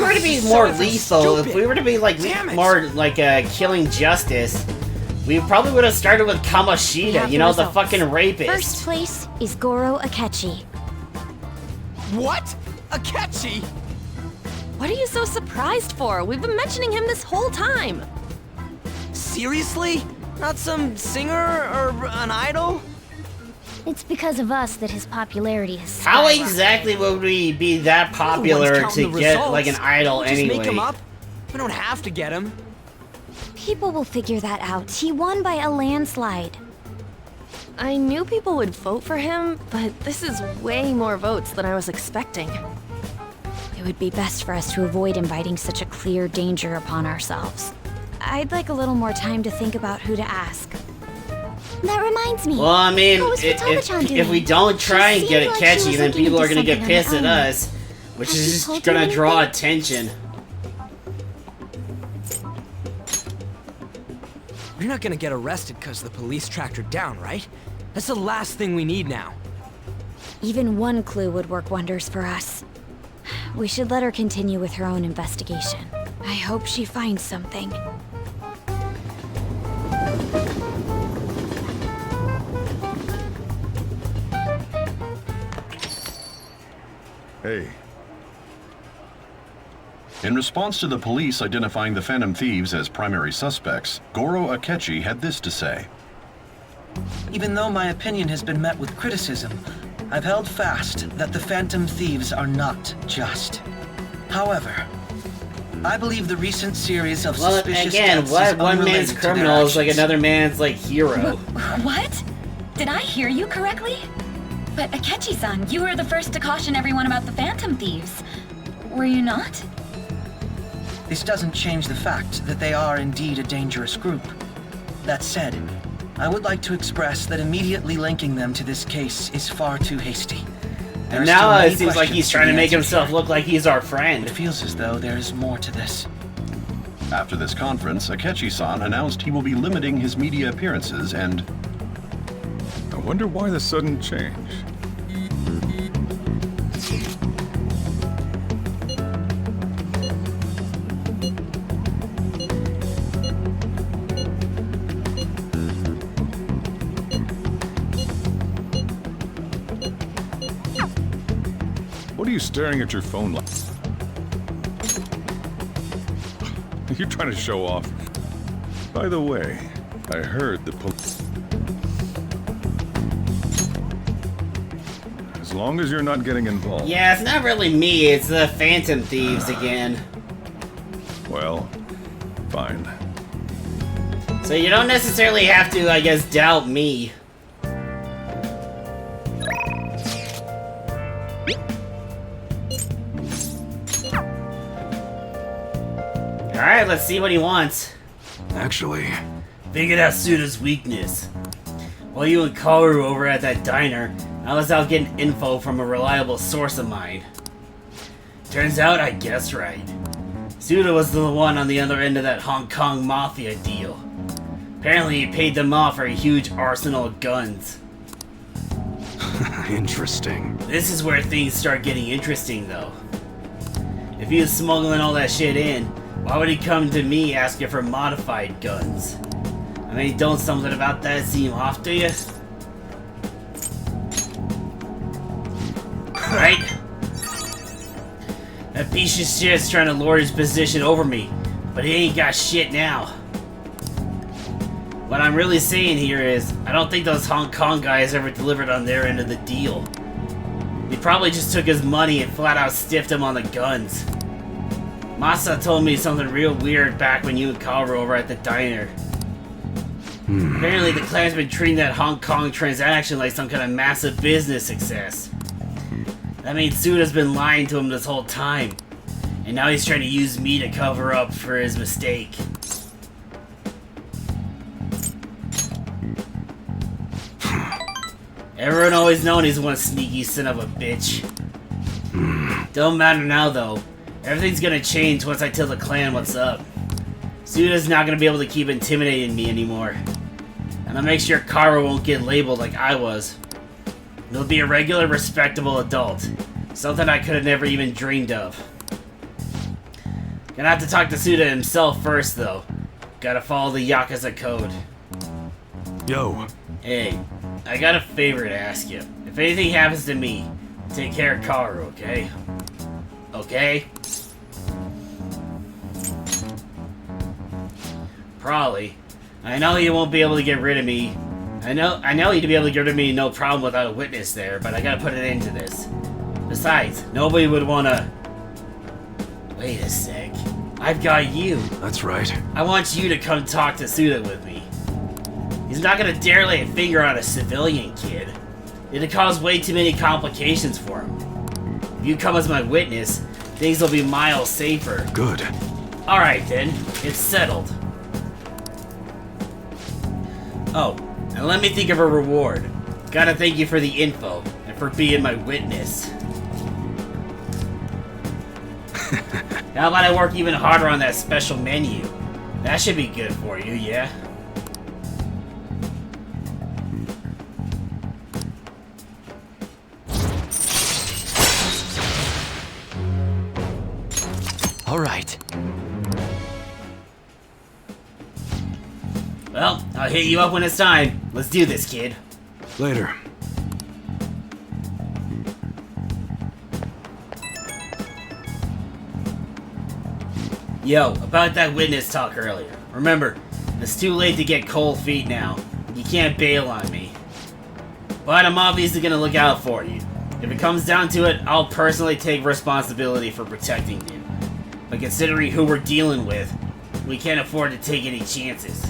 were to be more lethal, if we were to be like more like killing justice, we probably would have started with Kamoshida, you know, the fucking rapist. First place is Goro Akechi. What? Akechi? What are you so surprised for? We've been mentioning him this whole time. Seriously? Not some singer or an idol? It's because of us that his popularity has How skyrocketed. exactly would we be that popular to get like an idol We'll just make him anyway? up. We don't have to get him. People will figure that out. He won by a landslide. I knew people would vote for him, but this is way more votes than I was expecting. It would be best for us to avoid inviting such a clear danger upon ourselves. I'd like a little more time to think about who to ask. That reminds me. Well, I mean, How was Futaba-chan doing? if we don't try and She get it seemed like she catchy, was then looking people are into gonna get something on pissed her at own. us, which Has is she just told you gonna draw anything? attention. You're not gonna get arrested because the police tracked her down, right? That's the last thing we need now. Even one clue would work wonders for us. We should let her continue with her own investigation. I hope she finds something. Hey. In response to the police identifying the Phantom Thieves as primary suspects, Goro Akechi had this to say. Even though my opinion has been met with criticism, I've held fast that the Phantom Thieves are not just. However, I believe the recent series of Well, suspicious again, deaths what is one man's unrelated to their criminal is like actions. another man's like hero. What? Did I hear you correctly? But Akechi-san, you were the first to caution everyone about the Phantom Thieves. Were you not? This doesn't change the fact that they are indeed a dangerous group. That said, I would like to express that immediately linking them to this case is far too hasty. There And are still now many it seems like he's questions trying to be make answered himself here. look like he's our friend. It feels as though there is more to this. After this conference, Akechi-san announced he will be limiting his media appearances and... I wonder why the sudden change. What are you staring at your phone like? You're trying to show off. By the way, I heard the police. As long as you're not getting involved. Yeah, it's not really me, it's the Phantom Thieves again. Well, fine. So you don't necessarily have to, I guess, doubt me. Alright, let's see what he wants. Actually, figured out Suda's weakness. While you and Kaoru over at that diner, I was out getting info from a reliable source of mine. Turns out I guessed right. Suda was the one on the other end of that Hong Kong Mafia deal. Apparently he paid them off for a huge arsenal of guns. interesting. This is where things start getting interesting though. If he was smuggling all that shit in, why would he come to me asking for modified guns? I mean, don't something about that seem off to you? Right? That piece of shit's trying to lord his position over me, but he ain't got shit now. What I'm really saying here is, I don't think those Hong Kong guys ever delivered on their end of the deal. They probably just took his money and flat out stiffed him on the guns. Masa told me something real weird back when you and Carl were over at the diner. Apparently the clan's been treating that Hong Kong transaction like some kind of massive business success. That means Suda's been lying to him this whole time. And now he's trying to use me to cover up for his mistake. Everyone always known he's one sneaky son of a bitch. Don't matter now though. Everything's gonna change once I tell the clan what's up. Suda's not gonna be able to keep intimidating me anymore. And I'll make sure Kara won't get labeled like I was. He'll be a regular, respectable adult. Something I could have never even dreamed of. Gonna have to talk to Suda himself first though. Gotta follow the Yakuza code. Yo. Hey, I got a favor to ask you. If anything happens to me, take care of Karu, okay? Okay? Probably. I know you won't be able to get rid of me. I know you'd be able to get rid of me no problem without a witness there, but I gotta put an end to this. Besides, nobody would wanna... Wait a sec. I've got you. That's right. I want you to come talk to Suda with me. He's not gonna dare lay a finger on a civilian kid. It'd cause way too many complications for him. If you come as my witness, things will be miles safer. Good. Alright then, it's settled. Oh, and let me think of a reward. Gotta thank you for the info, and for being my witness. How about I work even harder on that special menu? That should be good for you, yeah? All right. Well, I'll hit you up when it's time. Let's do this, kid. Later. Yo, about that witness talk earlier. Remember, it's too late to get cold feet now. You can't bail on me. But I'm obviously gonna look out for you. If it comes down to it, I'll personally take responsibility for protecting you. But considering who we're dealing with, we can't afford to take any chances.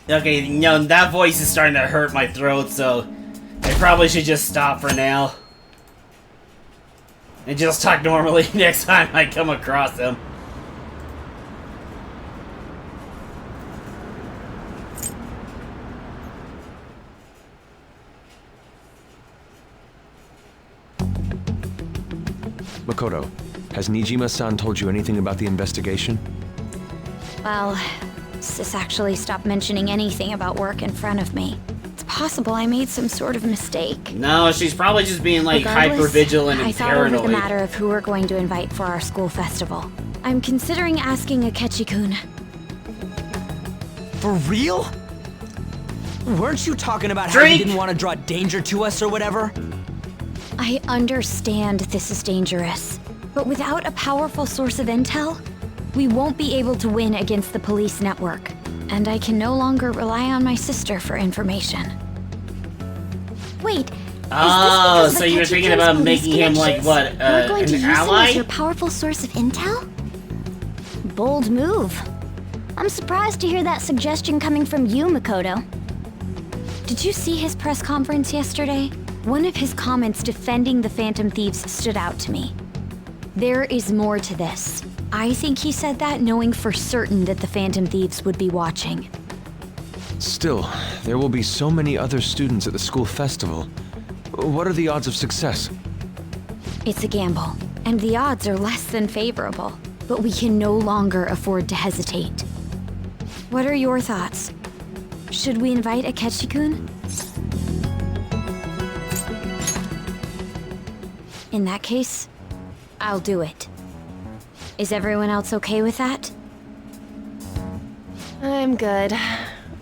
Okay, you know, that voice is starting to hurt my throat, so I probably should just stop for now. And just talk normally next time I come across him. Makoto, has Nijima-san told you anything about the investigation? Well, Sis actually stopped mentioning anything about work in front of me. It's possible I made some sort of mistake. No, she's probably just being like hyper-vigilant and I thought paranoid. over the matter of who we're going to invite for our school festival. I'm considering asking Akechi-kun. For real? Weren't you talking about how you didn't want to draw danger to us or whatever? I understand this is dangerous, but without a powerful source of intel, we won't be able to win against the police network. And I can no longer rely on my sister for information. Wait, oh, so you're thinking about making him like what, We're going to an use ally? him as your powerful source of intel? Bold move. I'm surprised to hear that suggestion coming from you, Makoto. Did you see his press conference yesterday? One of his comments defending the Phantom Thieves stood out to me. There is more to this. I think he said that knowing for certain that the Phantom Thieves would be watching. Still, there will be so many other students at the school festival. What are the odds of success? It's a gamble, and the odds are less than favorable. But we can no longer afford to hesitate. What are your thoughts? Should we invite Akechi-kun? In that case, I'll do it. Is everyone else okay with that? I'm good.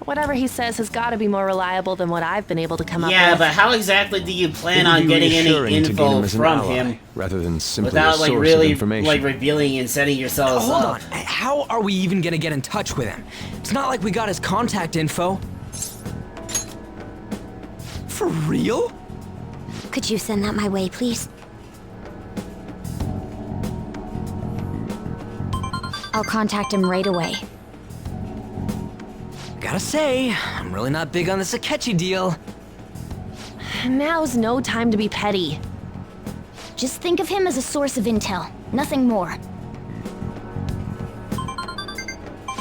Whatever he says has got to be more reliable than what I've been able to come up with. Yeah, but how exactly do you plan on getting any info from him rather than simply without a like source really of information? like revealing and setting yourselves Hold up? on, how are we even gonna get in touch with him? It's not like we got his contact info. For real? Could you send that my way, please? I'll contact him right away. Gotta say, I'm really not big on this Akechi deal. Now's no time to be petty. Just think of him as a source of intel, nothing more.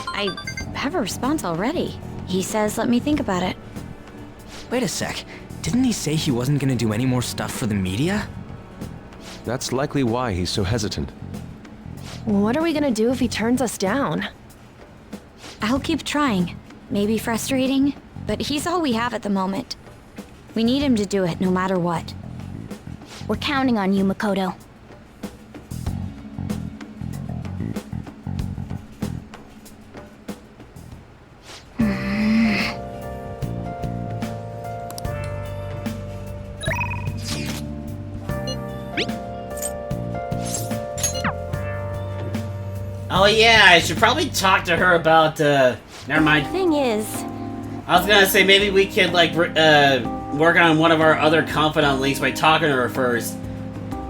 I have a response already. He says let me think about it. Wait a sec. Didn't he say he wasn't gonna do any more stuff for the media? That's likely why he's so hesitant. What are we gonna do if he turns us down? I'll keep trying. Maybe frustrating, but he's all we have at the moment. We need him to do it no matter what. We're counting on you, Makoto. Oh yeah, I should probably talk to her about, never mind. Thing is... I was gonna say maybe we could, like, work on one of our other confidant links by talking to her first.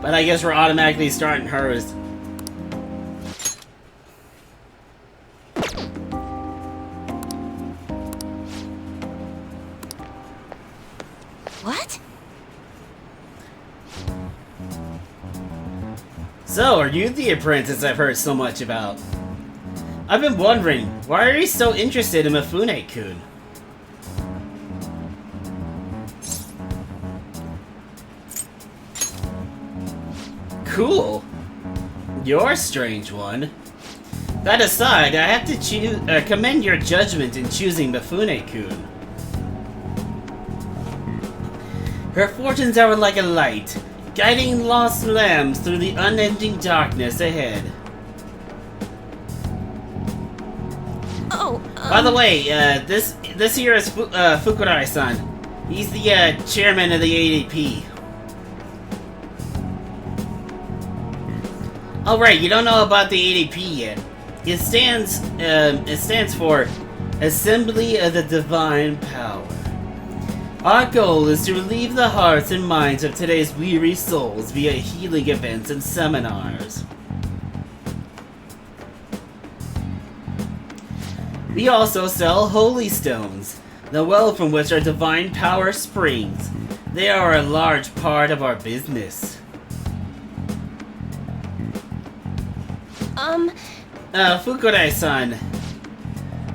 But I guess we're automatically starting hers. What? So, are you the apprentice I've heard so much about? I've been wondering, why are you so interested in Mifune-kun? Cool. You're a strange one. That aside, I have to commend your judgment in choosing Mifune-kun. Her fortunes are like a light, guiding lost lambs through the unending darkness ahead. Oh, By the way, this here is Fukurai-san. He's the chairman of the ADP. Oh right, you don't know about the ADP yet. It stands for Assembly of the Divine Power. Our goal is to relieve the hearts and minds of today's weary souls via healing events and seminars. We also sell holy stones, the well from which our divine power springs. They are a large part of our business. Fukurai-san.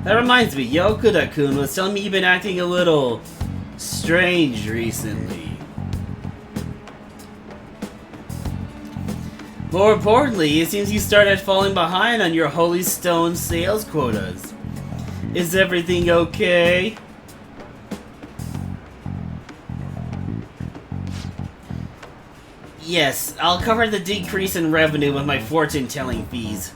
That reminds me, Yokuda-kun was telling me you've been acting a little strange recently. More importantly, it seems you started falling behind on your holy stone sales quotas. Is everything okay? Yes, I'll cover the decrease in revenue with my fortune-telling fees.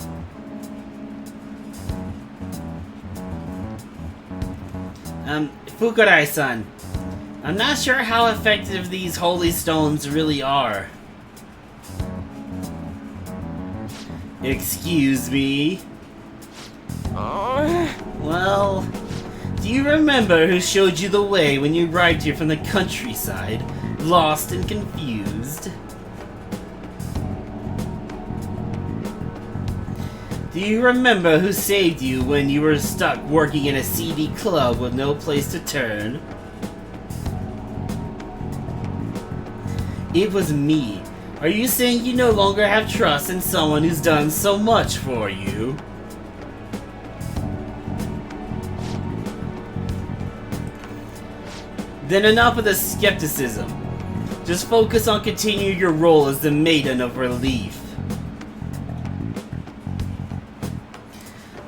Fukurai-san, I'm not sure how effective these holy stones really are. Excuse me? Well, do you remember who showed you the way when you arrived here from the countryside, lost and confused? Do you remember who saved you when you were stuck working in a seedy club with no place to turn? It was me. Are you saying you no longer have trust in someone who's done so much for you? Then enough of the skepticism. Just focus on continuing your role as the Maiden of Relief.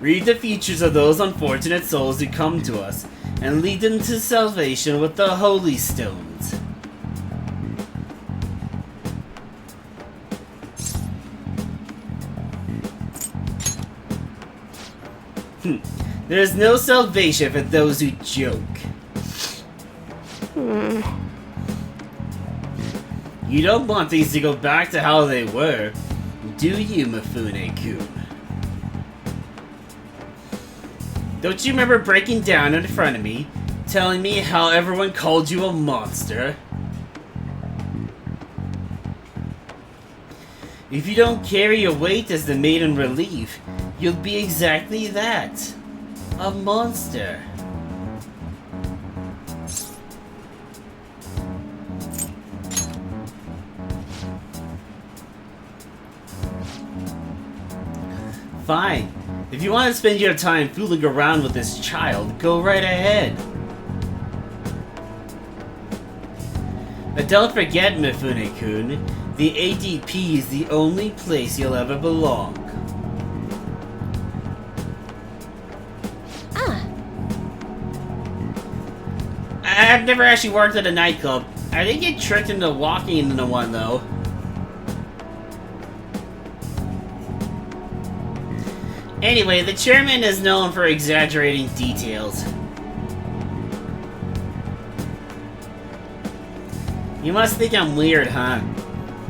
Read the futures of those unfortunate souls who come to us, and lead them to salvation with the Holy Stones. There is no salvation for those who joke. You don't want things to go back to how they were, do you, Mifune-kun? Don't you remember breaking down in front of me, telling me how everyone called you a monster? If you don't carry your weight as the Maiden Relief, you'll be exactly that. A monster. Fine. If you want to spend your time fooling around with this child, go right ahead. But don't forget, Mifune-kun, the ADP is the only place you'll ever belong. I've never actually worked at a nightclub. I did get tricked into walking into one, though. Anyway, the chairman is known for exaggerating details. You must think I'm weird, huh?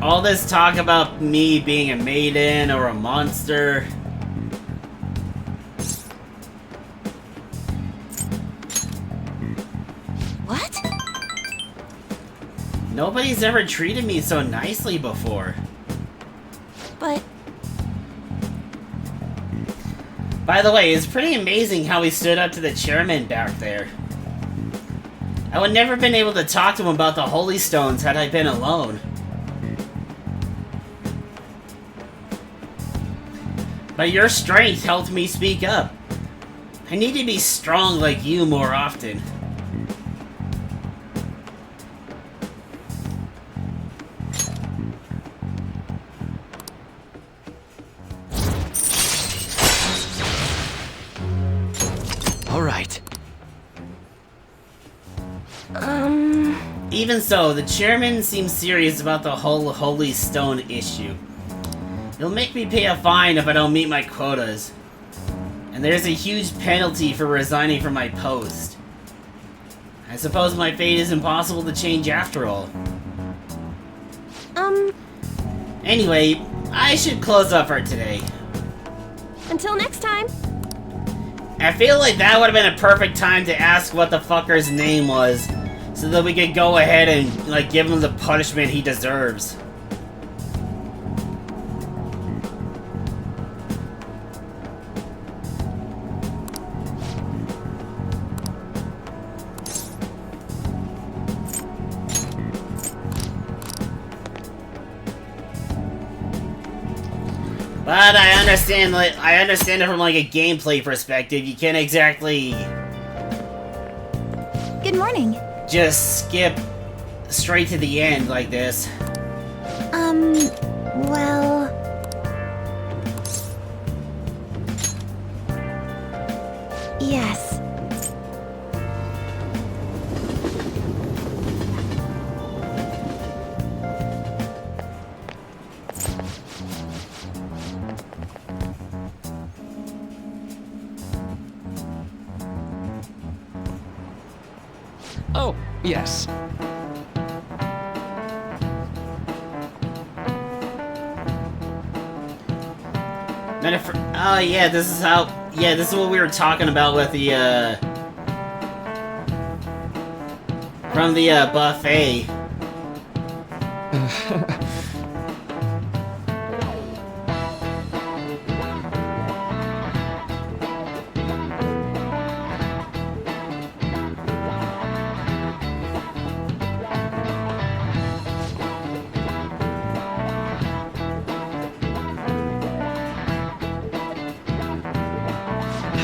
All this talk about me being a maiden or a monster. What? Nobody's ever treated me so nicely before. But... By the way, it's pretty amazing how he stood up to the chairman back there. I would never have been able to talk to him about the Holy Stones had I been alone. But your strength helped me speak up. I need to be strong like you more often. All right. Even so, the chairman seems serious about the whole Holy Stone issue. He'll make me pay a fine if I don't meet my quotas. And there's a huge penalty for resigning from my post. I suppose my fate is impossible to change after all. Anyway, I should close up for today. Until next time. I feel like that would have been a perfect time to ask what the fucker's name was, so that we could go ahead and, like, give him the punishment he deserves. But I understand it from like a gameplay perspective. You can't exactly Good morning. just skip straight to the end like this. Well... Yes. Yes. Oh yeah, this is how. Yeah, this is what we were talking about with the from the buffet.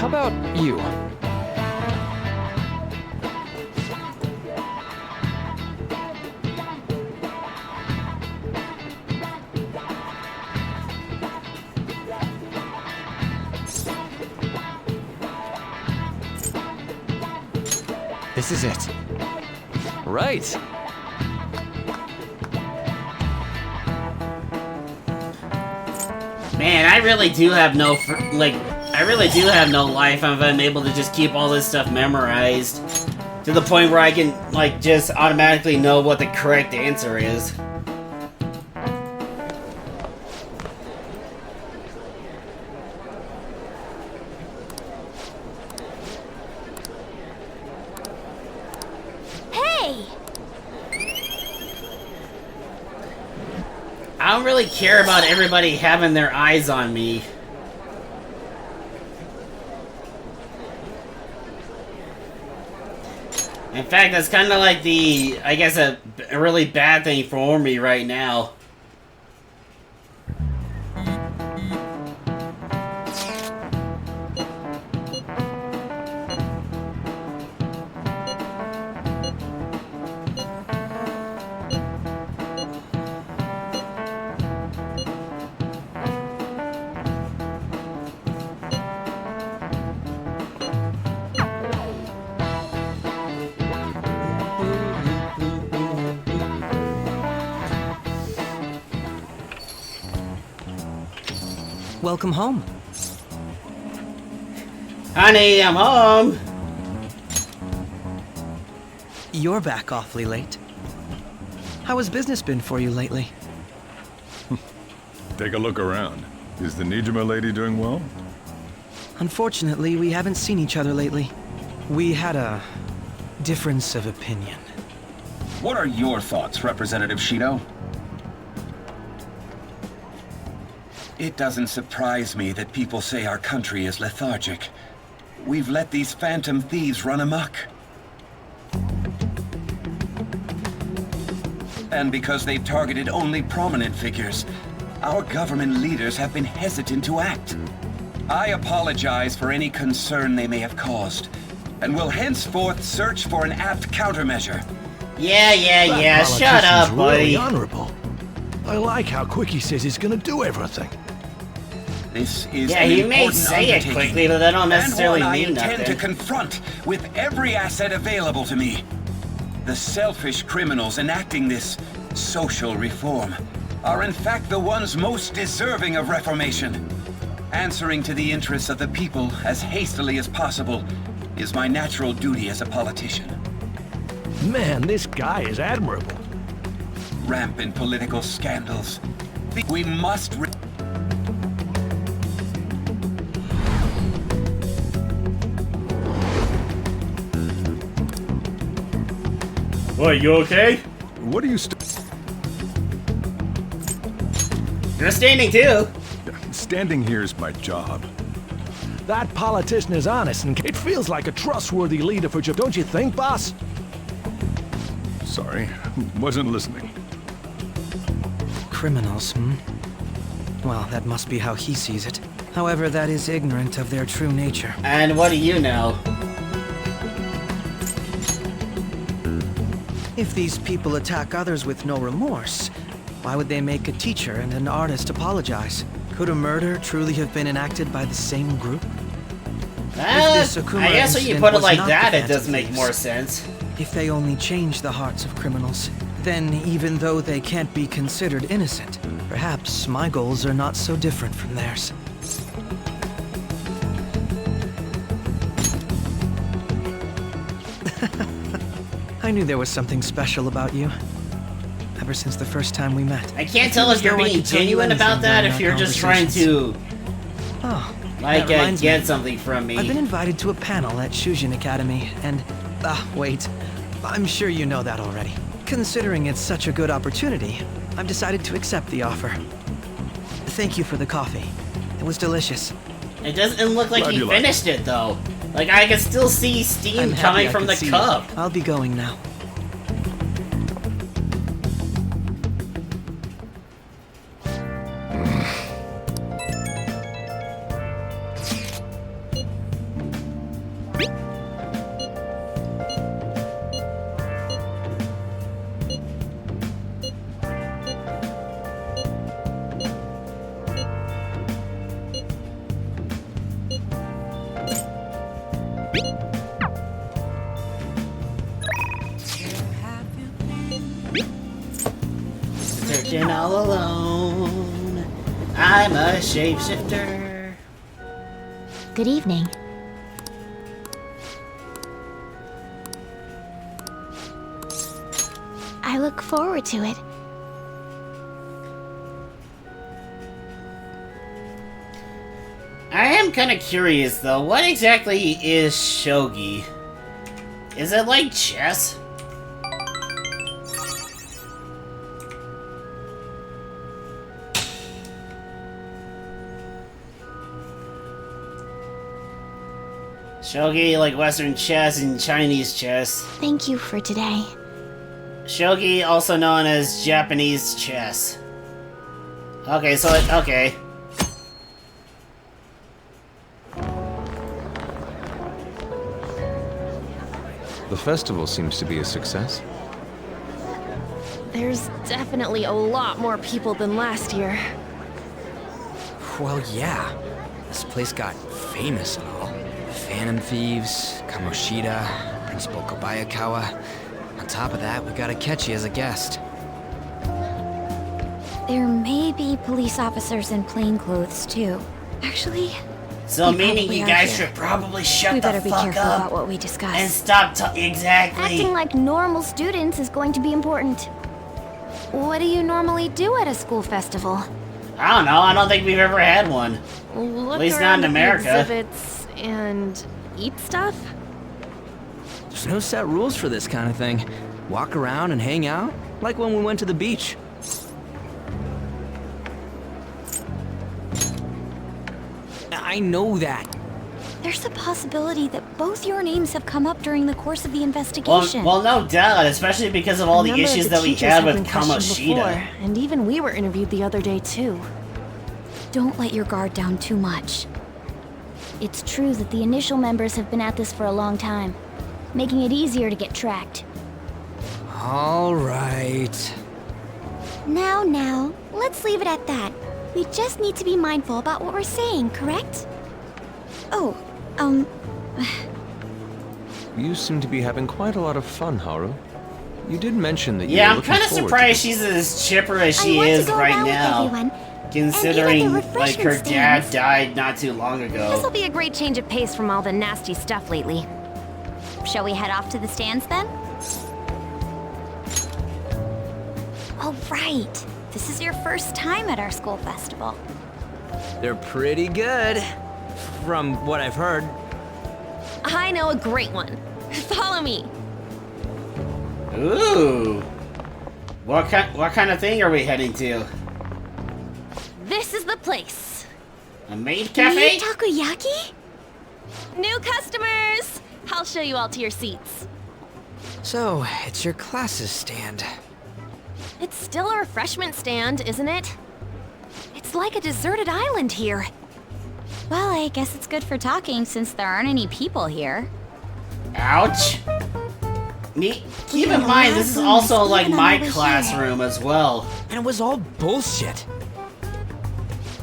How about you? This is it. Right. Man, I really do have no I really do have no life if I'm able to just keep all this stuff memorized to the point where I can like just automatically know what the correct answer is. Hey! I don't really care about everybody having their eyes on me. In fact, that's kind of like the, I guess, a really bad thing for me right now. Welcome home. Honey, I'm home. You're back awfully late. How has business been for you lately? Take a look around. Is the Nijima lady doing well? Unfortunately, we haven't seen each other lately. We had a difference of opinion. What are your thoughts, Representative Shido? It doesn't surprise me that people say our country is lethargic. We've let these phantom thieves run amok. And because they've targeted only prominent figures, our government leaders have been hesitant to act. I apologize for any concern they may have caused, and will henceforth search for an apt countermeasure. Yeah, shut up, buddy. Really honorable. I like how quick he says he's gonna do everything. This is yeah, an he may important say it undertaking, quickly, but that don't necessarily and one mean I intend nothing. to confront with every asset available to me. The selfish criminals enacting this social reform are in fact the ones most deserving of reformation. Answering to the interests of the people as hastily as possible is my natural duty as a politician. Man, this guy is admirable. Rampant political scandals. We must... What, you okay? What are you You're standing too. Standing here is my job. That politician is honest, and it feels like a trustworthy leader for Japan, don't you think, boss? Sorry, wasn't listening. Criminals, Well, that must be how he sees it. However, that is ignorant of their true nature. And what do you know? If these people attack others with no remorse, why would they make a teacher and an artist apologize? Could a murder truly have been enacted by the same group? I guess when you put it like that, it does make more sense. If they only change the hearts of criminals, then even though they can't be considered innocent, perhaps my goals are not so different from theirs. I knew there was something special about you. Ever since the first time we met. I can't tell if you're being genuine about that, if you're just trying to, like, get something from me. I've been invited to a panel at Shujin Academy, and... wait. I'm sure you know that already. Considering it's such a good opportunity, I've decided to accept the offer. Thank you for the coffee. It was delicious. It doesn't look like he finished it, though. Like, I can still see steam coming from the cup. I'll be going now. Searching all alone. I'm a shapeshifter. Good evening. I look forward to it. I am kind of curious though, what exactly is shogi? Is it like chess? Shogi, like Western chess and Chinese chess. Thank you for today. Shogi, also known as Japanese chess. Okay, so okay. The festival seems to be a success. There's definitely a lot more people than last year. Well, yeah. This place got famous and all. Phantom Thieves, Kamoshida, Principal Kobayakawa. On top of that, we got Akechi as a guest. There may be police officers in plainclothes too. Actually, so meaning you guys should probably shut the fuck up. We better be careful about what we discuss. And stop exactly. Acting like normal students is going to be important. What do you normally do at a school festival? I don't know. I don't think we've ever had one. Look at least not in America. Exhibits and eat stuff? There's no set rules for this kind of thing. Walk around and hang out, like when we went to the beach. I know that. There's a possibility that both your names have come up during the course of the investigation. Well, no doubt, especially because of all the issues that we had with Kamoshida. And even we were interviewed the other day, too. Don't let your guard down too much. It's true that the initial members have been at this for a long time, making it easier to get tracked. All right. Now, let's leave it at that. We just need to be mindful about what we're saying, correct? Oh, You seem to be having quite a lot of fun, Haru. You did mention that you yeah, were I'm kind of surprised she's as chipper as she is right now, considering like her dad died not too long ago. This'll be a great change of pace from all the nasty stuff lately. Shall we head off to the stands then? Oh, right. This is your first time at our school festival. They're pretty good, from what I've heard. I know a great one. Follow me. Ooh. What kind of thing are we heading to? This is the place. A maid cafe? Maid takoyaki? New customers! I'll show you all to your seats. So, it's your class's stand. It's still a refreshment stand, isn't it? It's like a deserted island here. Well, I guess it's good for talking since there aren't any people here. Ouch. Keep in mind, this is also like my classroom as well. And it was all bullshit.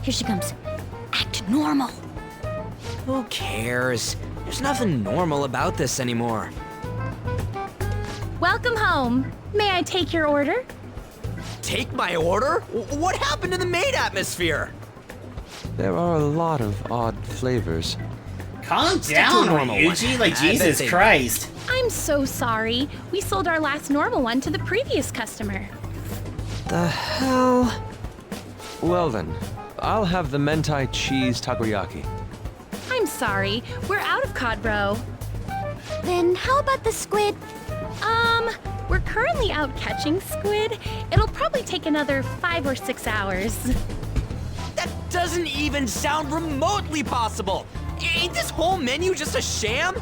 Here she comes. Act normal. Who cares? There's nothing normal about this anymore. Welcome home. May I take your order? Take my order? What happened to the maid atmosphere? There are a lot of odd flavors. Calm Stick to a down, normal one. Ryuji. Like, I bet Jesus they- Christ. I'm so sorry. We sold our last normal one to the previous customer. The hell? Well then, I'll have the mentai cheese takoyaki. I'm sorry. We're out of cod roe. Then how about the squid? We're currently out catching squid. It'll probably take another 5 or 6 hours. That doesn't even sound remotely possible. Ain't this whole menu just a sham?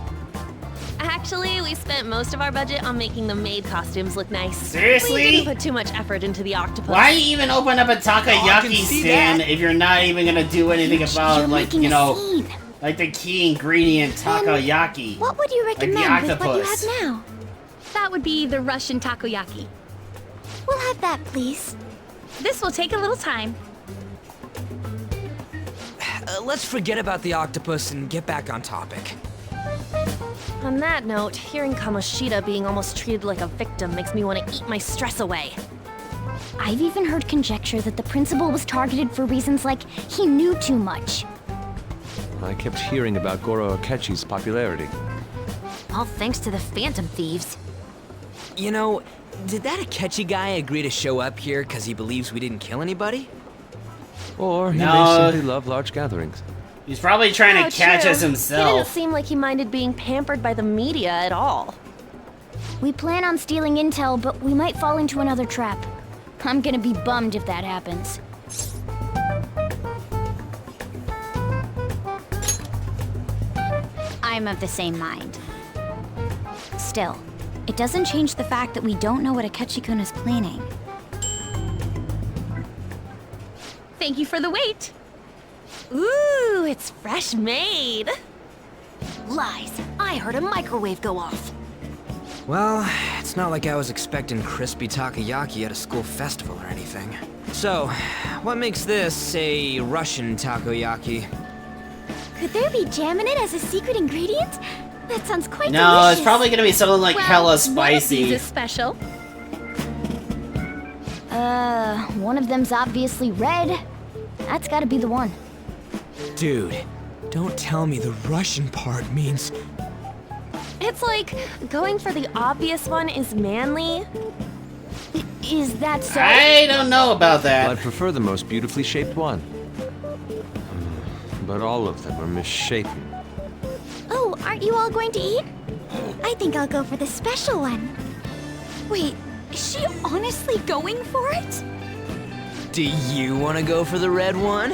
Actually, we spent most of our budget on making the maid costumes look nice. Seriously? We didn't put too much effort into the octopus. Why even open up a Oh, I can takoyaki see stand that. if you're not even gonna do anything about, you're like, making you a know, scene. like the key ingredient takoyaki? What would you Like the recommend with what you octopus. have now? That would be the Russian takoyaki. We'll have that, please. This will take a little time. Let's forget about the octopus and get back on topic. On that note, hearing Kamoshida being almost treated like a victim makes me want to eat my stress away. I've even heard conjecture that the principal was targeted for reasons like he knew too much. I kept hearing about Goro Akechi's popularity. All thanks to the Phantom Thieves. You know, did that Akechi guy agree to show up here because he believes we didn't kill anybody? Or he No. may simply love large gatherings. He's probably trying Oh, to catch true. us He didn't himself. seem like he minded being pampered by the media at all. We plan on stealing intel, but we might fall into another trap. I'm gonna be bummed if that happens. I'm of the same mind. Still, it doesn't change the fact that we don't know what Akechi-kun is planning. Thank you for the wait. Ooh, it's fresh made. Lies. I heard a microwave go off. Well, it's not like I was expecting crispy takoyaki at a school festival or anything. So, what makes this a Russian takoyaki? Could there be jam in it as a secret ingredient? That sounds quite No, delicious. it's probably gonna be something like Well, hella One of spicy. these is special. One of them's obviously red. That's gotta be the one. Dude, don't tell me the Russian part means... It's like going for the obvious one is manly. Is that so? I don't know about that. I'd prefer the most beautifully shaped one. But all of them are misshapen. Oh, aren't you all going to eat? I think I'll go for the special one. Wait, is she honestly going for it? Do you want to go for the red one?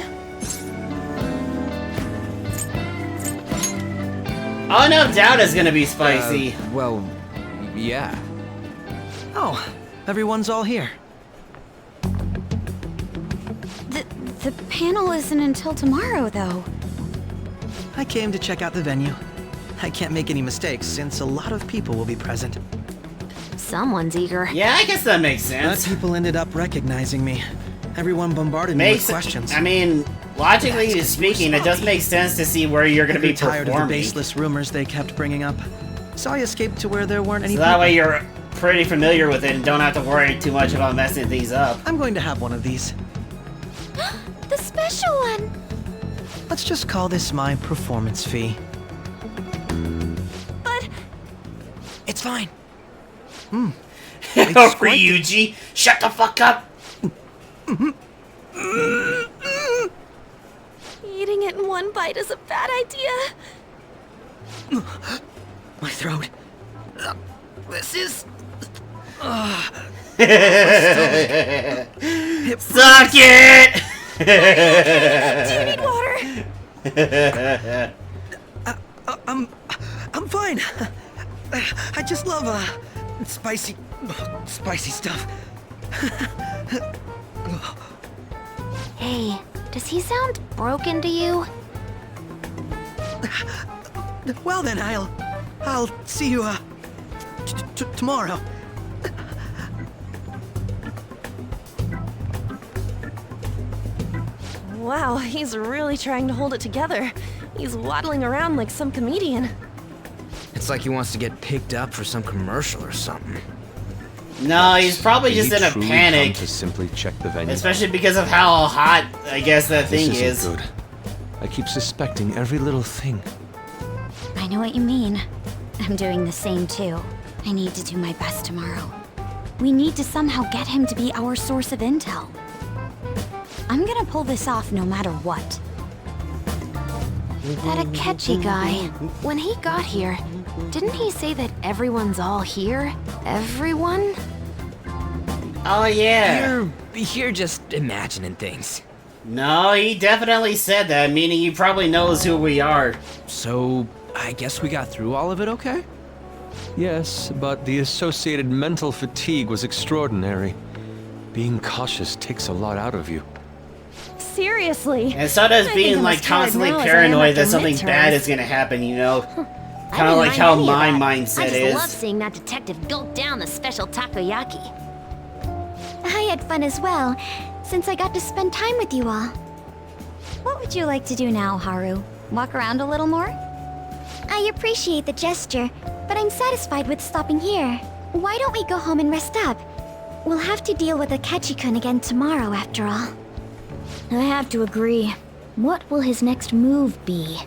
Oh, no doubt it's gonna be spicy. Well, yeah. Oh, everyone's all here. The panel isn't until tomorrow, though. I came to check out the venue. I can't make any mistakes since a lot of people will be present. Someone's eager. Yeah, I guess that makes But sense. people ended up recognizing me. Everyone bombarded me Makes with questions. I mean, logically That's speaking, it does make sense to see where you're gonna I be grew tired of the performing. baseless rumors they kept bringing up. So I escaped to where there weren't any So that people. way you're pretty familiar with it and don't have to worry too much about messing things up. I'm going to have one of these. The special one! Let's just call this my performance fee. But It's fine. Ryuji, shut the fuck up! eating it in one bite is a bad idea. My throat. This is... Suck it! Do you need water? I'm fine. I just love spicy stuff. Hey, does he sound broken to you? Well then, I'll see you tomorrow. Wow, he's really trying to hold it together. He's waddling around like some comedian. It's like he wants to get picked up for some commercial or something. No, he's probably Did just he in a truly panic. come to simply check the venue. Especially because of how hot, I guess, that This thing isn't is. good. I keep suspecting every little thing. know what you mean. I'm doing the same too. I need to do my best tomorrow. We need to somehow get him to be our source of intel. I'm gonna pull this off no matter what. That Akechi guy, when he got here, didn't he say that everyone's all here? Everyone? Oh yeah. You're just imagining things. No, he definitely said that, meaning he probably knows who we are. So, I guess we got through all of it okay? Yes, but the associated mental fatigue was extraordinary. Being cautious takes a lot out of you. Seriously. And so does I being think I'm like as tired constantly now as I am paranoid after that something midterms. bad is gonna happen, you know? I Kind of didn't like mind how any of my that. mindset I just is. love seeing that detective gulp down the special takoyaki. I had fun as well, since I got to spend time with you all. What would you like to do now, Haru? Walk around a little more? I appreciate the gesture, but I'm satisfied with stopping here. Why don't we go home and rest up? We'll have to deal with Akechi-kun again tomorrow, after all. I have to agree. What will his next move be?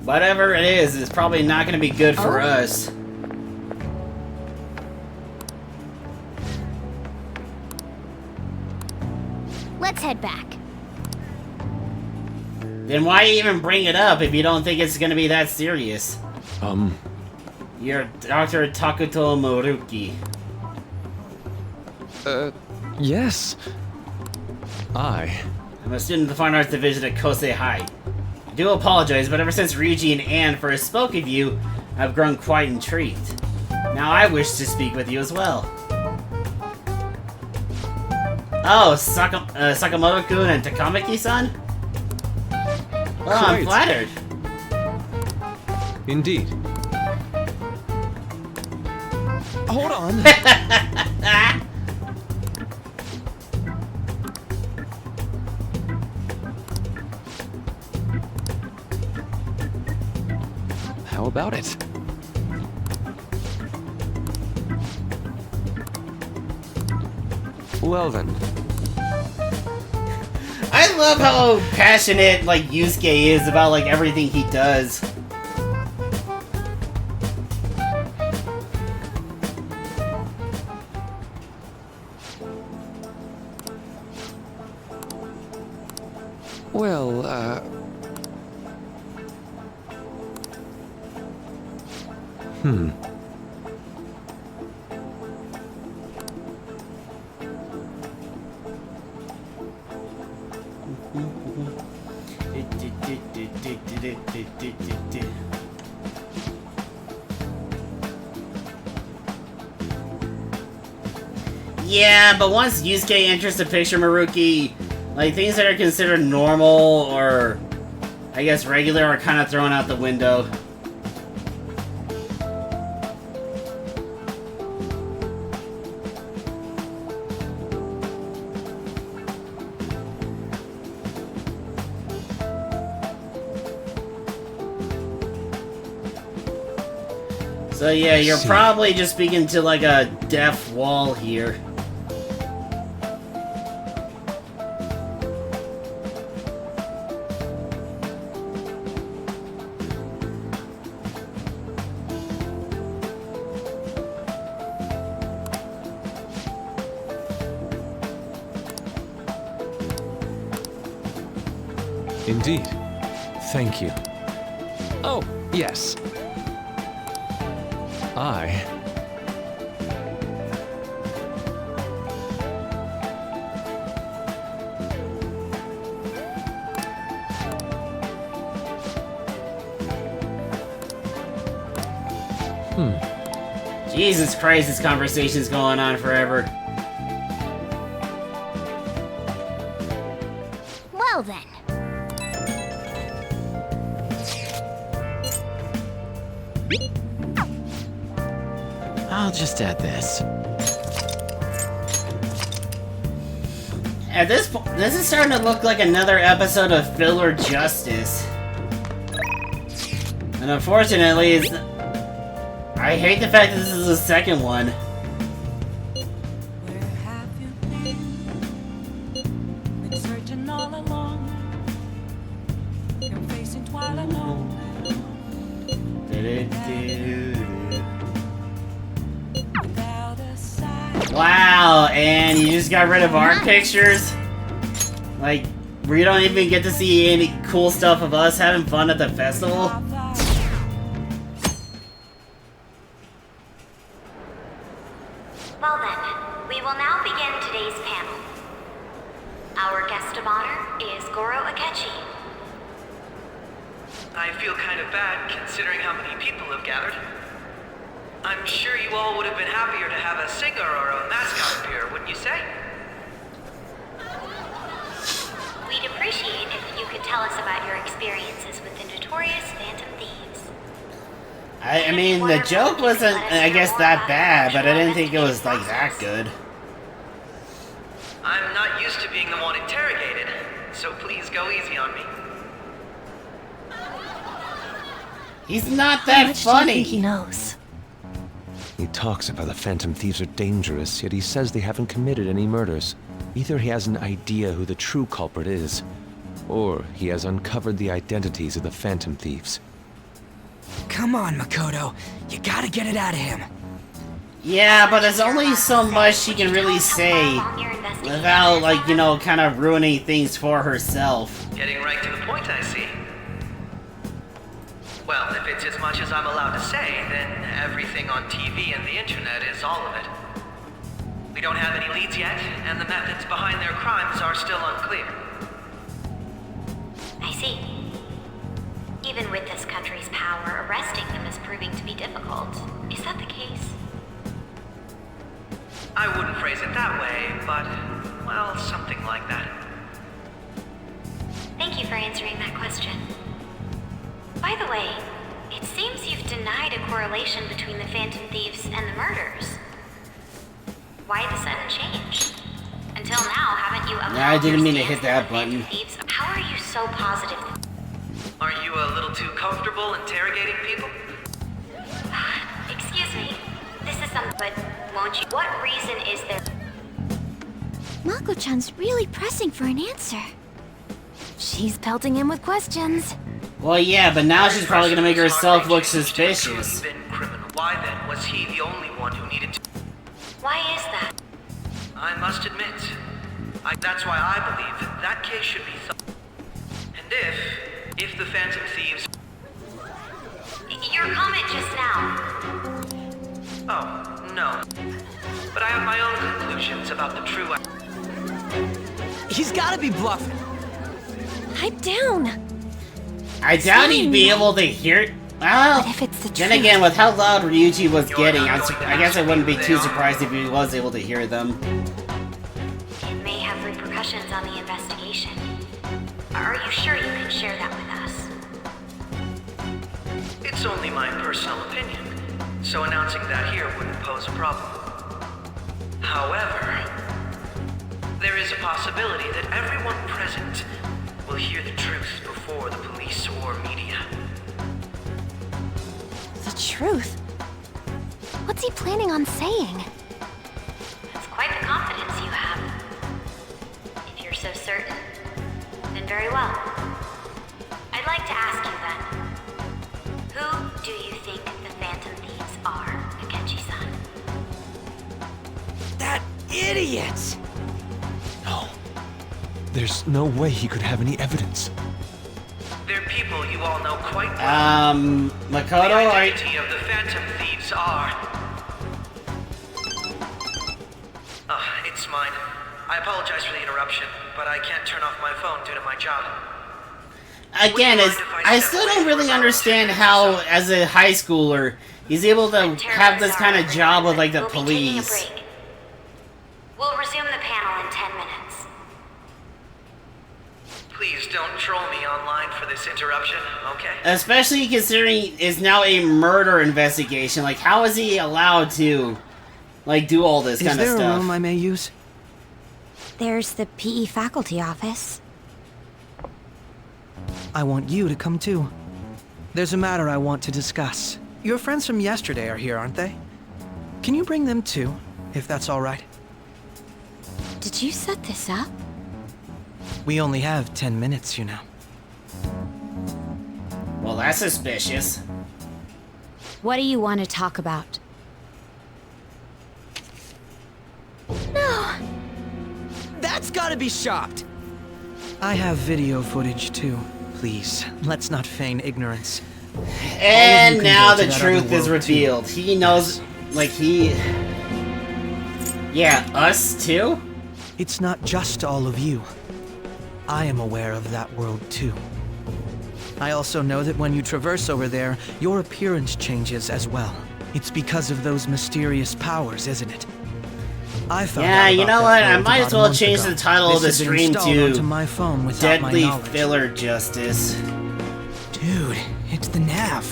Whatever it is, it's probably not gonna be good for us. Let's head back. Then why even bring it up if you don't think it's gonna be that serious? You're Dr. Takuto Moruki. Yes. I'm a student of the Fine Arts Division at Kosei High. I do apologize, but ever since Ryuji and Anne first spoke of you, I've grown quite intrigued. Now I wish to speak with you as well. Oh, Sakamoto-kun and Takamaki-san? Well, I'm flattered. Indeed. Hold on. How about it? Well then. I love how passionate, like, Yusuke is about, like, everything he does. Well, Yeah, but once Yusuke enters the picture, Maruki, like, things that are considered normal or, I guess, regular are kind of thrown out the window. So yeah, you're probably just speaking to, like, a deaf wall here. Indeed. Thank you. oh, yes. Jesus Christ, this conversation's going on forever. Well then. I'll just add this. At this point, this is starting to look like another episode of Filler Justice. And unfortunately, it's... I hate the fact that this is the second one. Wow, and you just got rid of our pictures? Like, we don't even get to see any cool stuff of us having fun at the festival? Well then, we will now begin today's panel. Our guest of honor is Goro Akechi. I feel kind of bad considering how many people have gathered. I'm sure you all would have been happier to have a singer or a mascot appear, wouldn't you say? We'd appreciate if you could tell us about your experiences with the notorious Phantom Thieves. I mean, the joke wasn't, I guess, that bad, but I didn't think it was, like, that good. I'm not used to being the one interrogated, so please go easy on me. He's not that funny. Do you think he knows? He talks about the Phantom Thieves are dangerous, yet he says they haven't committed any murders. Either he has an idea who the true culprit is, or he has uncovered the identities of the Phantom Thieves. Come on, Makoto. You gotta get it out of him. Yeah, but there's only so much she can really say without, like, you know, kind of ruining things for herself. Getting right to the point, I see. Well, if it's as much as I'm allowed to say, then everything on TV and the internet is all of it. We don't have any leads yet, and the methods behind their crimes are still unclear. I see. Even with this country's power, arresting them is proving to be difficult. Is that the case? I wouldn't phrase it that way, but, well, something like that. Thank you for answering that question. By the way, it seems you've denied a correlation between the Phantom Thieves and the murders. Why the sudden change? Until now, haven't you Nah, I didn't mean to hit that button. Thieves? How are you so positive? Are you a little too comfortable interrogating people? Excuse me. This is something, but won't you? What reason is there? Mako-chan's really pressing for an answer. She's pelting him with questions. Well, yeah, but now she's probably gonna make herself look suspicious. Why then was he the only one who needed to... Why is that? I must admit, that's why I believe that case should be and if the Phantom Thieves... Your comment just now. Oh, no. But I have my own conclusions about the true... He's gotta be bluffing. Pipe down. I doubt he'd be able to hear it. Well, But if it's the then truth- again, with how loud Ryuichi was getting, I guess I wouldn't be too surprised if he was able to hear them. It may have repercussions on the investigation. Are you sure you can share that with us? It's only my personal opinion, so announcing that here wouldn't pose a problem. However, there is a possibility that everyone present will hear the truth before the police or media. The truth? What's he planning on saying? That's quite the confidence you have. If you're so certain, then very well. I'd like to ask you then, who do you think the Phantom Thieves are, Akechi-san? That idiot! No. There's no way he could have any evidence. They're people you all know quite well. Makoto, the identity of the Phantom Thieves are... it's mine. I apologize for the interruption, but I can't turn off my phone due to my job. Again, I still don't really understand how, as a high schooler, he's able to have this kind of job with, like, the police. We'll resume the panel in 10 minutes. Please don't troll me online for this interruption, okay? Especially considering it's now a murder investigation. Like, how is he allowed to, like, do all this kind of stuff? Is there a room I may use? There's the PE faculty office. I want you to come too. There's a matter I want to discuss. Your friends from yesterday are here, aren't they? Can you bring them too, if that's all right? Did you set this up? We only have 10 minutes, you know. Well, that's suspicious. What do you want to talk about? No! That's gotta be shocked! I have video footage too. Please, let's not feign ignorance. And now the to that truth other is world, revealed. He knows, like he... Yeah, us too? It's not just all of you. I am aware of that world too. I also know that when you traverse over there, your appearance changes as well. It's because of those mysterious powers, isn't it? I found yeah, out you about know that what? I world might about as a well month change ago. the title of the This has been stream installed onto to my phone without my Deadly knowledge. Filler Justice. Dude, it's the nav.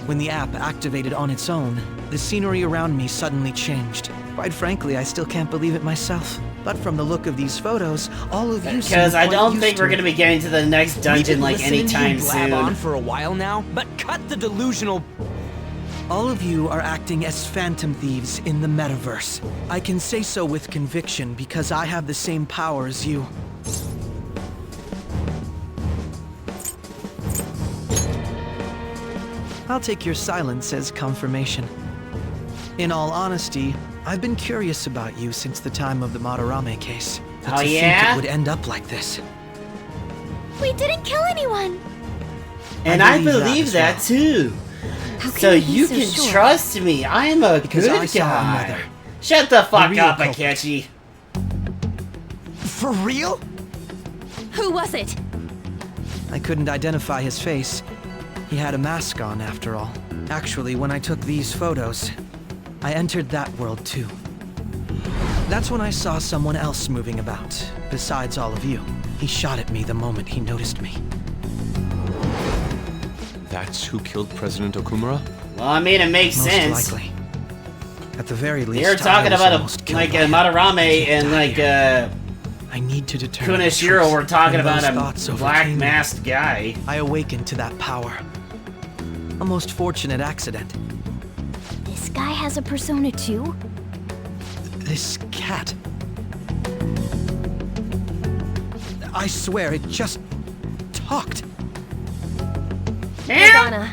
When the app activated on its own, the scenery around me suddenly changed. Quite frankly, I still can't believe it myself. But from the look of these photos, all of you Because I don't think we're going to be getting to the next dungeon like anytime blab on soon. for a while now, but cut the delusional. All of you are acting as phantom thieves in the metaverse. I can say so with conviction because I have the same power as you. I'll take your silence as confirmation. In all honesty, I've been curious about you since the time of the Madarame case. But Oh, to think yeah? it would end up like this. We didn't kill anyone! And I believe that, as too. How can So you be you so can sure? trust me. I am a Because I good saw guy. another. Shut the fuck real up, culprit. Akechi. For real? Who was it? I couldn't identify his face. He had a mask on, after all. Actually, when I took these photos, I entered that world too. That's when I saw someone else moving about, besides all of you. He shot at me the moment he noticed me. That's who killed President Okumura? Well, I mean, it makes Most sense. likely. At the very least, You're talking I was about almost a killed like by a him. Madarame and like I need to determine the Kunishiro. truth. We're talking When about those a thoughts black overcame me, masked guy. I awakened to that power. A most fortunate accident. This guy has a persona too? This cat. I swear, it just talked. Morgana,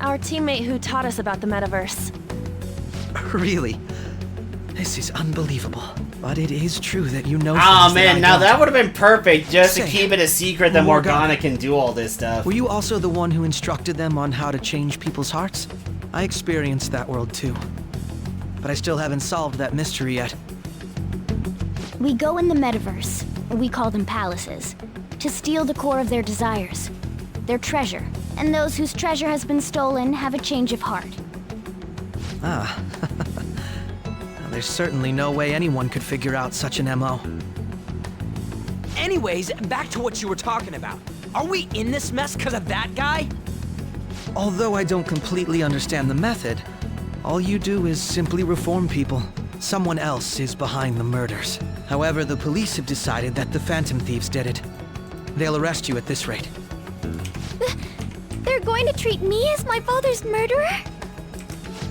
our teammate who taught us about the metaverse. Really? This is unbelievable. But it is true that you know Oh things man, I now don't. that would have been perfect just to Say, keep it a secret that Morgana. Morgana can do all this stuff. Were you also the one who instructed them on how to change people's hearts? I experienced that world too. But I still haven't solved that mystery yet. We go in the metaverse, we call them palaces, to steal the core of their desires, their treasure. And those whose treasure has been stolen have a change of heart. Ah. Well, there's certainly no way anyone could figure out such an MO. Anyways, back to what you were talking about. Are we in this mess because of that guy? Although I don't completely understand the method, all you do is simply reform people. Someone else is behind the murders. However, the police have decided that the Phantom Thieves did it. They'll arrest you at this rate. They're going to treat me as my father's murderer?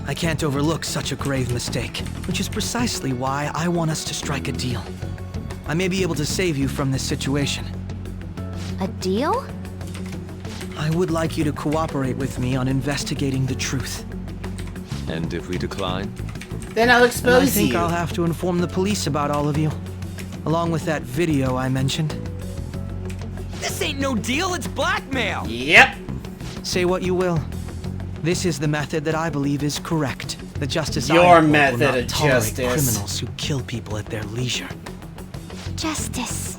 I can't overlook such a grave mistake, which is precisely why I want us to strike a deal. I may be able to save you from this situation. A deal? I would like you to cooperate with me on investigating the truth. And if we decline? Then I'll And I expose think you. I'll have to inform the police about all of you, along with that video I mentioned. This ain't no deal, it's blackmail! Yep. Say what you will. This is the method that I believe is correct. The justice I Your uphold method will not of tolerate justice. criminals who kill people at their leisure. Justice.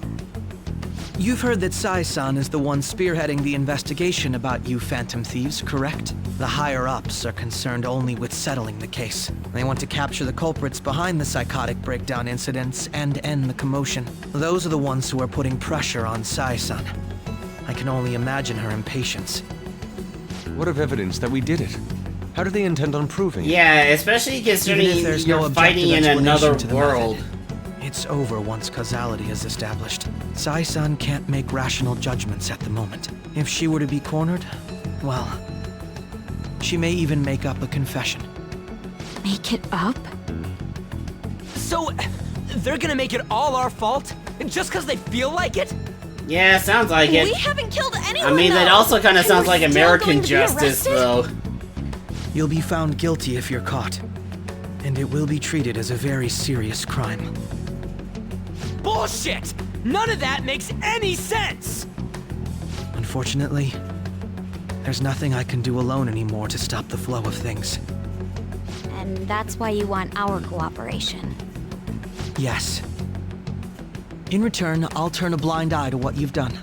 You've heard that Sai-san is the one spearheading the investigation about you Phantom Thieves, correct? The higher-ups are concerned only with settling the case. They want to capture the culprits behind the psychotic breakdown incidents and end the commotion. Those are the ones who are putting pressure on Sai-san. I can only imagine her impatience. What of evidence that we did it? How do they intend on proving it? Yeah, especially Even considering if there's you're no fighting in objective another explanation to the world. method, it's over once causality is established. Sai-san can't make rational judgments at the moment. If she were to be cornered, well, she may even make up a confession. Make it up? So, they're gonna make it all our fault? Just because they feel like it? Yeah, sounds like it. We haven't killed anyone! I mean, that also kind of sounds like American justice, though. You'll be found guilty if you're caught. And it will be treated as a very serious crime. Bullshit! None of that makes any sense! Unfortunately, there's nothing I can do alone anymore to stop the flow of things. And that's why you want our cooperation. Yes. In return, I'll turn a blind eye to what you've done.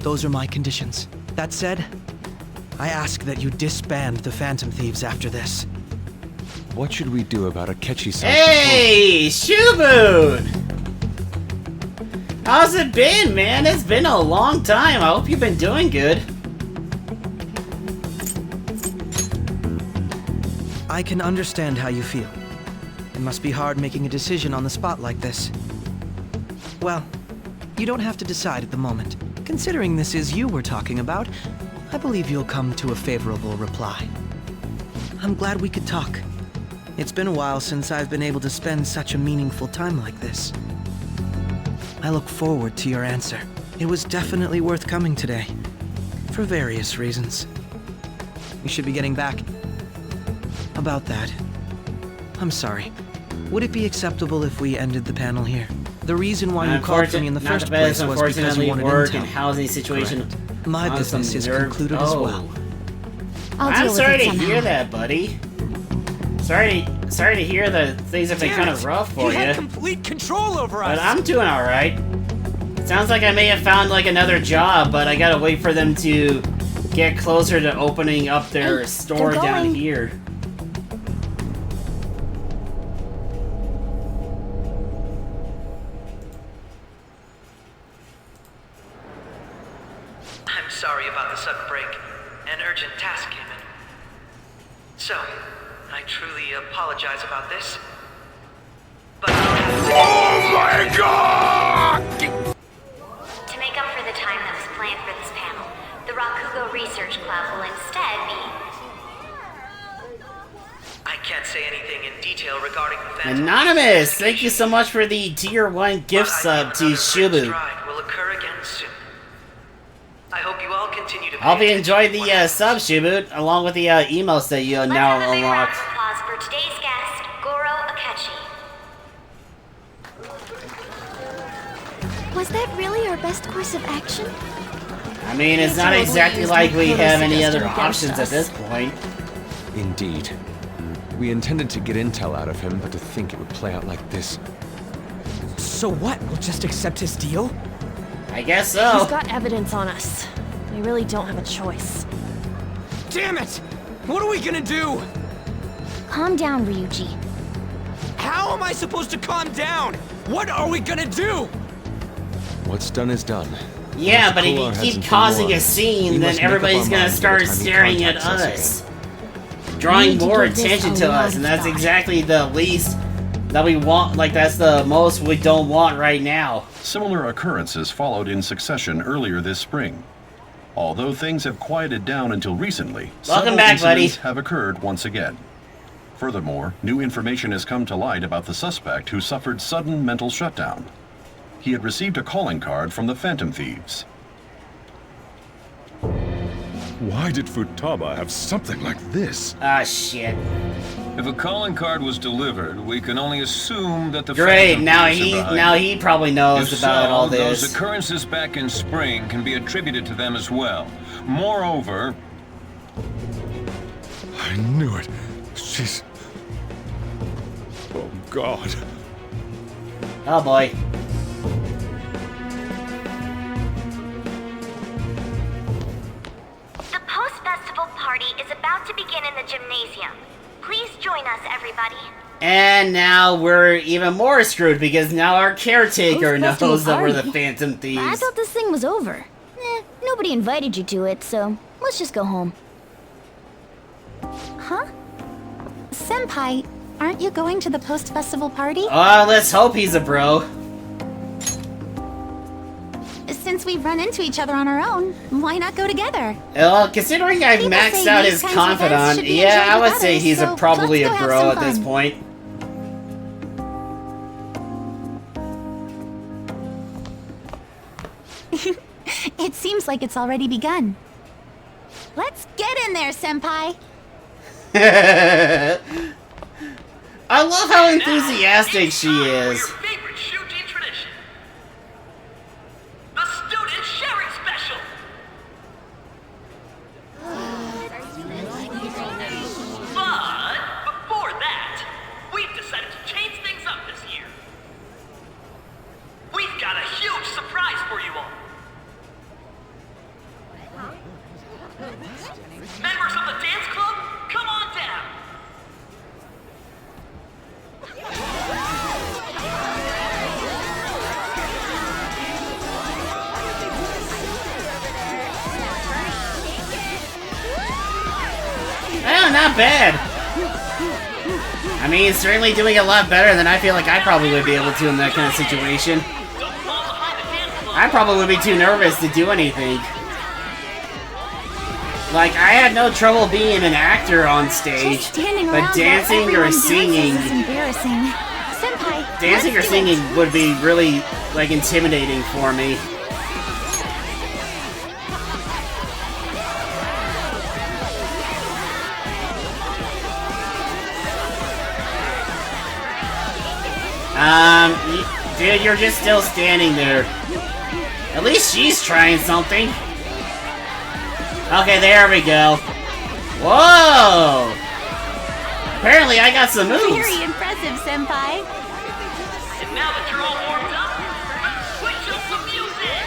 Those are my conditions. That said, I ask that you disband the Phantom Thieves after this. What should we do about Akechi-san? Hey, Shubut! How's it been, man? It's been a long time. I hope you've been doing good. I can understand how you feel. It must be hard making a decision on the spot like this. Well, you don't have to decide at the moment. Considering this is you we're talking about, I believe you'll come to a favorable reply. I'm glad we could talk. It's been a while since I've been able to spend such a meaningful time like this. I look forward to your answer. It was definitely worth coming today, for various reasons. We should be getting back. About that, I'm sorry. Would it be acceptable if we ended the panel here? The reason why you called for me in the first place was because you wanted work intel. and housing situation. Correct. My business is concluded as well. I'm sorry to hear that, buddy. Sorry to hear that things have been kind of rough for you. He had complete control over us. But I'm doing all right. Sounds like I may have found like another job, but I gotta wait for them to get closer to opening up their store down here. I'm sorry about the sudden break. An urgent task came in. So, I truly apologize about this. But oh my god! To make up for the time that was planned for this panel, the Rakugo Research Club will instead be... I can't say anything in detail regarding the Phantom. Anonymous, thank you so much for the tier 1 gift sub to Shubu. Will occur again soon. I hope you all continue to. Hope you enjoyed the sub, Shubut, along with the emails that you now unlocked. Applause for today's guest, Goro Akechi. Was that really our best course of action? I mean, it's not exactly like we have any other options at this point. Indeed. We intended to get intel out of him, but to think it would play out like this. So what? We'll just accept his deal? I guess so. He's got evidence on us. We really don't have a choice. Damn it! What are we gonna do? Calm down, Ryuji. How am I supposed to calm down? What are we gonna do? What's done is done. Yeah, but if you keep causing a scene, then everybody's gonna start staring at us. Drawing more attention to us, and that's exactly the least that we want. Like, that's the most we don't want right now. Similar occurrences followed in succession earlier this spring. Although things have quieted down until recently, several incidents have occurred once again. Furthermore, new information has come to light about the suspect who suffered sudden mental shutdown. He had received a calling card from the Phantom Thieves. Why did Futaba have something like this? Ah, shit. If a calling card was delivered, we can only assume that the Great, now he probably knows about all this. Those occurrences back in spring can be attributed to them as well. Moreover... I knew it. She's... Oh, God. Oh, boy. The post-festival party is about to begin in the gymnasium. Please join us, everybody. And now we're even more screwed because now our caretaker knows that we're the Phantom Thieves. I thought this thing was over. Nobody invited you to it, so let's just go home. Huh? Senpai, aren't you going to the post-festival party? Let's hope he's a bro. Since we've run into each other on our own, why not go together? Well, considering I've maxed out his confidant, yeah, I would say he's probably a bro at this point. It seems Seems like it's already begun. Let's get in there, Senpai! I love how enthusiastic she is. The student sharing special! But before that, we've decided to change things up this year. We've got a huge surprise for you all. Members of the dance club, come on down. Oh, not bad. I mean, certainly doing a lot better than I feel like I probably would be able to in that kind of situation. I probably would be too nervous to do anything. Like, I had no trouble being an actor on stage, but dancing or singing... Dancing or singing would be really, like, intimidating for me. Dude, you're just still standing there. At least she's trying something. Okay, there we go. Whoa! Apparently I got some moves. Very impressive, Senpai. And now that you're all warmed up, let's switch up the music!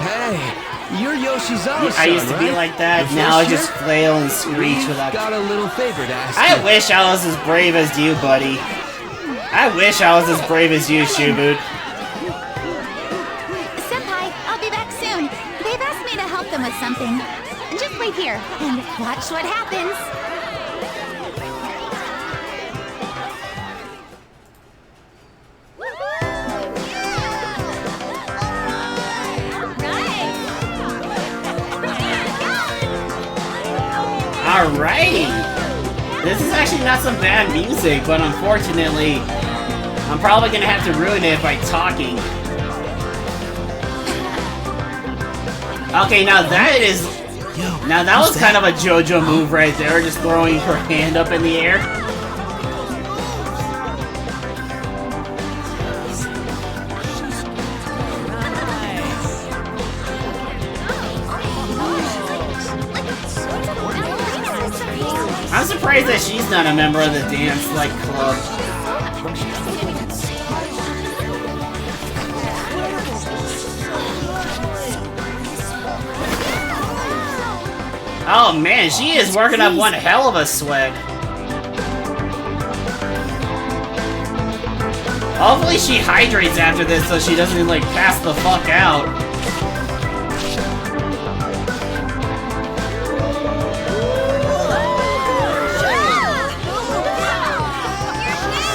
Hey, you're Yoshizawa-san, I used to be like that, now I just flail and screech without... got a little favor to ask I you. wish I was as brave as you, buddy. I wish I was as brave as you, Shoeboot. Senpai, I'll be back soon. They've asked me to help them with something. Just wait here and watch what happens. Alright! This is actually not some bad music, but unfortunately, I'm probably gonna have to ruin it by talking. Okay, now that is... Now that was kind of a JoJo move right there, just throwing her hand up in the air. I'm surprised that she's not a member of the dance, like, club. Oh man, she is working up one hell of a sweat. Hopefully she hydrates after this so she doesn't, like, pass the fuck out.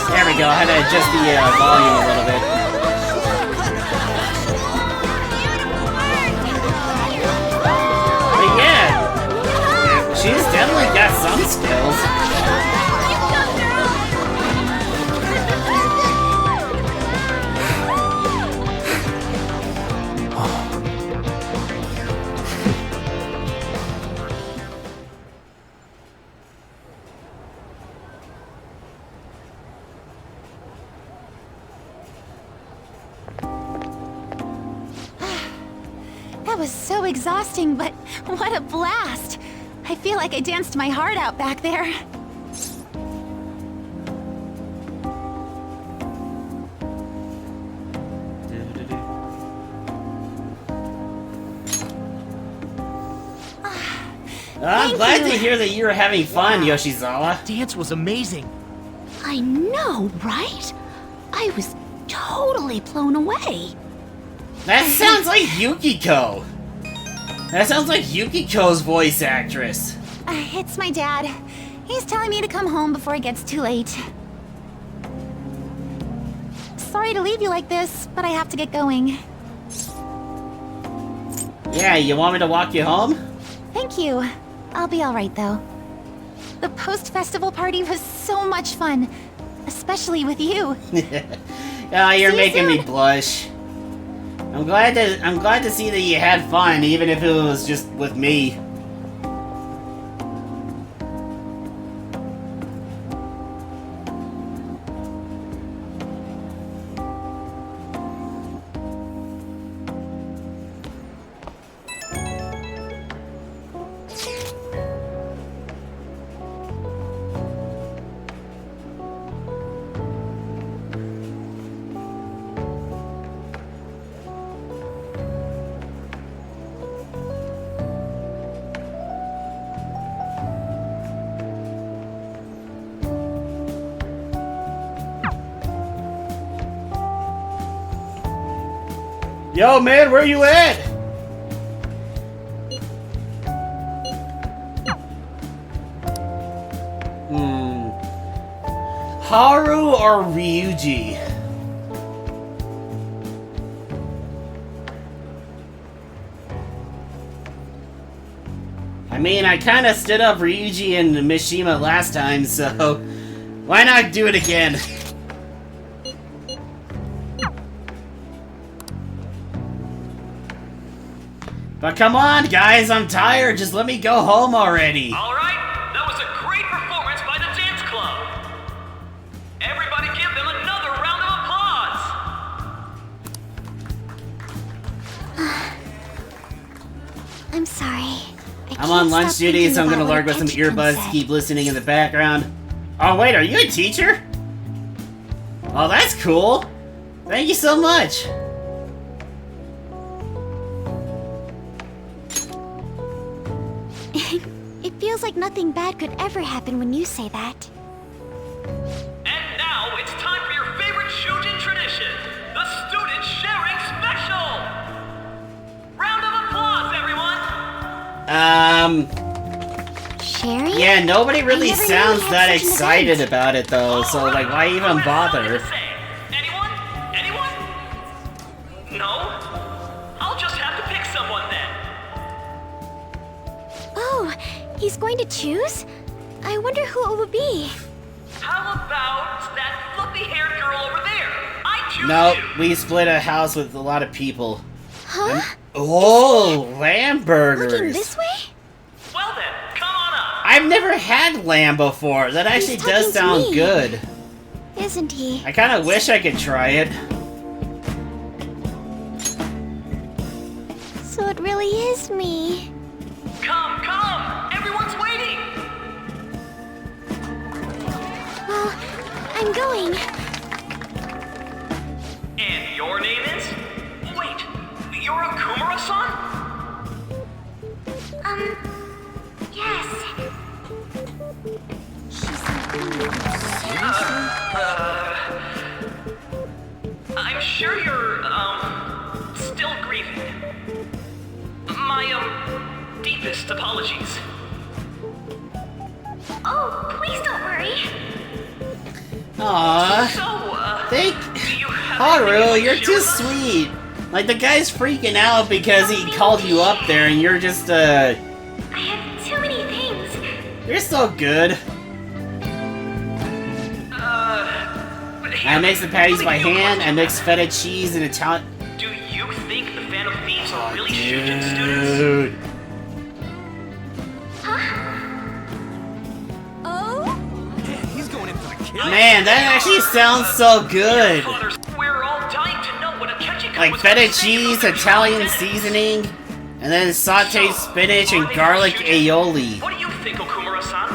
There we go, I had to adjust the volume a little bit. But yeah, she's definitely got some skills. That was so exhausting, but what a blast! I feel like I danced my heart out back there. I'm glad to hear that you're having fun, Yoshizawa. Dance was amazing. I know, right? I was totally blown away. That sounds like Yukiko. That sounds like Yukiko's voice actress. It's my dad. He's telling me to come home before it gets too late. Sorry to leave you like this, but I have to get going. Yeah, you want me to walk you home? Thank you. I'll be alright though. The post-festival party was so much fun. Especially with you. Oh, you're making me blush. I'm glad to see that you had fun, even if it was just with me. Yo, man, where you at? Haru or Ryuji? I mean, I kind of stood up Ryuji and Mishima last time, so why not do it again? But come on, guys, I'm tired. Just let me go home already. Alright, that was a great performance by the dance club. Everybody give them another round of applause. I'm sorry. I'm on lunch duty, so I'm gonna lurk with some earbuds to keep listening in the background. Oh wait, are you a teacher? Oh, that's cool. Thank you so much. It feels like nothing bad could ever happen when you say that. And now it's time for your favorite Shujin tradition, the Student Sharing Special! Round of applause, everyone! Sharing? Yeah, nobody really sounds that excited about it though, so like, why even bother? Anyone? Anyone? No? I'll just have to pick someone then. Oh, he's going to choose? I wonder who it would be. How about that fluffy-haired girl over there? I choose Nope, you. we split a house with a lot of people. Huh? Oh, lamb burgers. Looking this way? Well then, come on up. I've never had lamb before. That actually does sound good. Isn't he? I kind of wish I could try it. So it really is me. Come, come! Everyone's waiting! Well, I'm going. And your name is? Wait, you're a Kumura-san? Yes. I'm sure you're, still grieving. My, deepest apologies. Oh, please don't worry. Aww. So, Thank Haru, you're too sweet. Like, the guy's freaking out because he called you up there and you're just, I have too many things. you're so good. I mix the patties by hand, I mix feta cheese and Italian. Do you think the Phantom Thieves are really Shujin students? Dude. Man, that actually sounds so good. We're all dying to know what Akechi Like feta cheese, Italian seasoning, and then sauteed spinach and garlic aioli. What do you think, Okumura-san?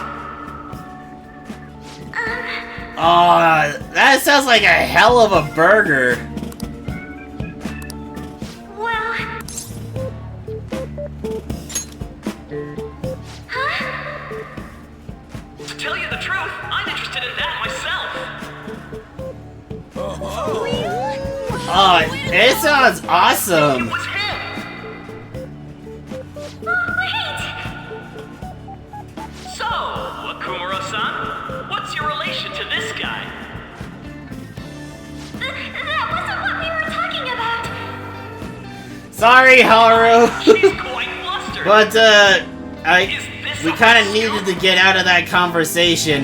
Oh, that sounds like a hell of a burger. Well... To tell you the truth, I'm interested in that myself. Oh, it sounds awesome. So, Okumura-san, what's your relation to this guy? That wasn't what we were talking about. Sorry, Haru. She's quite flustered. But, Is this We kind of needed to get out of that conversation.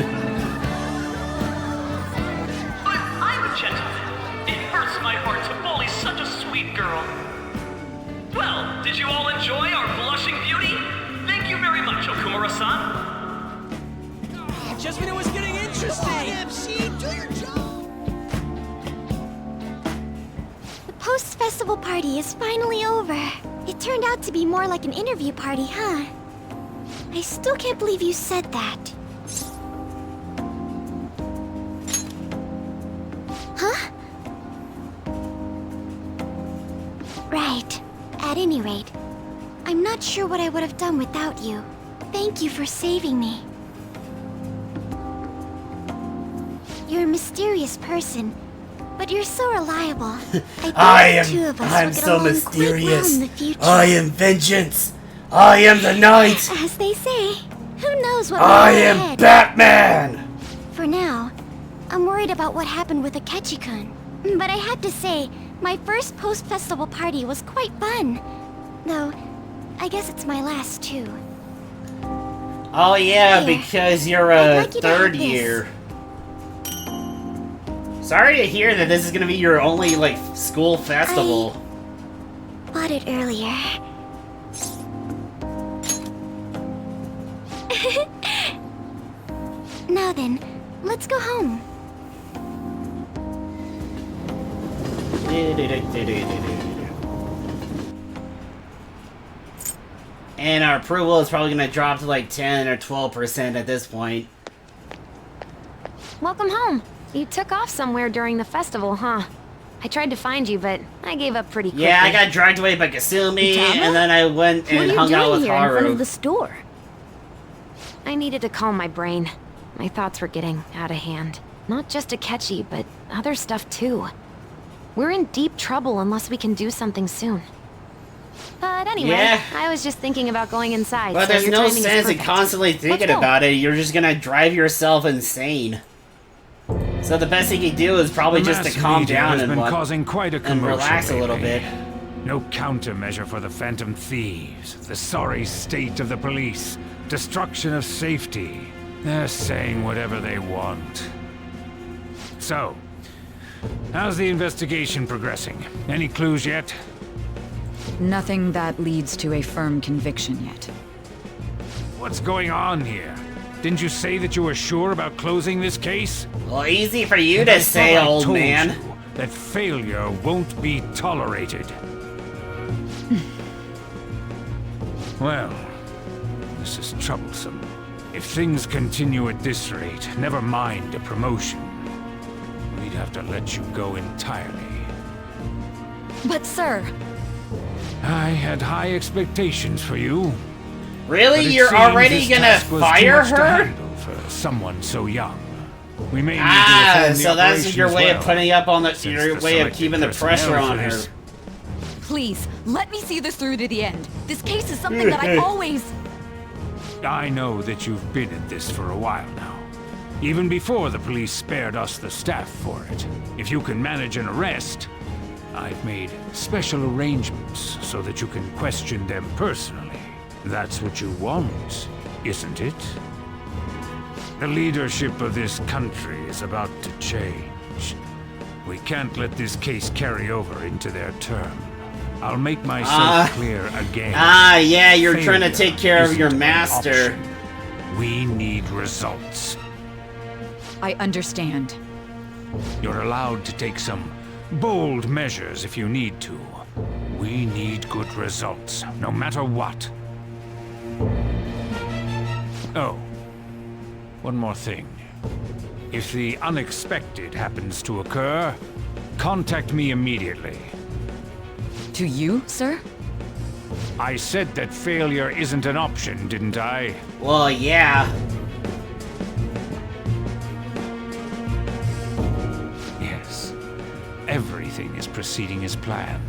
But I'm a gentleman. It hurts my heart to bully such a sweet girl. Well, did you all enjoy our blushing beauty? Thank you very much, Okumura-san. Just when it was getting interesting! MC, do your job! The post-festival party is finally over. It turned out to be more like an interview party, huh? I still can't believe you said that. Huh? Right. At any rate, I'm not sure what I would have done without you. Thank you for saving me. You're a mysterious person, but you're so reliable. I think the two of us will get along quite well in the future. I am vengeance. I am the night. As they say, who knows what I lies am ahead. Batman. For now, I'm worried about what happened with Akechi-kun. But I have to say, my first post-festival party was quite fun. Though, I guess it's my last too. Oh yeah, Here, because you're I'd a like you to have third this. year. Sorry to hear that this is gonna be your only, like, school festival. Bought it earlier. Now then, let's go home. And our approval is probably gonna drop to like 10 or 12% at this point. Welcome home. You took off somewhere during the festival, huh? I tried to find you, but I gave up pretty quickly. Yeah, I got dragged away by Kasumi, Futaba? and then I went and hung out with What are you doing here in front Haru. of the store? I needed to calm my brain. My thoughts were getting out of hand. Not just Akechi, but other stuff too. We're in deep trouble unless we can do something soon. But anyway, Yeah. I was just thinking about going inside. But so there's your no timing is sense in perfect. constantly thinking go. about it. You're just gonna drive yourself insane. So the best thing you can do is probably The just to mass calm media down has and, been what- causing quite a and commotion relax a little lately. bit. No countermeasure for the Phantom Thieves, the sorry state of the police, destruction of safety. They're saying whatever they want. So, how's the investigation progressing? Any clues yet? Nothing that leads to a firm conviction yet. What's going on here? Didn't you say that you were sure about closing this case? Well, easy for you And to I say, thought I old told man. you that failure won't be tolerated. Well, this is troublesome. If things continue at this rate, never mind a promotion. We'd have to let you go entirely. But sir... I had high expectations for you. Really? But it You're seems already this gonna task was too fire much to her? handle for someone so young. We may need to Ah, reform the so that's operation your as way well, of putting up on the since your the way of selected keeping the pressure personnel on for her. this- Please, let me see this through to the end. This case is something that I always... I know that you've been at this for a while now. Even before the police spared us the staff for it. If you can manage an arrest, I've made special arrangements so that you can question them personally. That's what you want, isn't it? The leadership of this country is about to change. We can't let this case carry over into their term. I'll make myself clear again. Ah, yeah, you're trying to Failure take care of your isn't an master. option. We need results. I understand. You're allowed to take some bold measures if you need to. We need good results, no matter what. Oh, one more thing. If the unexpected happens to occur, contact me immediately. To you, sir? I said that failure isn't an option, didn't I? Well, yeah. Yes. Everything is proceeding as planned.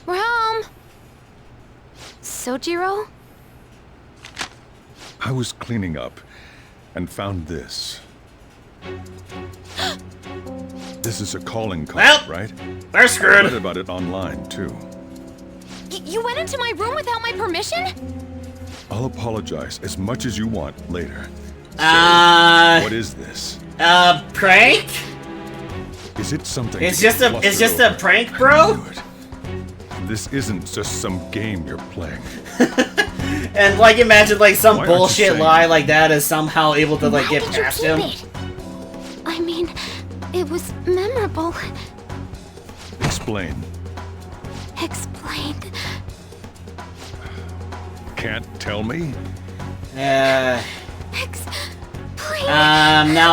We're home. Sojiro? I was cleaning up and found this. This is a calling card, right? We're screwed. I read about it online, too. You went into my room without my permission? I'll apologize as much as you want later. So, what is this? Prank? Is it something? It's just a prank, bro? This isn't just some game you're playing. And like imagine like some Why aren't you bullshit saying lie like that is somehow able to like get past him. I mean, it was memorable. Explain. Explain. Can't tell me? Now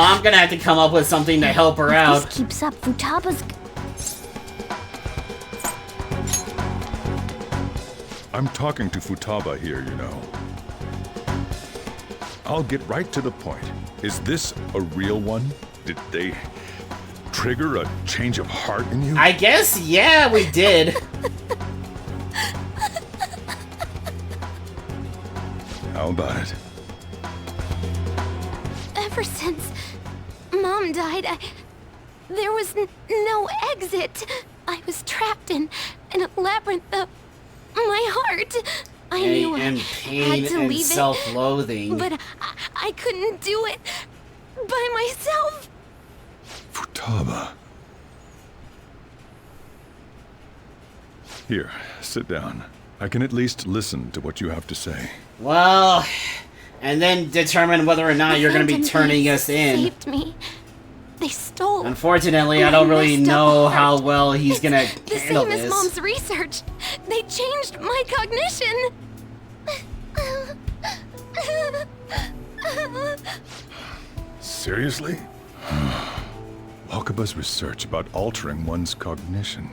I'm gonna have to come up with something to help her out. If this keeps up, Futaba's... I'm talking to Futaba here, you know. I'll get right to the point. Is this a real one? Did they trigger a change of heart in you? I guess, yeah, we did. How about it? Ever since Mom died, there was no exit. I was trapped in a labyrinth of my heart. I knew I had to leave it, self-loathing. but I couldn't do it by myself. Futaba. Here, sit down. I can at least listen to what you have to say. Well, and then determine whether or not you're going to be turning us in. Saved me. They stole. Unfortunately, I don't really know how well he's going to The handle same as this. Mom's research. They changed my cognition. Seriously? Wakaba's research about altering one's cognition.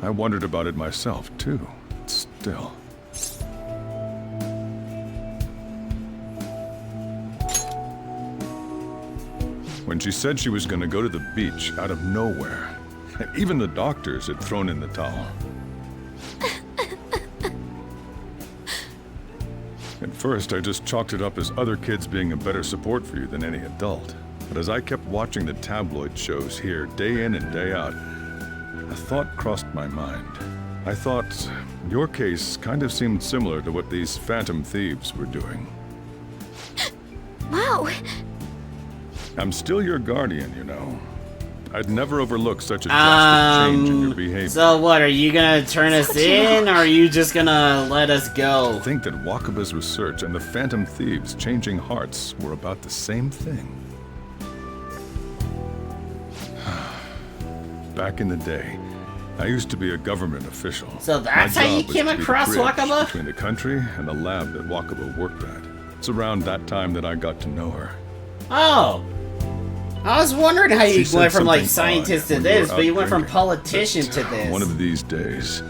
I wondered about it myself, too. Still. When she said she was going to go to the beach out of nowhere, even the doctors had thrown in the towel. At first, I just chalked it up as other kids being a better support for you than any adult. But as I kept watching the tabloid shows here, day in and day out, a thought crossed my mind. I thought your case kind of seemed similar to what these phantom thieves were doing. Wow. I'm still your guardian, you know. I'd never overlook such a drastic change in your behavior. So what, are you gonna turn us in, or are you just gonna let us go? I think that Wakaba's research and the phantom thieves changing hearts were about the same thing. Back in the day, I used to be a government official. So that's how you came across Wakaba? Between the country and the lab that Wakaba worked at. It's around that time that I got to know her. Oh. I was wondering how you went from like scientist to this, but you went from politician to this. One of these days,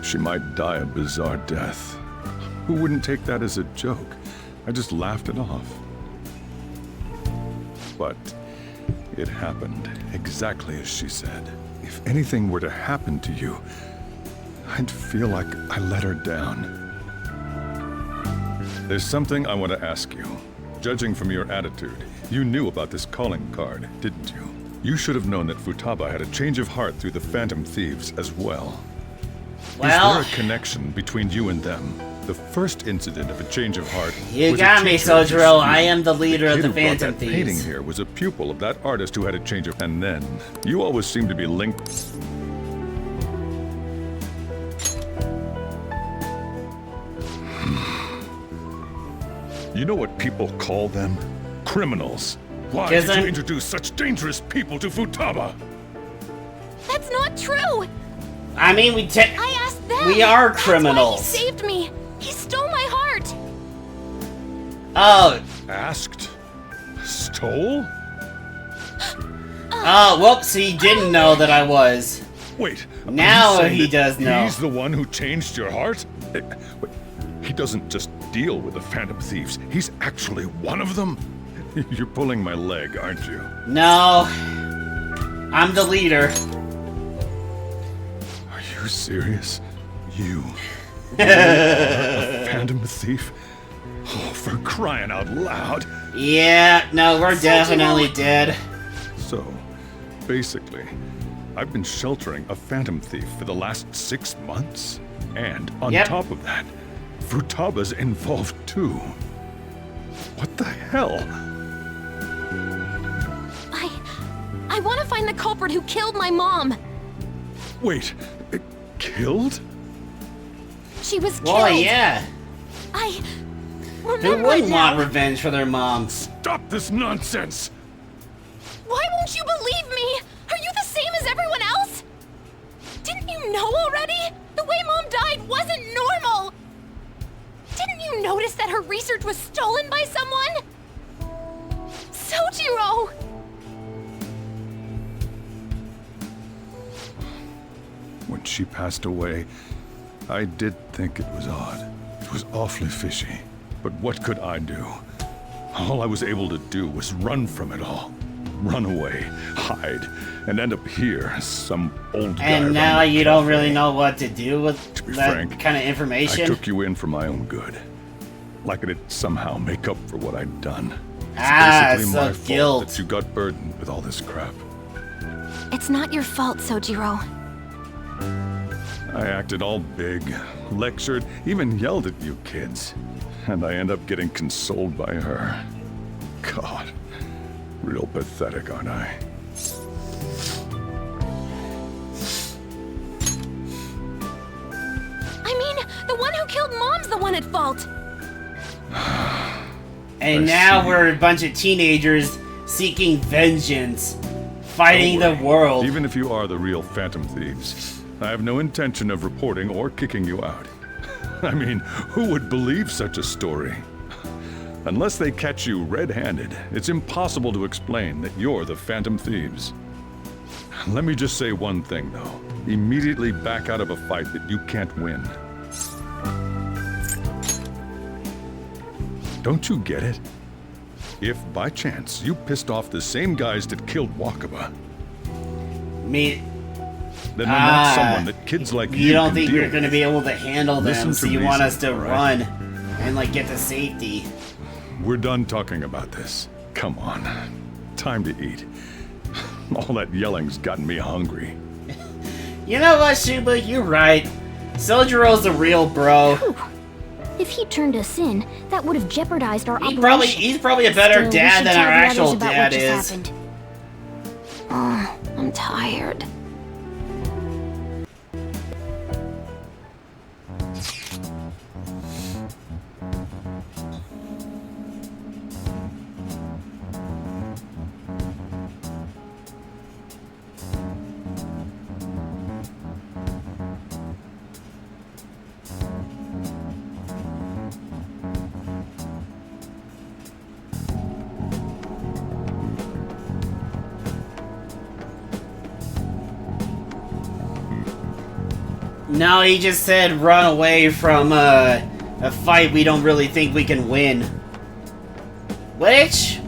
she might die a bizarre death. Who wouldn't take that as a joke? I just laughed it off. But it happened exactly as she said. If anything were to happen to you, I'd feel like I let her down. There's something I want to ask you. Judging from your attitude, you knew about this calling card, didn't you? You should have known that Futaba had a change of heart through the Phantom Thieves as well. Well, is there a connection between you and them? The first incident of a change of heart. You got me, Sojiro. I am the leader of the Phantom Thieves. The painting here was a pupil of that artist who had a change of. And then you always seem to be linked. You know what people call them? Criminals. Why did you introduce such dangerous people to Futaba? That's not true. I mean, I asked them. We are criminals. That's why he saved me. He stole my heart. Oh. Asked? Stole? Oh, whoops, he didn't know that I was. Wait. Now he does know. He's the one who changed your heart? Wait, he doesn't just deal with the Phantom Thieves. He's actually one of them? You're pulling my leg, aren't you? No. I'm the leader. Are you serious? You are a Phantom Thief? Oh, for crying out loud! Yeah, no, we're definitely dead. So, basically, I've been sheltering a phantom thief for the last 6 months. And on top of that, Futaba's involved too. What the hell? I want to find the culprit who killed my mom. Wait, killed? She was killed. Well, yeah. I Who remember wouldn't now. want revenge for their moms? Stop this nonsense! Why won't you believe me? Are you the same as everyone else? Didn't you know already? The way Mom died wasn't normal. Didn't you notice that her research was stolen by someone? Sojiro! When she passed away, I did think it was odd. It was awfully fishy. But what could I do? All I was able to do was run from it all. Run away, hide, and end up here, some old guy. And now you don't really know what to do with that kind of I information? took you in for my own good. Like it'd somehow make up for what I'd done. It's basically my fault that you got burdened with all this crap. It's not your fault, Sojiro. I acted all big, lectured, even yelled at you kids. And I end up getting consoled by her. God, real pathetic, aren't I? I mean, the one who killed Mom's the one at fault. And now we're a bunch of teenagers seeking vengeance, fighting the world. Even if you are the real Phantom Thieves, I have no intention of reporting or kicking you out. I mean, who would believe such a story? Unless they catch you red-handed, it's impossible to explain that you're the Phantom Thieves. Let me just say one thing, though. Immediately back out of a fight that you can't win. Don't you get it? If, by chance, you pissed off the same guys that killed Wakaba, then they're not someone that kids like you don't can think deal you're going to be able to handle them, so you want us to run and, like, get to safety. We're done talking about this. Come on. Time to eat. All that yelling's gotten me hungry. You know what, Shuba? You're right. Sojiro's the real bro. If he turned us in, that would have jeopardized our operation. He's probably a better Still, dad we should than tell our the others actual about dad what just is. happened. Oh, I'm tired. No, he just said run away from a fight we don't really think we can win. Which,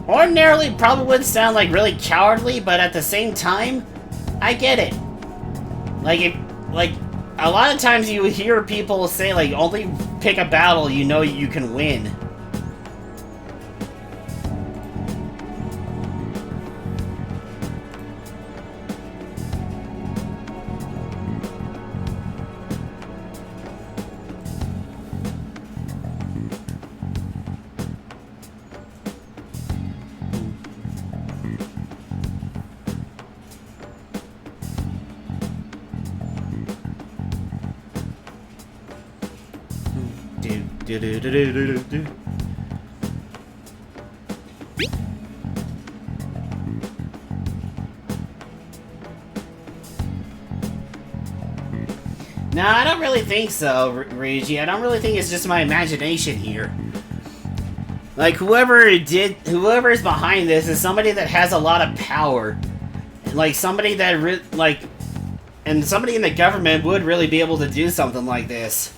ordinarily probably would sound like really cowardly, but at the same time, I get it. Like, a lot of times you hear people say, like, only pick a battle you know you can win. No, I don't really think so, Reiji. I don't really think it's just my imagination here. Like, whoever is behind this is somebody that has a lot of power. Like, somebody that, and somebody in the government would really be able to do something like this.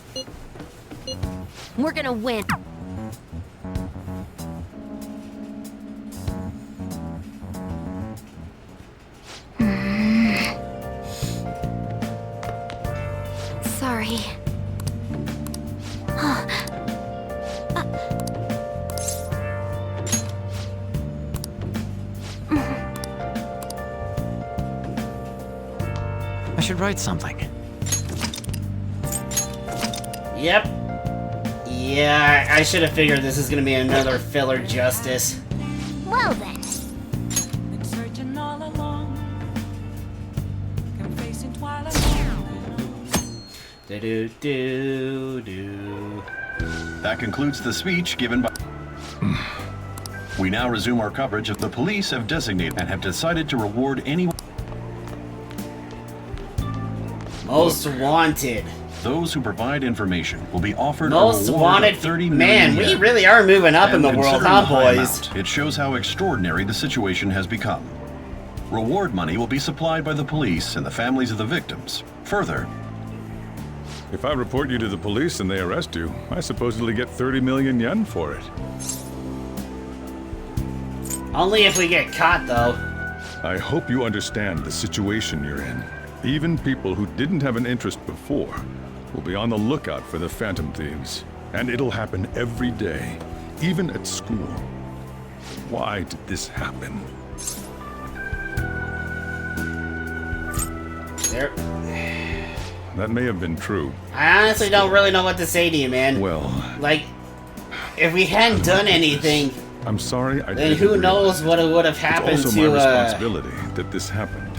We're gonna win. Sorry. should write something. Yep. Yeah, I should have figured this is gonna be another filler justice. Well then. That concludes the speech given by... We now resume our coverage of the police have designated and have decided to reward anyone... Most wanted. Those who provide information will be offered Most a reward wanted. of 30 million Man, we yen. really are moving up in And the world, considering huh, the high boys? amount, it shows how extraordinary the situation has become. Reward money will be supplied by the police and the families of the victims. Further, if I report you to the police and they arrest you, I supposedly get 30 million yen for it. Only if we get caught, though. I hope you understand the situation you're in. Even people who didn't have an interest before will be on the lookout for the Phantom Thieves. And it'll happen every day, even at school. Why did this happen? There. That may have been true. I honestly don't really know what to say to you, man. Well... Like, if we hadn't done anything... I'm sorry, then who knows what would have happened it's also to, my responsibility that this happened.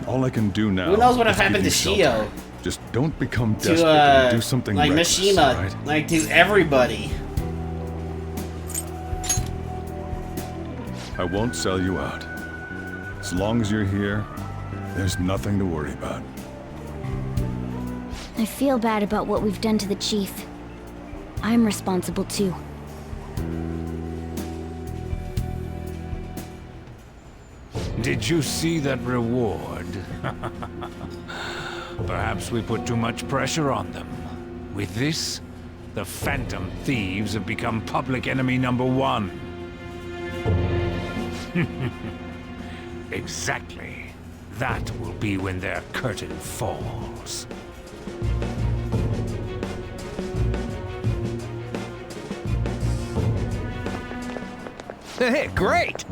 All I can do now... Who knows what would is have happened to give you shelter. Shio? Just don't become desperate To, and do something like reckless, Mishima, right? like to everybody. I won't sell you out. As long as you're here, there's nothing to worry about. I feel bad about what we've done to the chief. I'm responsible too. Did you see that reward? Perhaps we put too much pressure on them. With this, the Phantom Thieves have become public enemy #1. Exactly. That will be when their curtain falls. Hey, great!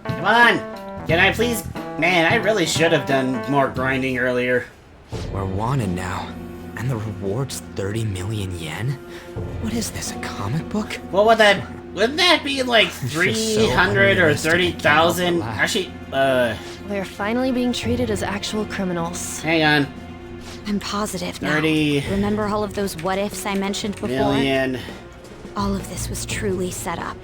Come on! Can I please... Man, I really should have done more grinding earlier. We're wanted now. And the reward's 30 million yen? What is this, a comic book? What would that... Wouldn't that be like 300 or 30,000? Actually, They're finally being treated as actual criminals. hang on. I'm positive now. 30 Remember all of those what-ifs I mentioned before? million. All of this was truly set up.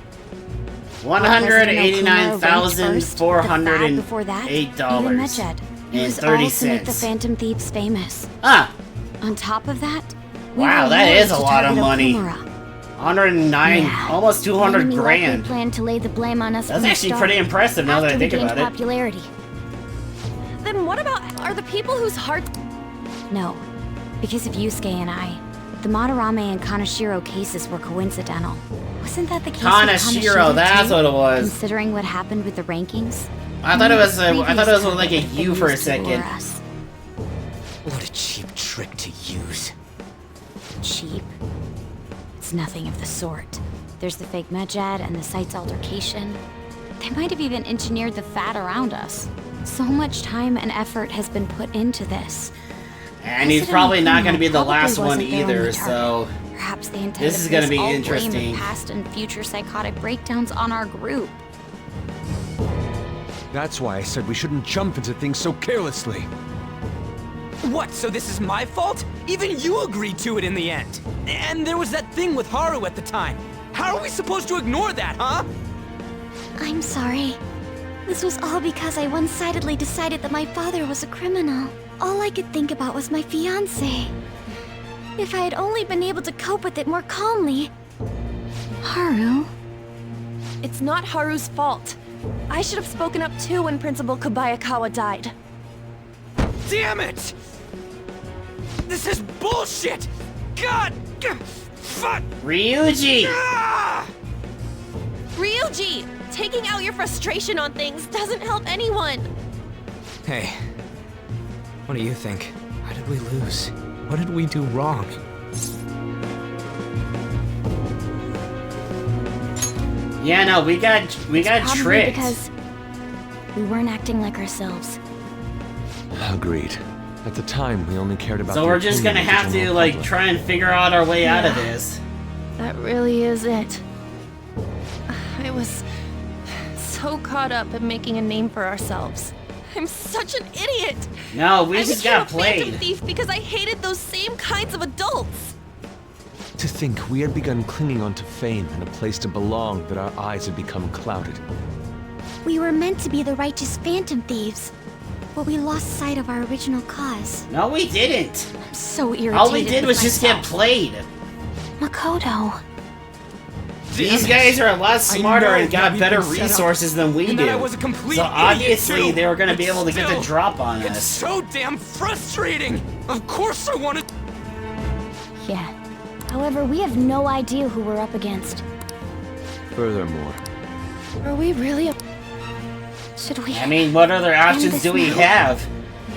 $189,408 and 30 to make the cents. Phantom Thieves famous. Ah! On top of that, we Wow, were that lured is a to lot of target money. Okumura. 109, Yeah. almost 200 Enemy likely grand. planned to lay the blame on us That's from the actually start, pretty impressive now that I after we think gained about it. popularity. Then what about... Are the people whose hearts... No, because of Yusuke and I, the Madarame and Kanashiro cases were coincidental. Wasn't that the case with Kanashiro, that's too? what it was. Considering what happened with the rankings? I thought it was I thought it was Previous like a target U for a used to lure second. us. What a cheap trick to use. Cheap? It's nothing of the sort. There's the fake Medjed and the site's altercation. They might have even engineered the fat around us. So much time and effort has been put into this. And he's President probably not going to Akuma be the probably last one wasn't their either, only so... target. Perhaps they intend This to is gonna place be all blame interesting. of past and future psychotic breakdowns on our group. That's why I said we shouldn't jump into things so carelessly. What, so this is my fault? Even you agreed to it in the end. And there was that thing with Haru at the time. How are we supposed to ignore that, huh? I'm sorry. This was all because I one-sidedly decided that my father was a criminal. All I could think about was my fiancé. If I had only been able to cope with it more calmly. Haru? It's not Haru's fault. I should have spoken up too when Principal Kobayakawa died. Damn it! This is bullshit! God! Ryuji! Ryuji! Taking out your frustration on things doesn't help anyone. Hey, what do you think? Why did we lose? What did we do wrong? Yeah, no, we got Probably tricked. because we weren't acting like ourselves. Agreed. At the time, we only cared about. So the we're just opinion gonna of the have to general like public. try and figure out our way out of this. That really is it. I was so caught up in making a name for ourselves. I'm such an idiot! No, we I just became got a phantom played. thief because I hated those same kinds of adults! To think we had begun clinging onto fame and a place to belong, that our eyes had become clouded. We were meant to be the righteous phantom thieves, but we lost sight of our original cause. No, we didn't. I'm so irritated. All we did with was just get myself. played. Makoto. These guys are a lot smarter know and that got we've better been set up, resources than we and do. that I was a complete So idiot, obviously too. they were going to be But able to get the still, drop on It's us. so damn frustrating! Of course I wanted... Yeah. However, we have no idea who we're up against. Furthermore, Are we really? Should we? I mean, what other options this do we now? have?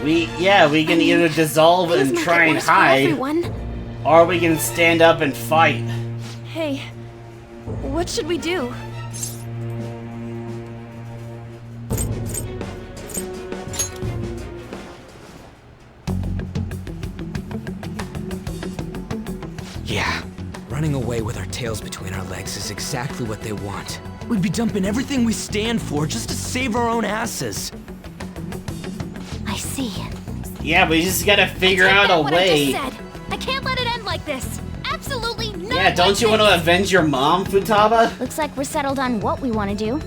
We can either dissolve Things and might try get and worse for hide, everyone. or we can stand up and fight. Hey, what should we do? Yeah, running away with our tails between our legs is exactly what they want. We'd be dumping everything we stand for just to save our own asses. I see. Yeah, we just gotta figure out a What I way. just said. I can't let it end like this. Absolutely not. Yeah, don't you want to avenge your mom, Futaba? Looks like we're settled on what we want to do.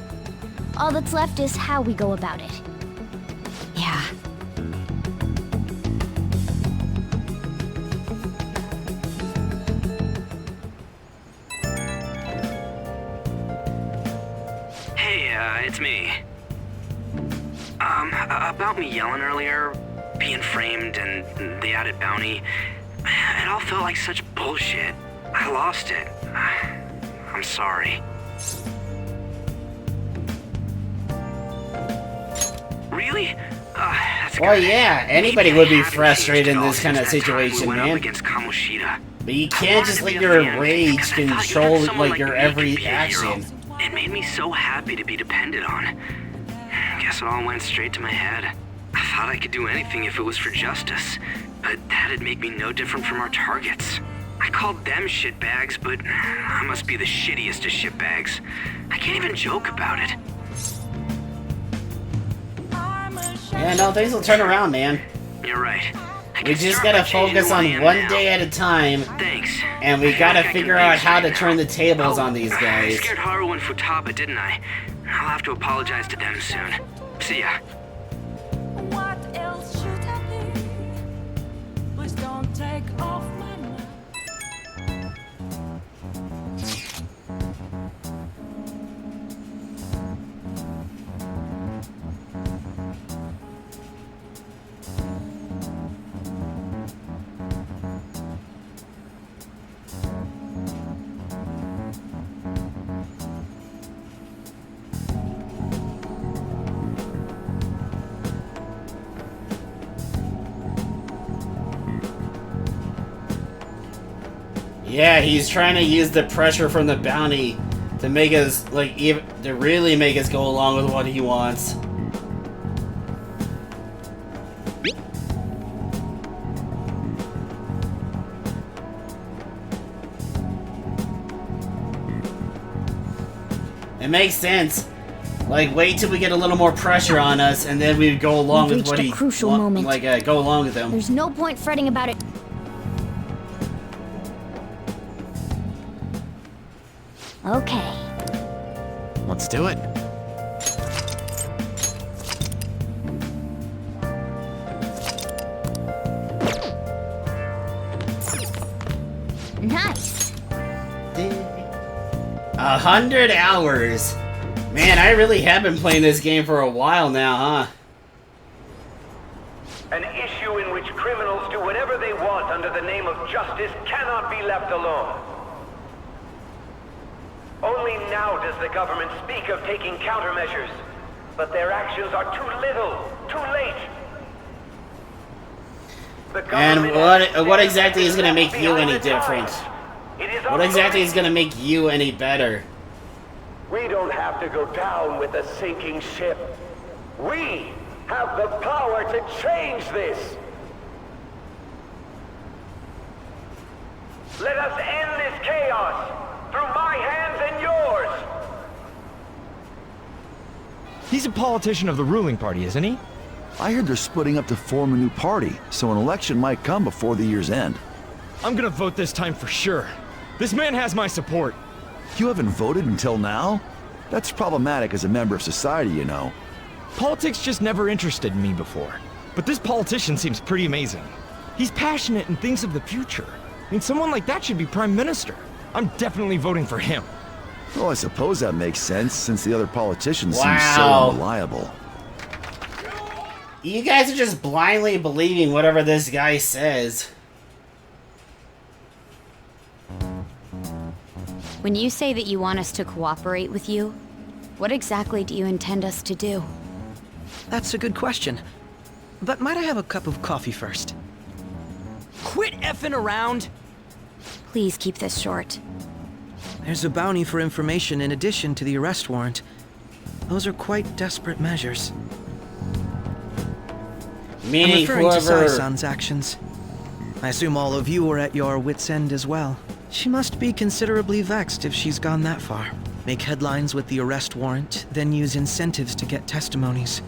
All that's left is how we go about it. Yeah. Hey, it's me. About me yelling earlier, being framed, and the added bounty, it all felt like such bullshit. I lost it. I'm sorry. Really? That's Well, good. yeah, anybody Maybe would I be haven't frustrated changed in at this all kind of since that time we situation, went up man. against Kamoshida. But you I can't wanted just to let be your a fan rage because I thought you had control someone like your me to every be a hero. action. It made me so happy to be depended on. Guess it all went straight to my head. I thought I could do anything if it was for justice, but that'd make me no different from our targets. I called them shitbags, but I must be the shittiest of shitbags. I can't even joke about it. Yeah, no, things will turn around, man. You're right. We just gotta focus on one day at a time. Thanks. And we I feel gotta like I can figure out think how to straight turn now. the tables Oh, on these I guys. scared Haru and Futaba, didn't I? I'll have to apologize to them soon. See ya. What else should I be? Please don't take off my mind. Yeah, he's trying to use the pressure from the bounty to make us, like, to really make us go along with what he wants. It makes sense. Like, wait till we get a little more pressure on us, and then we go along We've with what reached he a crucial moment. like, go along with him. There's no point fretting about it. Okay. Let's do it. Nice. 100 hours. Man, I really have been playing this game for a while now, huh? An issue in which criminals do whatever they want under the name of justice cannot be left alone. now does the government speak of taking countermeasures, but their actions are too little, too late. And what exactly is going to make you any different? What exactly is going to make you any better? We don't have to go down with a sinking ship. We have the power to change this. Let us end this chaos through my hands and yours. He's a politician of the ruling party, isn't he? I heard they're splitting up to form a new party, so an election might come before the year's end. I'm gonna vote this time for sure. This man has my support. You haven't voted until now? That's problematic as a member of society, you know. Politics just never interested me before. But this politician seems pretty amazing. He's passionate and thinks of the future. I mean, someone like that should be prime minister. I'm definitely voting for him. Well, I suppose that makes sense, since the other politicians seem so unreliable. You guys are just blindly believing whatever this guy says. When you say that you want us to cooperate with you, what exactly do you intend us to do? That's a good question. But might I have a cup of coffee first? Quit effing around! Please keep this short. There's a bounty for information in addition to the arrest warrant. Those are quite desperate measures. Meaning I'm referring to whoever... Sai-san's actions. I assume all of you were at your wits' end as well. She must be considerably vexed if she's gone that far. Make headlines with the arrest warrant, then use incentives to get testimonies.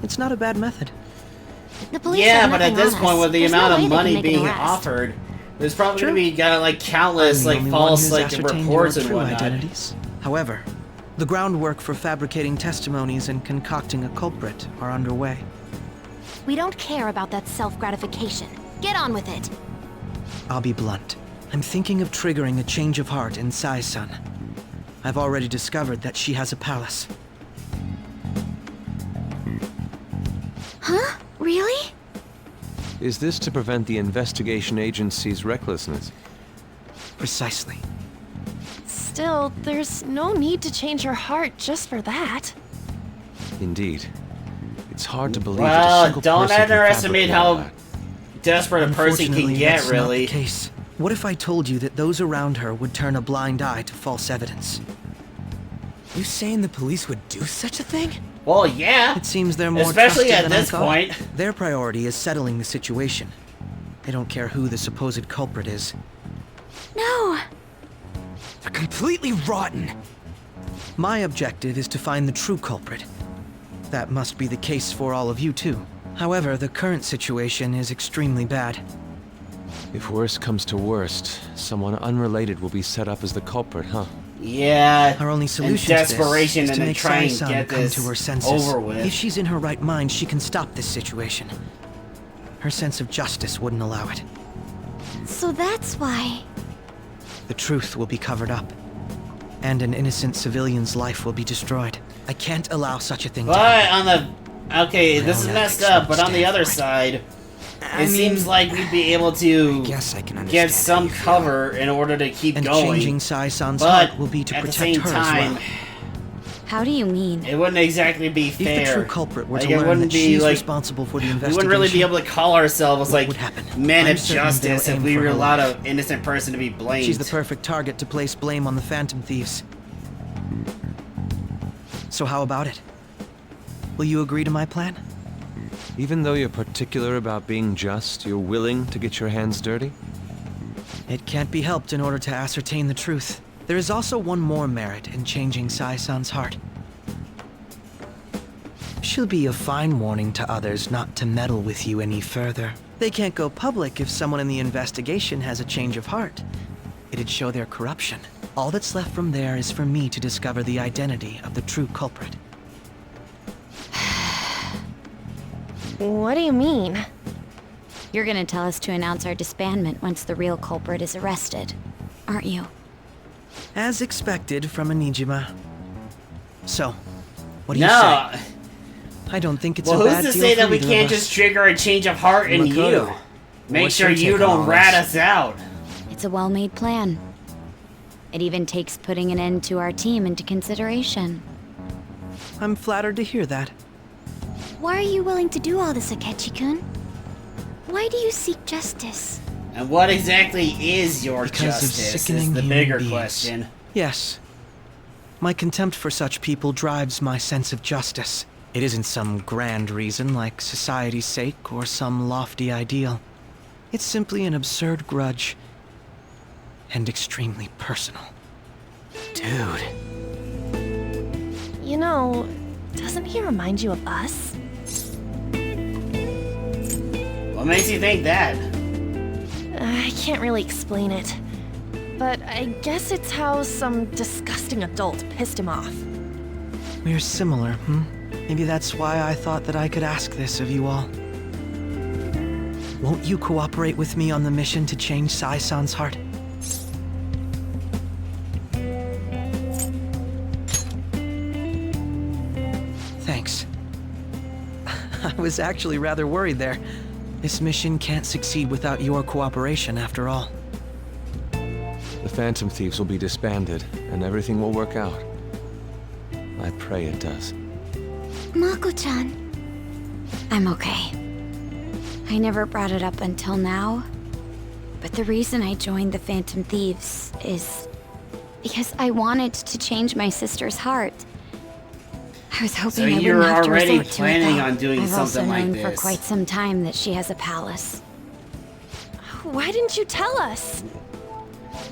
It's not a bad method. The police yeah, but at this point, with the amount of money being offered, there's probably going to be like countless like false like reports and whatnot. Identities. However, the groundwork for fabricating testimonies and concocting a culprit are underway. We don't care about that self-gratification. Get on with it. I'll be blunt. I'm thinking of triggering a change of heart in Sai-san. I've already discovered that she has a palace. Huh? Really? Is this to prevent the investigation agency's recklessness? Precisely. Still, there's no need to change her heart just for that. Indeed. It's hard to believe well, that a single don't person underestimate how that. desperate a person can get, that's really. Not the case. What if I told you that those around her would turn a blind eye to false evidence? You saying the police would do such a thing? Well, yeah. It seems they're more especially trusted at than this I thought. point. Their priority is settling the situation. They don't care who the supposed culprit is. No. They're completely rotten. My objective is to find the true culprit. That must be the case for all of you too. However, the current situation is extremely bad. If worst comes to worst, someone unrelated will be set up as the culprit, huh? Yeah. Our only solution in desperation to this is to make try and Sai-san get come this to her senses. over with. If she's in her right mind, she can stop this situation. Her sense of justice wouldn't allow it. So that's why. The truth will be covered up, and an innocent civilian's life will be destroyed. I can't allow such a thing to happen. But on the... Okay, this is messed up, but on the other side, it seems like we'd be able to get some cover in order to keep and going. Changing Sai-san's But heart will be to at the protect same her time, as well. How do you mean? It wouldn't exactly be fair. If the true culprit were like, to learn that she's like, responsible for the we investigation, wouldn't really be able to call ourselves like men I'm of certain justice they'll if aim we for were her allowed life. an innocent person to be blamed. She's the perfect target to place blame on the Phantom Thieves. So how about it? Will you agree to my plan? Even though you're particular about being just, you're willing to get your hands dirty? It can't be helped in order to ascertain the truth. There is also one more merit in changing Sai-san's heart. She'll be a fine warning to others not to meddle with you any further. They can't go public if someone in the investigation has a change of heart. It'd show their corruption. All that's left from there is for me to discover the identity of the true culprit. What do you mean? You're gonna tell us to announce our disbandment once the real culprit is arrested, aren't you? As expected from a Nijima. So, what do you say? I don't think it's a bad deal. Well, who's to say that we can't just trigger a change of heart in you? Make sure you don't rat us out. It's a well-made plan. It even takes putting an end to our team into consideration. I'm flattered to hear that. Why are you willing to do all this, Akechi-kun? Why do you seek justice? And what exactly is your Because of justice sickening is the human bigger beings. question. Yes. My contempt for such people drives my sense of justice. It isn't some grand reason like society's sake or some lofty ideal. It's simply an absurd grudge. And extremely personal. Dude. You know, doesn't he remind you of us? What makes you think that? I can't really explain it. But I guess it's how some disgusting adult pissed him off. We're similar, hmm? Maybe that's why I thought that I could ask this of you all. Won't you cooperate with me on the mission to change Sai-san's heart? Thanks. I was actually rather worried there. This mission can't succeed without your cooperation, after all. The Phantom Thieves will be disbanded, and everything will work out. I pray it does. Mako-chan. I'm okay. I never brought it up until now, but the reason I joined the Phantom Thieves is because I wanted to change my sister's heart. I was hoping So I you're wouldn't have to already resort to it, planning though. on doing I've also something like known this. for quite some time that she has a palace. Why didn't you tell us?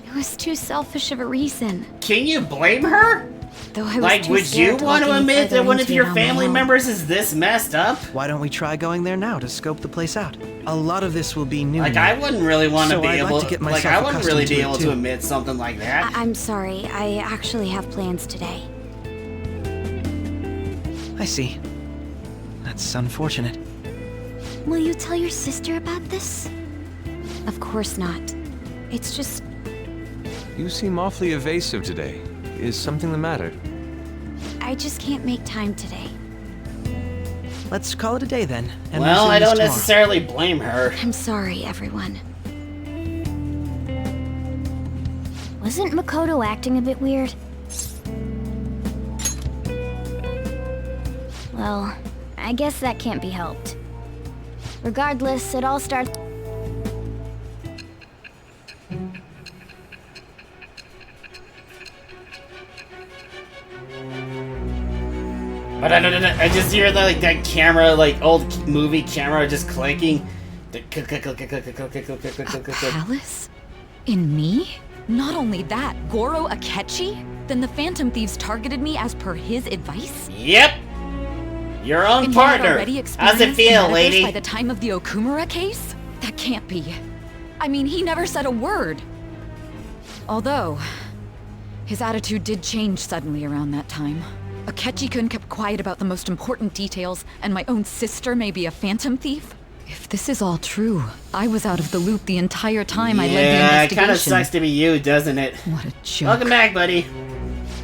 It was too selfish of a reason. Can you blame her? Though I was Like, too would you scared to want to look any admit further that one of into it your on my family own. members is this messed up? Why don't we try going there now to scope the place out? A lot of this will be new. Like, to me. I wouldn't really want to So be I'd able like to get like, myself I wouldn't really accustomed be to it, able to too. admit something like that. I'm sorry. I actually have plans today. I see. That's unfortunate. Will you tell your sister about this? Of course not. It's just... You seem awfully evasive today. Is something the matter? I just can't make time today. Let's call it a day then. And Well, I resume this don't tomorrow. necessarily blame her. I'm sorry, everyone. Wasn't Makoto acting a bit weird? Well, I guess that can't be helped. Regardless, it all starts... But I just hear like that camera, like old movie camera, just clicking. A palace? In me? Not only that, Goro Akechi? Then the Phantom Thieves targeted me as per his advice? Yep. Your own And he had partner. already How's it experienced feel, the metaverse lady? by the time of the Okumura case? That can't be. I mean, he never said a word. Although, his attitude did change suddenly around that time. Akechi-kun kept quiet about the most important details, and my own sister may be a phantom thief? If this is all true, I was out of the loop the entire time I led the Yeah, it investigation. kind of sucks to be you, doesn't it? What a joke. Welcome back, buddy.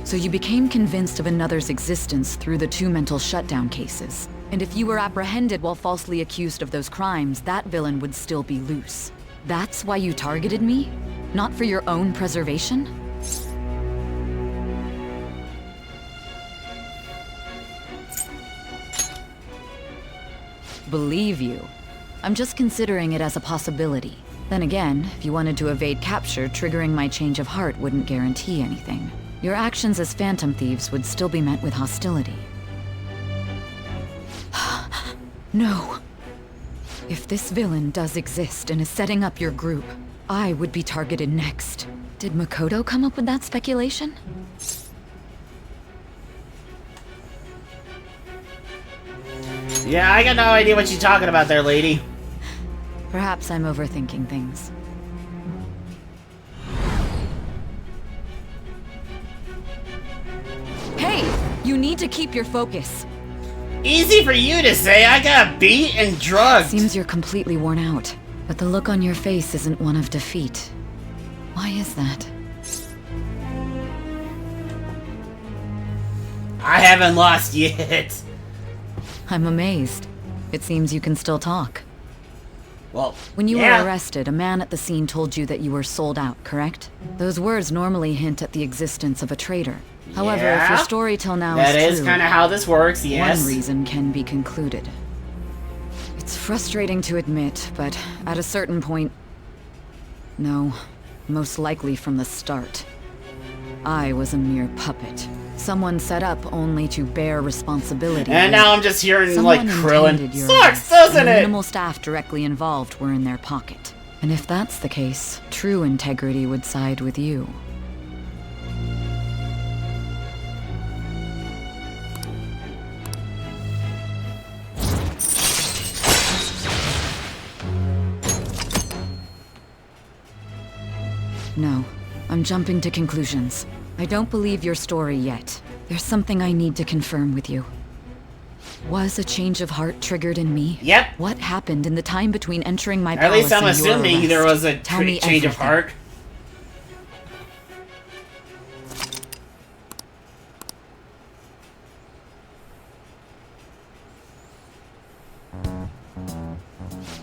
So you became convinced of another's existence through the 2 mental shutdown cases. And if you were apprehended while falsely accused of those crimes, that villain would still be loose. That's why you targeted me? Not for your own preservation? Believe you. I'm just considering it as a possibility. Then again, if you wanted to evade capture, triggering my change of heart wouldn't guarantee anything. Your actions as Phantom Thieves would still be met with hostility. No. If this villain does exist and is setting up your group, I would be targeted next. Did Makoto come up with that speculation? Yeah, I got no idea what you're talking about there, lady. Perhaps I'm overthinking things. Hey! You need to keep your focus. Easy for you to say. I got beat and drugged. Seems you're completely worn out, but the look on your face isn't one of defeat. Why is that? I haven't lost yet. I'm amazed. It seems you can still talk. Well, when you yeah. were arrested, a man at the scene told you that you were sold out, correct? Those words normally hint at the existence of a traitor. However, if your story till now is true, that is kind of how this works, yes. One reason can be concluded. It's frustrating to admit, but at a certain point... No, most likely from the start. I was a mere puppet. Someone set up only to bear responsibility. And now I'm just hearing, like, Krillin. Sucks, doesn't it? Minimal staff directly involved were in their pocket. And if that's the case, true integrity would side with you. No, I'm jumping to conclusions. I don't believe your story yet. There's something I need to confirm with you. Was a change of heart triggered in me? Yep. What happened in the time between entering my At palace least I'm and your assuming arrest? there was a Tell me change of everything. heart.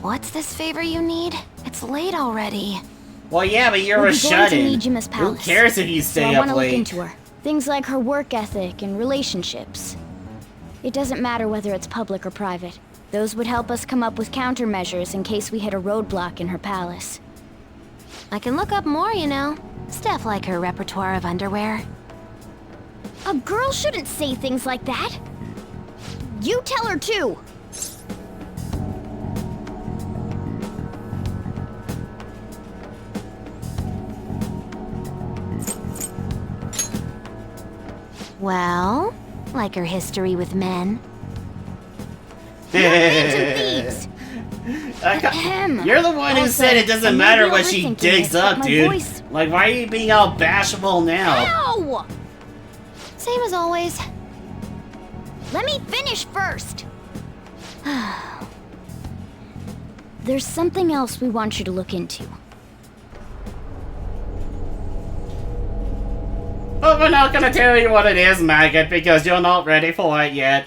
What's this favor you need? It's late already. Well, yeah, but you're We'll a be going to shut-in. need Jima's Who palace. cares if you So stay I up want to look late? into her. Things like her work ethic and relationships. It doesn't matter whether it's public or private. Those would help us come up with countermeasures in case we hit a roadblock in her palace. I can look up more, you know. Stuff like her repertoire of underwear. A girl shouldn't say things like that. You tell her too. Well, like her history with men. Thieves. You're the one who Also, said it doesn't I may matter be what she overthinking digs it, but up, my dude. voice- Like, why are you being all bashful now? Ow! Same as always. Let me finish first. There's something else we want you to look into. But we're not gonna tell you what it is, Maggot, because you're not ready for it yet.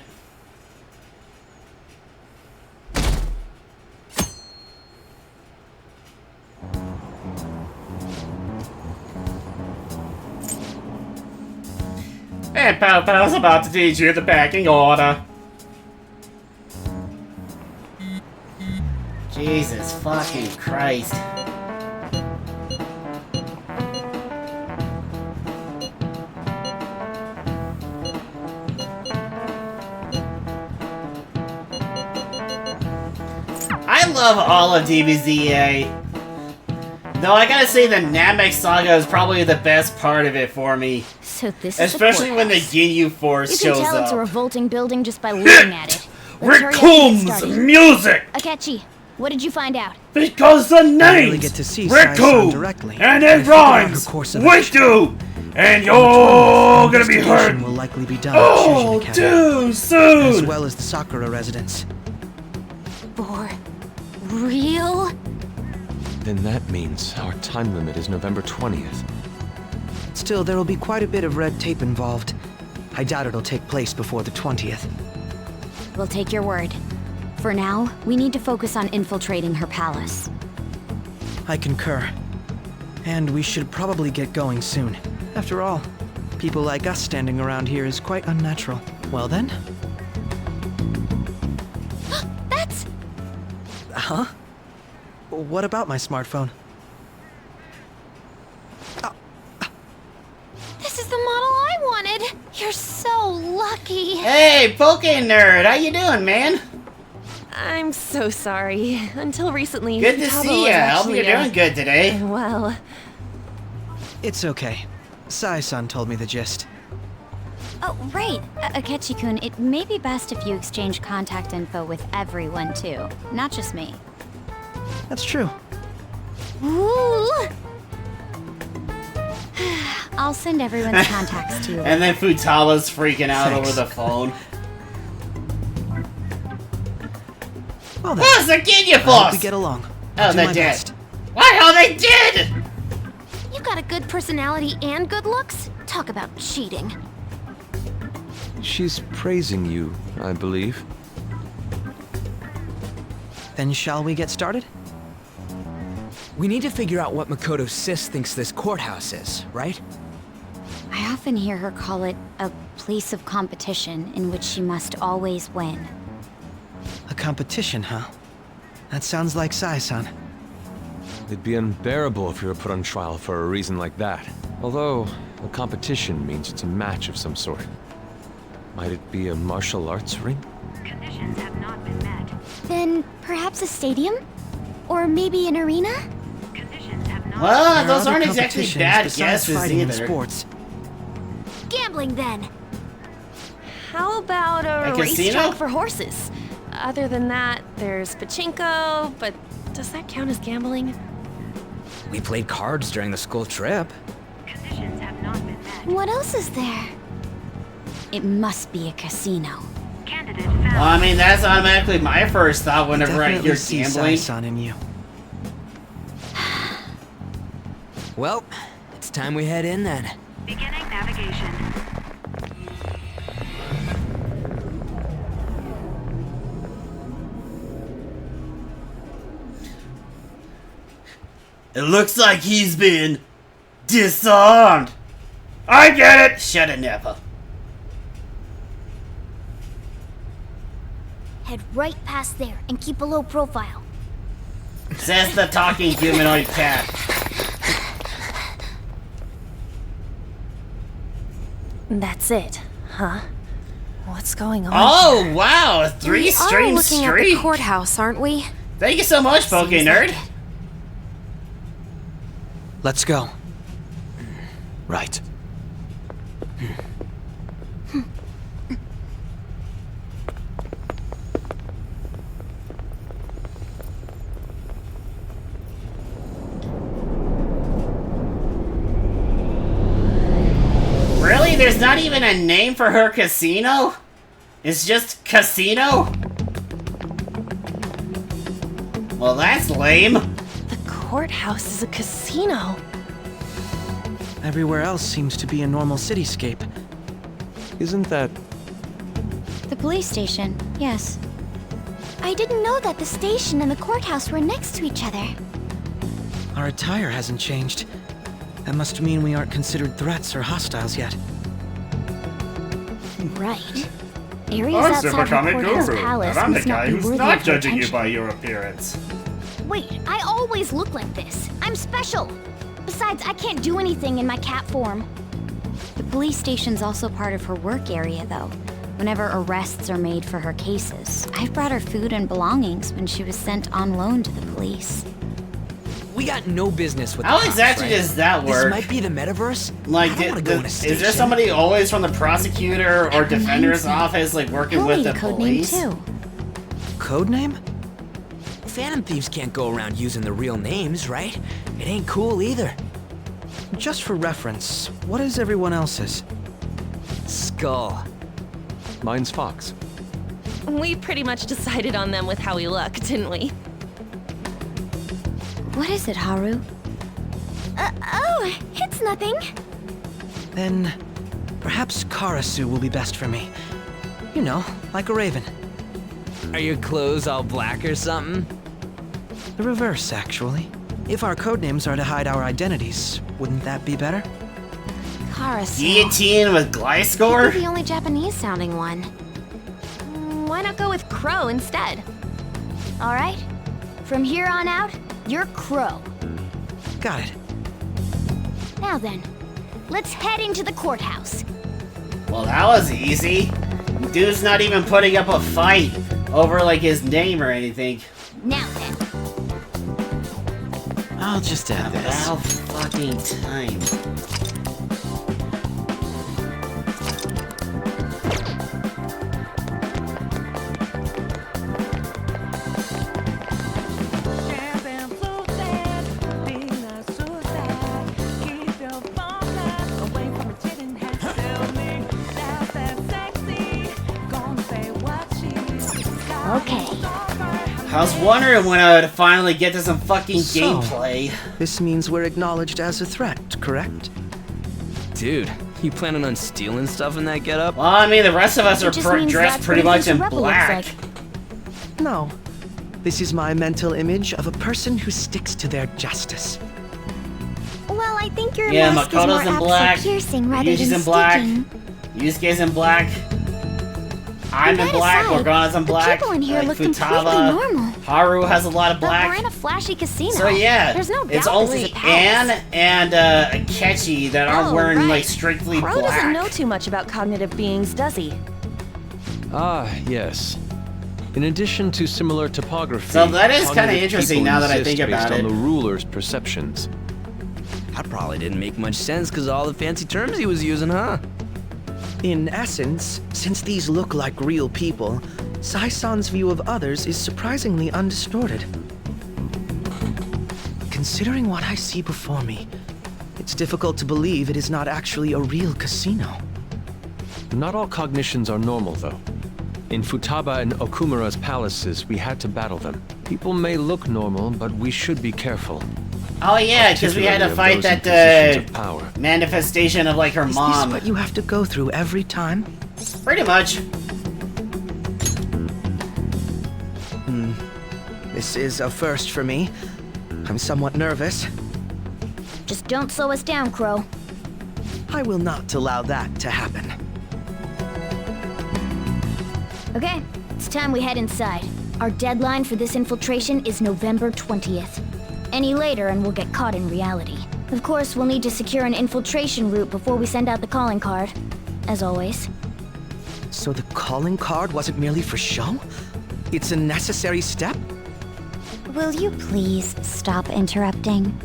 And Pow Pow's about to teach you the packing order. Jesus fucking Christ. I love all of DBZA. Though I gotta say the Namek Saga is probably the best part of it for me. So this is Especially when the Ginyu Force You can shows tell it's a up. revolting building just by looking at it. Let's hurry up and get Raccoon's started. music! Akechi, what did you find out? Because the I really name's get to see Sai-san Raccoon! directly. And I it figured out her rhymes course of with you! And you're gonna be hurt! Investigation will likely be done at Oh, Shujin Academy, too soon! as well as the Sakura residence. For real? Then that means our time limit is November 20th. Still, there will be quite a bit of red tape involved. I doubt it'll take place before the 20th. We'll take your word. For now, we need to focus on infiltrating her palace. I concur. And we should probably get going soon. After all, people like us standing around here is quite unnatural. Well then? That's... Huh? What about my smartphone? This is the model I wanted. You're so lucky. Hey, Poke Nerd, how you doing, man? I'm so sorry. Until recently, Good to Tabo see was ya. I hope actually you're doing good today. Well, It's okay. Sai-san told me the gist. Oh, right. Akechi-kun, it may be best if you exchange contact info with everyone, too. Not just me. That's true. Ooh! I'll send everyone's contacts to you. And then Futala's freaking out Thanks. over the phone. Well then, What's the Ginyu I hope Force? we get along. Oh, I'll do they're my dead. best. Why are they dead? You got a good personality and good looks? Talk about cheating. She's praising you, I believe. Then shall we get started? We need to figure out what Makoto's sis thinks this courthouse is, right? I often hear her call it a place of competition in which she must always win. A competition, huh? That sounds like Sai-san. It'd be unbearable if you were put on trial for a reason like that. Although, a competition means it's a match of some sort. Might it be a martial arts ring? Conditions have not been met. Then perhaps a stadium? Or maybe an arena? Conditions have not. Well, those aren't exactly bad guesses either. Sports. Gambling then. How about a casino? racetrack for horses? Other than that, there's pachinko, but does that count as gambling? We played cards during the school trip. Conditions have not been met. What else is there? It must be a casino. Candidate found. Well, I mean, that's automatically my first thought whenever I hear gambling. Sai-san in you. Well, it's time we head in then. Beginning navigation. It looks like he's been disarmed. I get it. Shut it, Nappa. Head right past there and keep a low profile. Says the talking humanoid cat. That's it, huh? What's going on? Oh, here? wow. A 3-string looking streak. at the courthouse, aren't we? Thank you so much, Poke Nerd. Let's go. Right. Really? There's not even a name for her casino? It's just casino? Well, that's lame. The courthouse is a casino. Everywhere else seems to be a normal cityscape. Isn't that... The police station, yes. I didn't know that the station and the courthouse were next to each other. Our attire hasn't changed. That must mean we aren't considered threats or hostiles yet. Right. Areas outside the courthouse palace and I'm the must not guy be who's worthy not of your judging you attention. by your appearance. Wait, I always look like this. I'm special. Besides, I can't do anything in my cat form. The police station's also part of her work area, though. Whenever arrests are made for her cases, I've brought her food and belongings when she was sent on loan to the police. We got no business with How the cops, exactly right? does that work? This might be the metaverse. Like, I don't wanna go in a is there station. somebody always from the prosecutor or defender's name. office, like, working He'll with need the a code police? name too. Codename? Phantom thieves can't go around using the real names, right? It ain't cool either. Just for reference, what is everyone else's? Skull. Mine's Fox. We pretty much decided on them with how we look, didn't we? What is it, Haru? Oh, it's nothing. Then, perhaps Karasu will be best for me. You know, like a raven. Are your clothes all black or something? The reverse, actually. If our codenames are to hide our identities, wouldn't that be better? Karasu. Guillotine with Gliscor? You're the only Japanese-sounding one. Why not go with Crow instead? All right. From here on out, you're Crow. Got it. Now then, let's head into the courthouse. Well, that was easy. Dude's not even putting up a fight over, like, his name or anything. Now then. I'll just add this. About fucking time. Okay. I was wondering when I would finally get to some fucking So, gameplay. This means we're acknowledged as a threat, correct? Dude, you planning on stealing stuff in that getup? Well, I mean, the rest of us are It just means dressed that's pretty what a much in rebel looks black. like. No. This is my mental image of a person who sticks to their justice. Well, I think your Yeah, mask is more Makoto's in apt black. for piercing rather Yuji's than in black. sticking. Yusuke's in black. I'm in That black. aside, Morgana's in the black. people in here like look Futaba. completely normal. Haru has a lot of But black. we're in a flashy casino. So yeah, There's no doubt it's this only is a palace. Anne and Akechi that aren't Oh, wearing right. like strictly Crow black. doesn't know too much about cognitive beings, does he? Ah, yes. In addition to similar topography, So that is kinda cognitive interesting people now that I exist think about based it. on the ruler's perceptions. That probably didn't make much sense because all the fancy terms he was using, huh? In essence, since these look like real people, Sai-san's view of others is surprisingly undistorted. Considering what I see before me, it's difficult to believe it is not actually a real casino. Not all cognitions are normal, though. In Futaba and Okumura's palaces, we had to battle them. People may look normal, but we should be careful. Oh yeah, because we had to Particularly fight of those in that positions of power. manifestation of like her Is mom. this what you have to go through every time? Pretty much. This is a first for me. I'm somewhat nervous. Just don't slow us down, Crow. I will not allow that to happen. Okay, it's time we head inside. Our deadline for this infiltration is November 20th. Any later and we'll get caught in reality. Of course, we'll need to secure an infiltration route before we send out the calling card. As always. So the calling card wasn't merely for show? It's a necessary step? Will you please stop interrupting?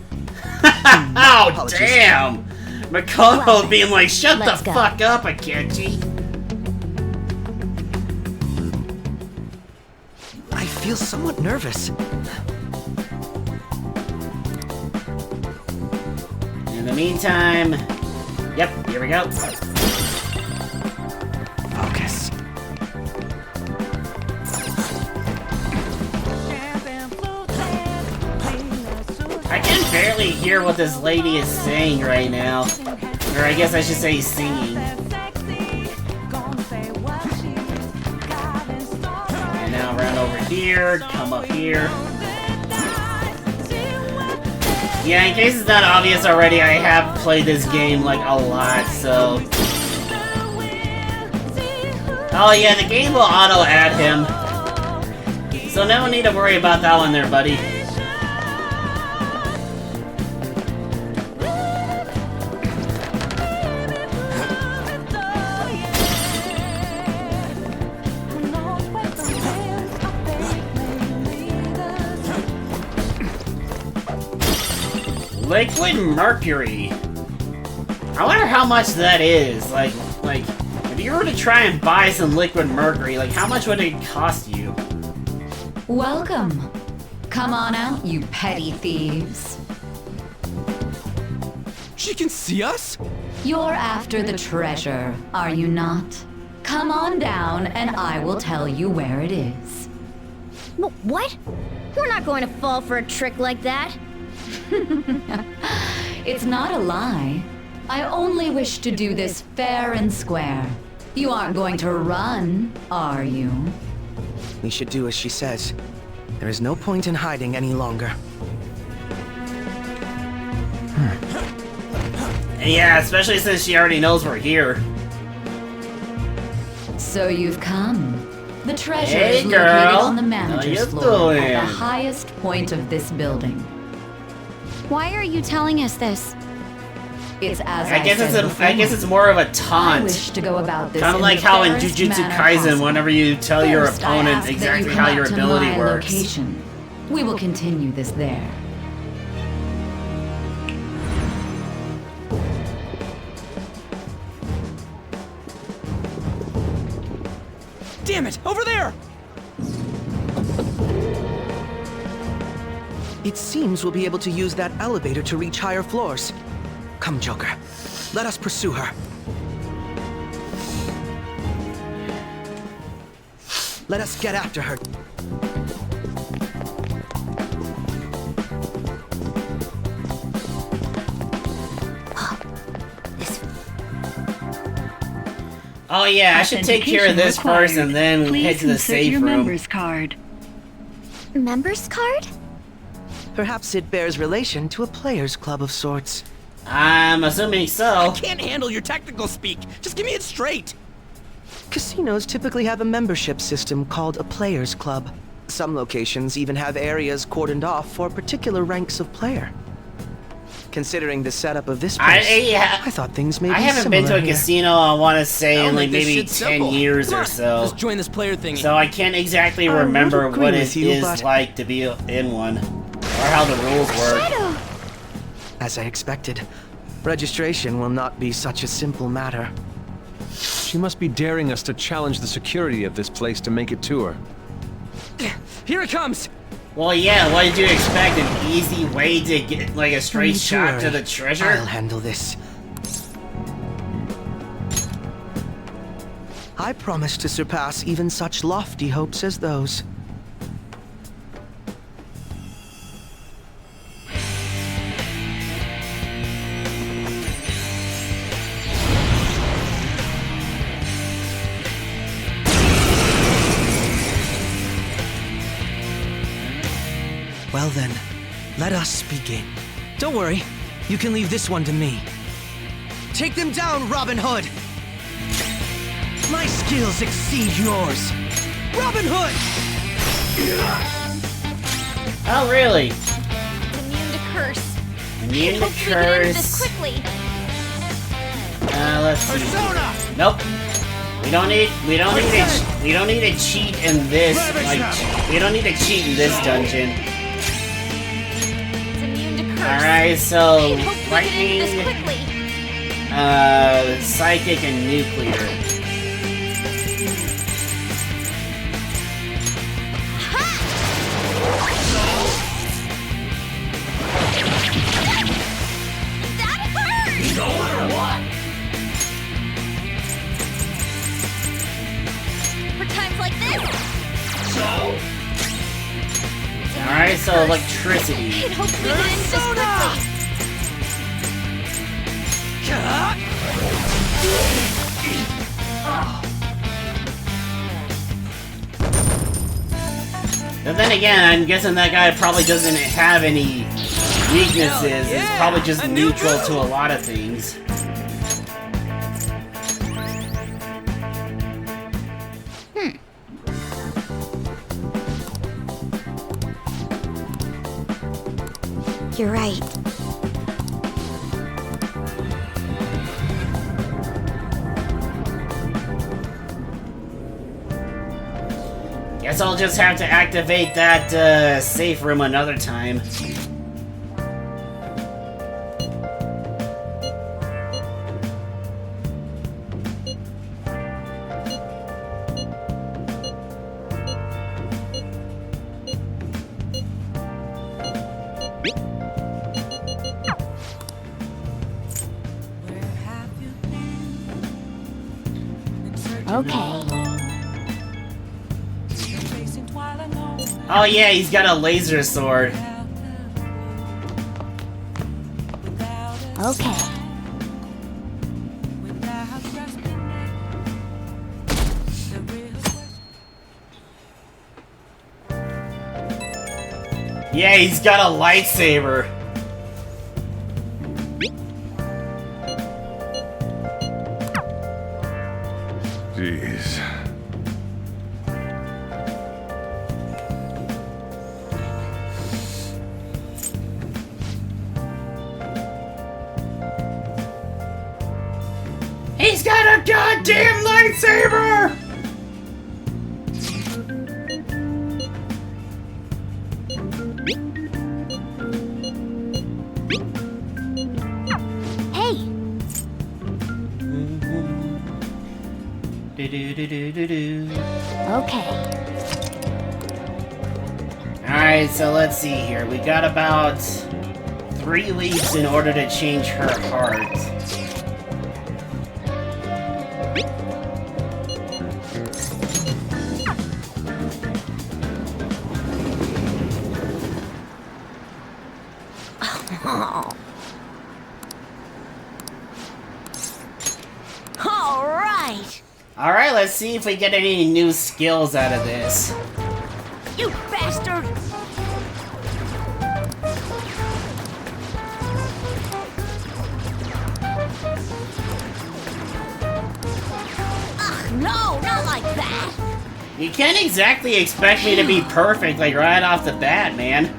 Oh Apologies. damn! Makoto Well, being like, shut the let's go. fuck up, Akechi. I feel somewhat nervous. In the meantime, yep, here we go. Focus. I can barely hear what this lady is saying right now. Or I guess I should say singing. And now run over here, come up here. Yeah, in case it's not obvious already, I have played this game like a lot, so... Oh yeah, the game will auto-add him. So no need to worry about that one there, buddy. Liquid mercury. I wonder how much that is. Like, if you were to try and buy some liquid mercury, like, how much would it cost you? Welcome. Come on out, you petty thieves. She can see us? You're after the treasure, are you not? Come on down and I will tell you where it is. What? We're not going to fall for a trick like that. It's not a lie. I only wish to do this fair and square. You aren't going to run, are you? We should do as she says. There is no point in hiding any longer. Yeah, especially since she already knows we're here. So you've come. The treasure Hey, is located girl. on the How manager's you floor at doing? the highest point of this building. Why are you telling us this? It's as I guess it's more of a I taunt. wish to go about this Kind of in like the how in fairest Jujutsu manner Kaisen, possible. whenever you tell your First, I opponent ask that exactly you how come your out to ability my works. location. We will continue this there. Damn it! Over there! It seems we'll be able to use that elevator to reach higher floors. Come, Joker. Let us pursue her. Let us get after her. Oh yeah, I should take care of this first and then head to the safe room. Card. Members card? Perhaps it bears relation to a players' club of sorts. I'm assuming so. I can't handle your technical speak. Just give me it straight. Casinos typically have a membership system called a players' club. Some locations even have areas cordoned off for particular ranks of player. Considering the setup of this place, I thought things may be similar. I haven't been to a here. casino, I want to say, in like this maybe shit's 10 simple. years Come or on, so. let's join this player thingy. So I can't exactly I would remember agree what it with you, is but- like to be in one. Or how the rules work. As I expected, registration will not be such a simple matter. She must be daring us to challenge the security of this place to make it to her. Here it comes! Well, yeah, what did you expect? An easy way to get, like, a straight shot to the treasure? I'll handle this. I promise to surpass even such lofty hopes as those. Well then, let us begin. Don't worry, you can leave this one to me. Take them down, Robin Hood! My skills exceed yours! Robin Hood! Oh, really? Immune to curse. Immune to Hopefully we can end this curse. quickly. Let's see. Persona! Nope. We don't need a cheat in this, like, we don't need a cheat in this dungeon. It's immune to curse. Alright, so, Hopefully we can end this lightning, quickly. psychic, and nuclear. That hurt! No matter what! For times like this. So? Alright, so electricity. And hopefully we can end this quickly. And then again, I'm guessing that guy probably doesn't have any weaknesses. It's probably just neutral to a lot of things. You're right. Guess I'll just have to activate that safe room another time. Okay. Oh yeah, he's got a laser sword. Okay. Yeah, he's got a lightsaber. Jeez. He's got a goddamn lightsaber! Hey. Okay. Alright, so let's see here. We got about 3 weeks in order to change her heart. All right. Alright, let's see if we get any new skills out of this. You bastard! You can't exactly expect me to be perfect, like, right off the bat, man.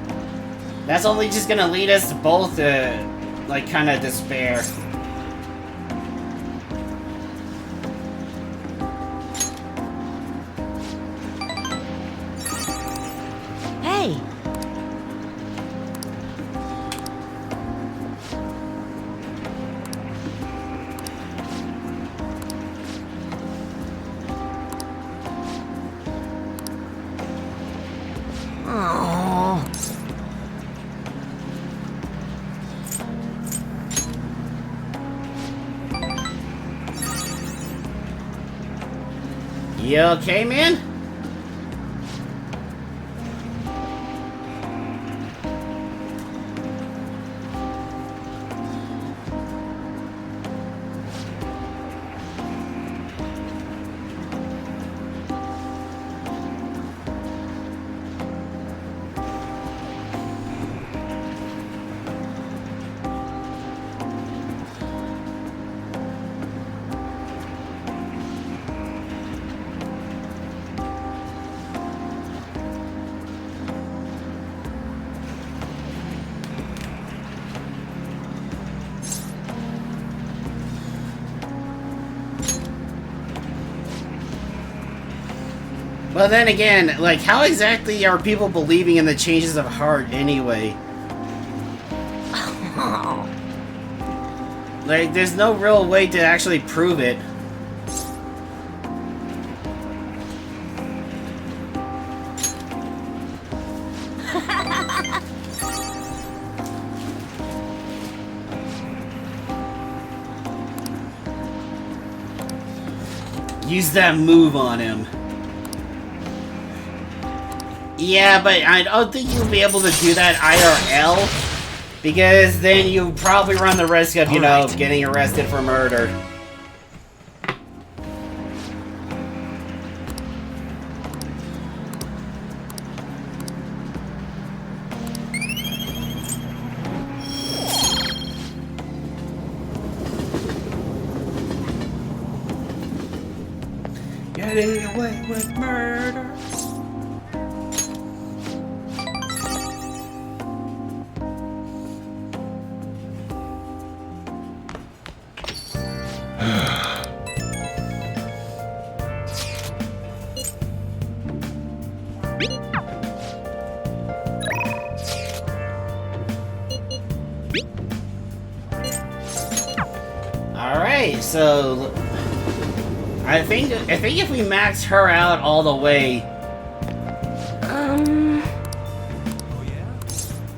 That's only just gonna lead us both to, like, kind of despair. Hey! Oh. You okay, man? But then again, like, how exactly are people believing in the changes of heart anyway? Like, there's no real way to actually prove it. Use that move on him. Yeah, but I don't think you'll be able to do that IRL, because then you probably run the risk of, you know, getting arrested for murder. Getting away with murder. Alright, so I think if we max her out all the way,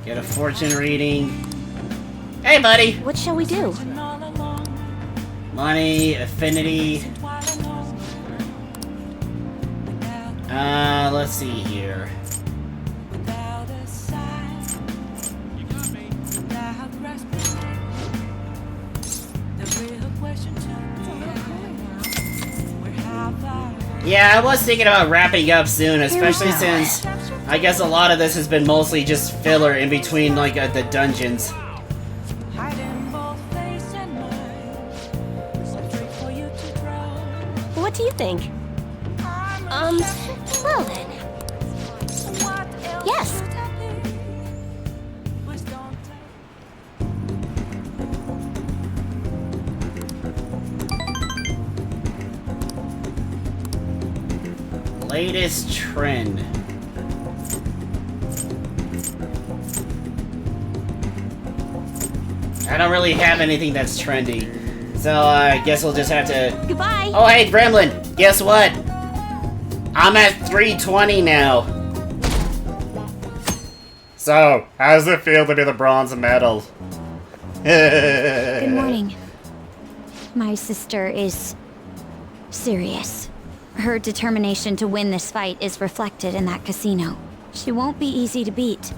get a fortune reading. Hey, buddy. What shall we do? Money, affinity. Let's see here. Yeah, I was thinking about wrapping up soon, especially since I guess a lot of this has been mostly just filler in between, like, the dungeons. What do you think? Well then. Yes. Latest trend. I don't really have anything that's trendy, so I guess we'll just have to... Goodbye! Oh, hey, Gremlin! Guess what? I'm at 320 now. So, how does it feel to be the bronze medal? Good morning. My sister is serious. Her determination to win this fight is reflected in that casino. She won't be easy to beat.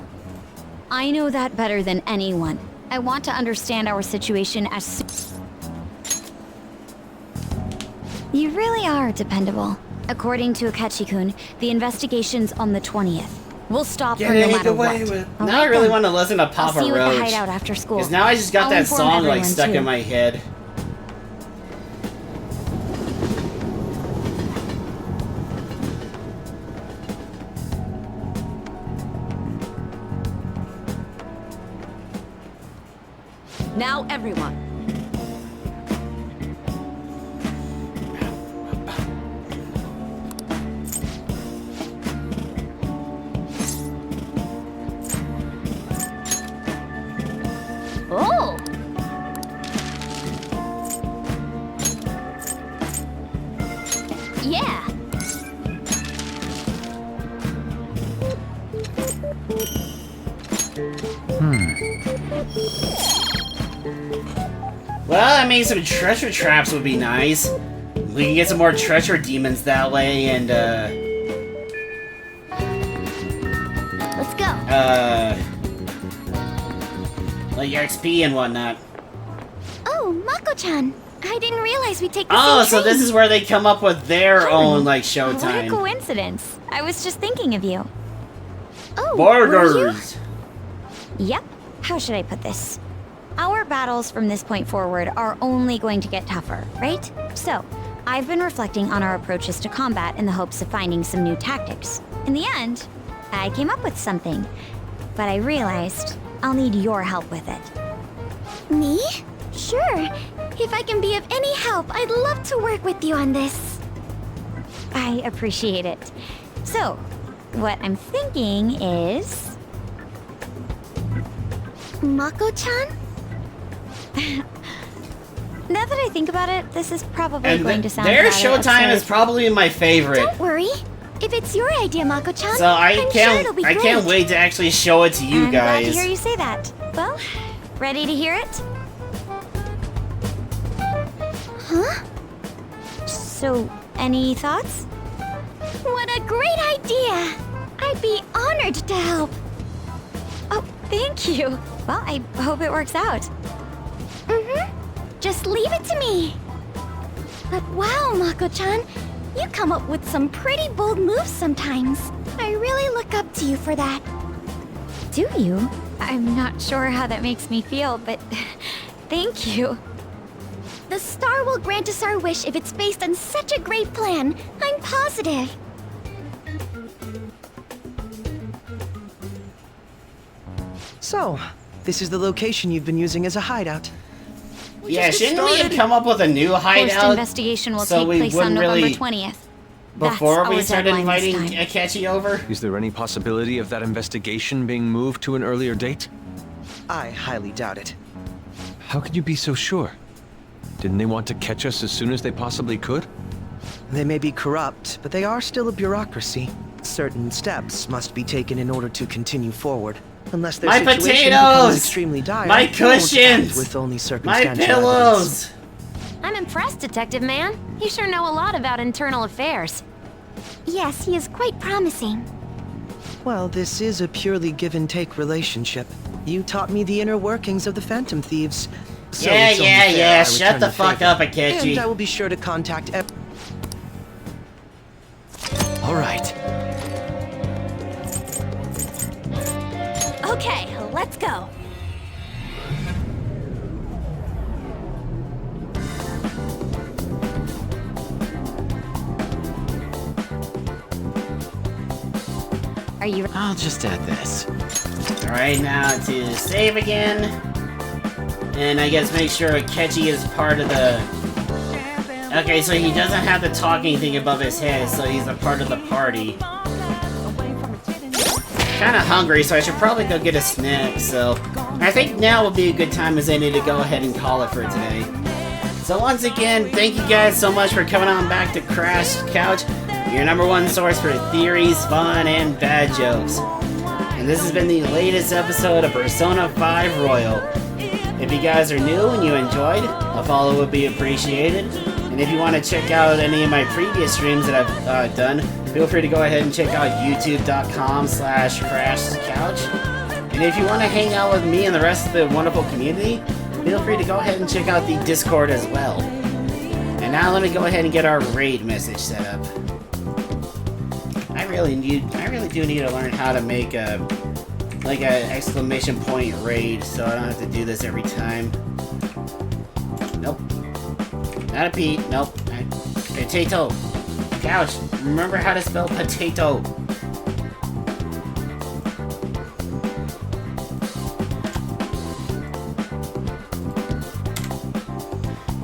I know that better than anyone. I want to understand our situation as... You really are dependable. According to Akechi-kun, the investigation's on the 20th. We'll stop her no matter what. Now I really want to listen to Papa I'll see you Roach. at the hideout after school. Because now I just got I'll that inform song, like, everyone, stuck too. in my head. Now, everyone. Oh! Yeah! Well, I mean, some treasure traps would be nice. We can get some more treasure demons that way, and, Let's go. like XP and whatnot. Oh, Mako-chan. I didn't realize we'd take the Oh, same so train. this is where they come up with their own, like, What a showtime. coincidence. I was just thinking of you. Oh, were you? Borders! Yep. How should I put this? Our battles from this point forward are only going to get tougher, right? So, I've been reflecting on our approaches to combat in the hopes of finding some new tactics. In the end, I came up with something. But I realized I'll need your help with it. Me? Sure. If I can be of any help, I'd love to work with you on this. I appreciate it. So, what I'm thinking is... Mako-chan? Now that I think about it, this is probably And going to sound their rather showtime absurd. is probably my favorite. Don't worry. If it's your idea, Mako-chan, So I'm sure it'll be I great. can't wait to actually show it to you I'm glad to guys. hear you say that. Well, ready to hear it? Huh? So, any thoughts? What a great idea! I'd be honored to help. Oh, thank you. Well, I hope it works out. Mm-hmm. Just leave it to me. But wow, Mako-chan, you come up with some pretty bold moves sometimes. I really look up to you for that. Do you? I'm not sure how that makes me feel, but thank you. The star will grant us our wish if it's based on such a great plan. I'm positive. So, this is the location you've been using as a hideout. Yeah, shouldn't we have come up with a new First hideout? investigation will so take we place on wouldn't November really- 20th. Before That's we our started deadline this inviting time. Akechi over? Is there any possibility of that investigation being moved to an earlier date? I highly doubt it. How can you be so sure? Didn't they want to catch us as soon as they possibly could? They may be corrupt, but they are still a bureaucracy. Certain steps must be taken in order to continue forward. Unless their My situation becomes potatoes! extremely dire, My they won't cushions! act with only My circumstantial pillows! evidence. I'm impressed, Detective Man. You sure know a lot about internal affairs. Yes, he is quite promising. Well, this is a purely give-and-take relationship. You taught me the inner workings of the Phantom Thieves. So Yeah, it's only yeah, fair yeah, I shut return the fuck favor. up, Akechi. And I will be sure to contact All right. Okay, let's go. Are you... I'll just add this. Alright, now to save again. And I guess make sure Akechi is part of the... Okay, so he doesn't have the talking thing above his head, so he's a part of the party. Kinda hungry, so I should probably go get a snack, so... I think now would be a good time as any to go ahead and call it for today. So once again, thank you guys so much for coming on back to Crash Couch, your #1 source for theories, fun, and bad jokes. And this has been the latest episode of Persona 5 Royal. If you guys are new and you enjoyed, a follow would be appreciated. And if you want to check out any of my previous streams that I've done, feel free to go ahead and check out youtube.com/crashcouch. And if you want to hang out with me and the rest of the wonderful community, feel free to go ahead and check out the Discord as well. And now let me go ahead and get our raid message set up. I really do need to learn how to make a exclamation point raid, so I don't have to do this every time. Nope. Not a Pete. Nope. Potato. Couch. Remember how to spell potato.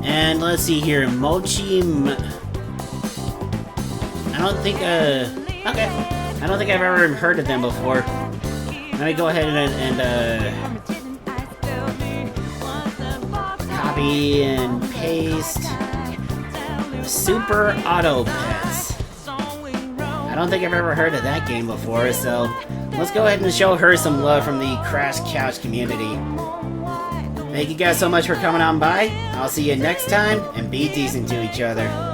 And let's see here, Mochi... I don't think, okay. I don't think I've ever heard of them before. Let me go ahead and copy and paste. Super Auto Pets. I don't think I've ever heard of that game before, so let's go ahead and show her some love from the Crash Couch community. Thank you guys so much for coming on by. I'll see you next time, and be decent to each other.